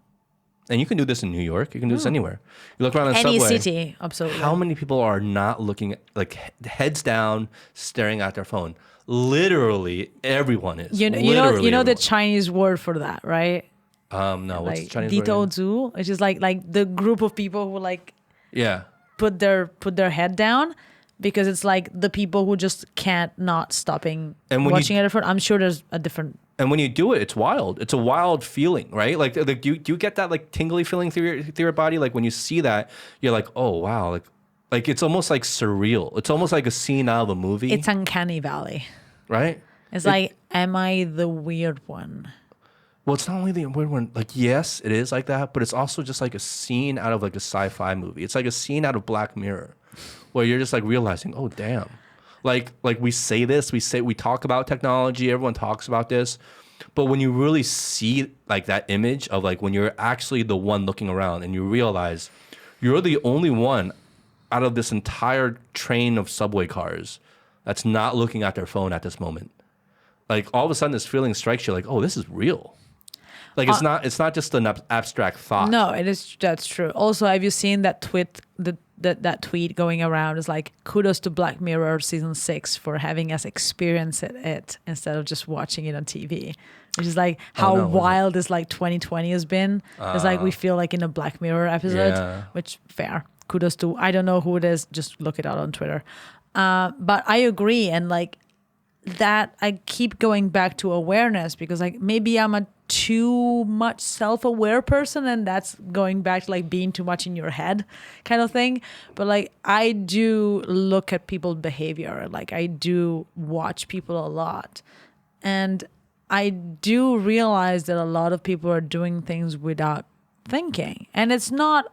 And you can do this in New York. You can do this anywhere. You look around the subway. Any city, absolutely. How many people are not looking, like heads down, staring at their phone? Literally, everyone is. You know the Chinese word for that, right? No, what's the Chinese word? Dito Zhu, which is like the group of people who like put their head down, because it's like the people who just can't not stopping watching at their phone. I'm sure there's a different. And when you do it, it's wild. It's a wild feeling, right? Like you get that like tingly feeling through your body. Like when you see that, you're like, oh wow, like it's almost like surreal. It's almost like a scene out of a movie. It's uncanny valley, right? It's like, am I the weird one? Well, it's not only the weird one. Like, yes, it is like that, but it's also just like a scene out of like a sci-fi movie. It's like a scene out of Black Mirror, where you're just like realizing, oh damn, like we say this, we talk about technology, everyone talks about this, but when you really see like that image of like when you're actually the one looking around and you realize you're the only one out of this entire train of subway cars that's not looking at their phone at this moment. Like all of a sudden this feeling strikes you like, oh, this is real. Like it's not just an abstract thought. No, that's true. Also, have you seen that tweet that tweet going around is like, kudos to Black Mirror season 6 for having us experience it instead of just watching it on TV. Which is like how wild this like 2020 has been. It's like we feel like in a Black Mirror episode, which fair. Kudos to, I don't know who it is, just look it out on Twitter. But I agree, and like that I keep going back to awareness because like maybe I'm a too much self-aware person, and that's going back to like being too much in your head kind of thing. But like I do look at people's behavior, like I do watch people a lot, and I do realize that a lot of people are doing things without thinking. And it's not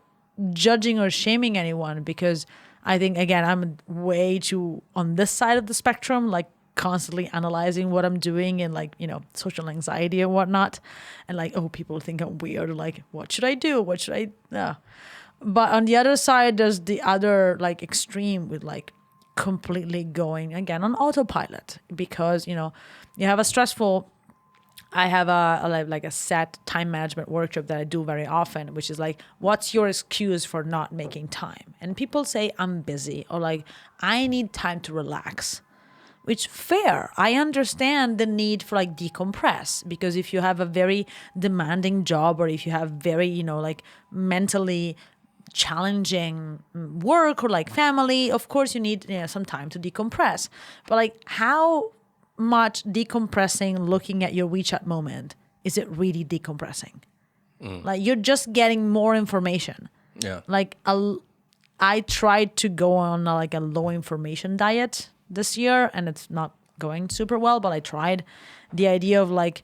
judging or shaming anyone, because I think, again, I'm way too on this side of the spectrum, like constantly analyzing what I'm doing and like, you know, social anxiety and whatnot. And like, oh, people think I'm weird. Like, what should I do? What should I? But on the other side, there's the other like extreme with like completely going again on autopilot, because, you know, you have a stressful, I have a set time management workshop that I do very often, which is like, what's your excuse for not making time? And people say, I'm busy, or like, I need time to relax, which fair. I understand the need for like decompress, because if you have a very demanding job, or if you have very, you know, like mentally challenging work or like family, of course you need, you know, some time to decompress. But like, how much decompressing looking at your WeChat moment is it really decompressing? Like you're just getting more information. Yeah. Like I tried to go on like a low information diet this year, and it's not going super well, but I tried. The idea of like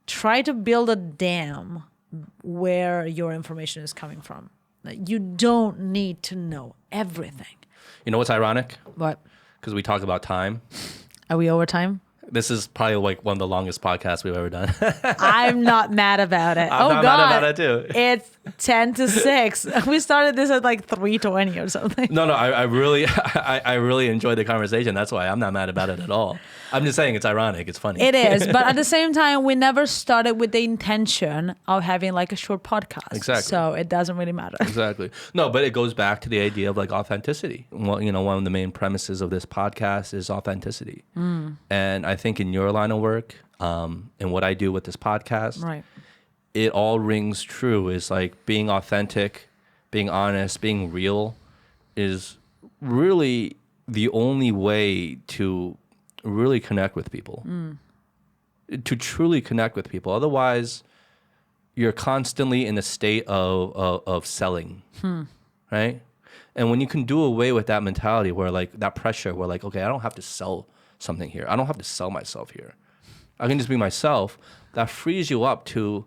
try to build a dam where your information is coming from. Like, you don't need to know everything. You know what's ironic? What? Because we talk about time. Are we over time? This is probably like one of the longest podcasts we've ever done. I'm not mad about it. I'm not mad about it too. It's 10 to 6. We started this at like 3:20 or something. No, I really enjoyed the conversation. That's why I'm not mad about it at all. I'm just saying it's ironic. It's funny. It is. But at the same time, we never started with the intention of having like a short podcast. Exactly. So it doesn't really matter. Exactly. No, but it goes back to the idea of like authenticity. Well, you know, one of the main premises of this podcast is authenticity. And I think in your line of work, and what I do with this podcast, Right. it all rings true. Is like being authentic, being honest, being real is really the only way to really connect with people, to truly connect with people. Otherwise, you're constantly in a state of selling, right? And when you can do away with that mentality, where like that pressure, where like, okay, I don't have to sell something here. I don't have to sell myself here. I can just be myself. That frees you up to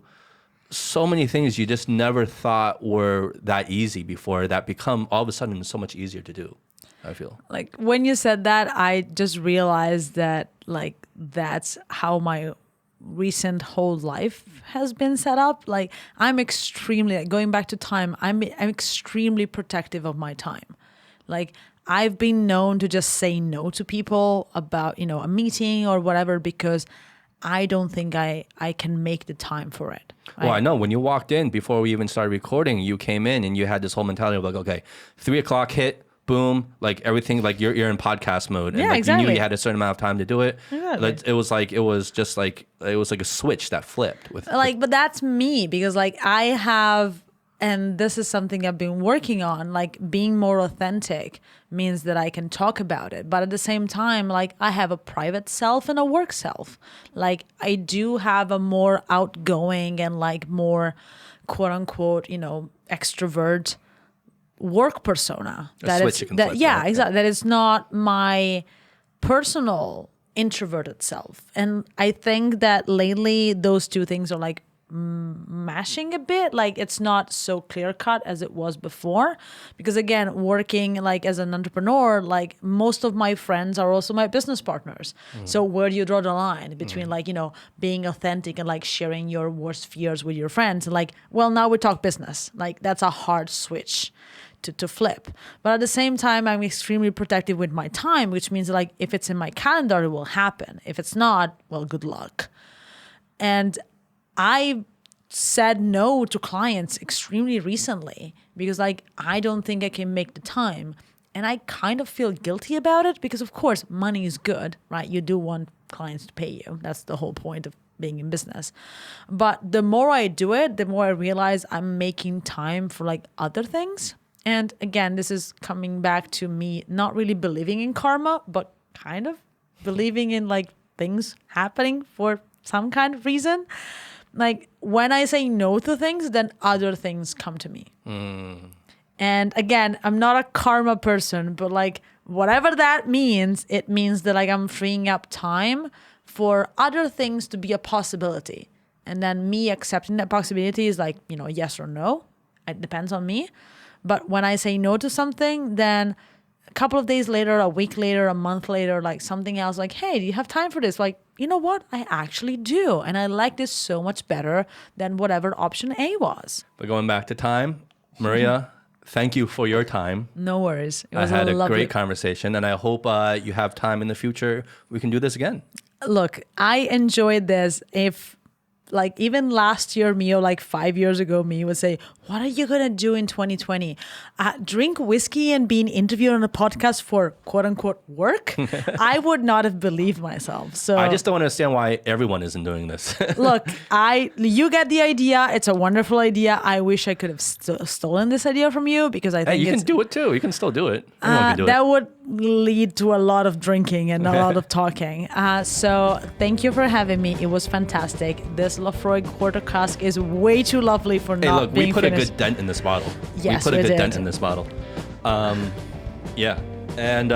so many things you just never thought were that easy before, that become all of a sudden so much easier to do, I feel. Like when you said that, I just realized that like that's how my recent whole life has been set up. Like I'm extremely, like, going back to time, I'm extremely protective of my time. Like I've been known to just say no to people about, you know, a meeting or whatever, because I don't think I can make the time for it. Right? Well, I know when you walked in before we even started recording, you came in and you had this whole mentality of like, okay, 3:00 hit, boom, like everything, like you're in podcast mode, and yeah, like exactly. you knew you had a certain amount of time to do it. Exactly. It was like a switch that flipped with But that's me, because like I have, and this is something I've been working on, like being more authentic means that I can talk about it. But at the same time, like I have a private self and a work self. Like I do have a more outgoing and like more quote unquote, you know, extrovert work persona. Exactly. That is not my personal introverted self. And I think that lately those two things are like mashing a bit. Like it's not so clear cut as it was before, because again, working like as an entrepreneur, like most of my friends are also my business partners. So where do you draw the line between like, you know, being authentic and like sharing your worst fears with your friends? And like, well, now we talk business. Like that's a hard switch to flip. But at the same time, I'm extremely protective with my time, which means like if it's in my calendar, it will happen. If it's not, well, good luck. And I said no to clients extremely recently because like I don't think I can make the time. And I kind of feel guilty about it because of course money is good, right? You do want clients to pay you. That's the whole point of being in business. But the more I do it, the more I realize I'm making time for like other things. And again, this is coming back to me not really believing in karma, but kind of believing in like things happening for some kind of reason. Like when I say no to things, then other things come to me. And again, I'm not a karma person, but like whatever that means, it means that like I'm freeing up time for other things to be a possibility. And then me accepting that possibility is like, you know, yes or no. It depends on me. But when I say no to something, then a couple of days later, a week later, a month later, like something else, like, hey, do you have time for this? Like, you know what? I actually do. And I like this so much better than whatever option A was. But going back to time, Maria, thank you for your time. No worries. It I was had a lovely. great conversation, and I hope you have time in the future. We can do this again. Look, I enjoyed this. If like even last year me or like 5 years ago me would say, what are you going to do in 2020? Drink whiskey and being interviewed on a podcast for quote unquote work? I would not have believed myself. So I just don't understand why everyone isn't doing this. look, you get the idea. It's a wonderful idea. I wish I could have stolen this idea from you because I think Hey, you can do it too. You can still do it. Anyone can do that it. would lead to a lot of drinking and a lot of talking. So thank you for having me. It was fantastic. This Lafroy Quarter Cask is way too lovely for Hey, not look, being we put finished. a good dent in this bottle. Yes, we put a we good did. dent in this bottle. Yeah. And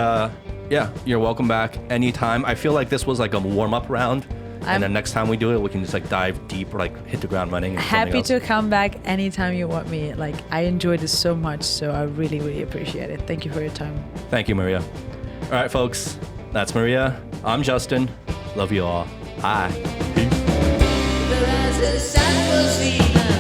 yeah, you're welcome back anytime. I feel like this was like a warm-up round. And then next time we do it, we can just like dive deep or like hit the ground running. Happy to come back anytime you want me. Like I enjoyed this so much, so I really, really appreciate it. Thank you for your time. Thank you, Maria. All right, folks. That's Maria. I'm Justin. Love you all. Bye. There is a sad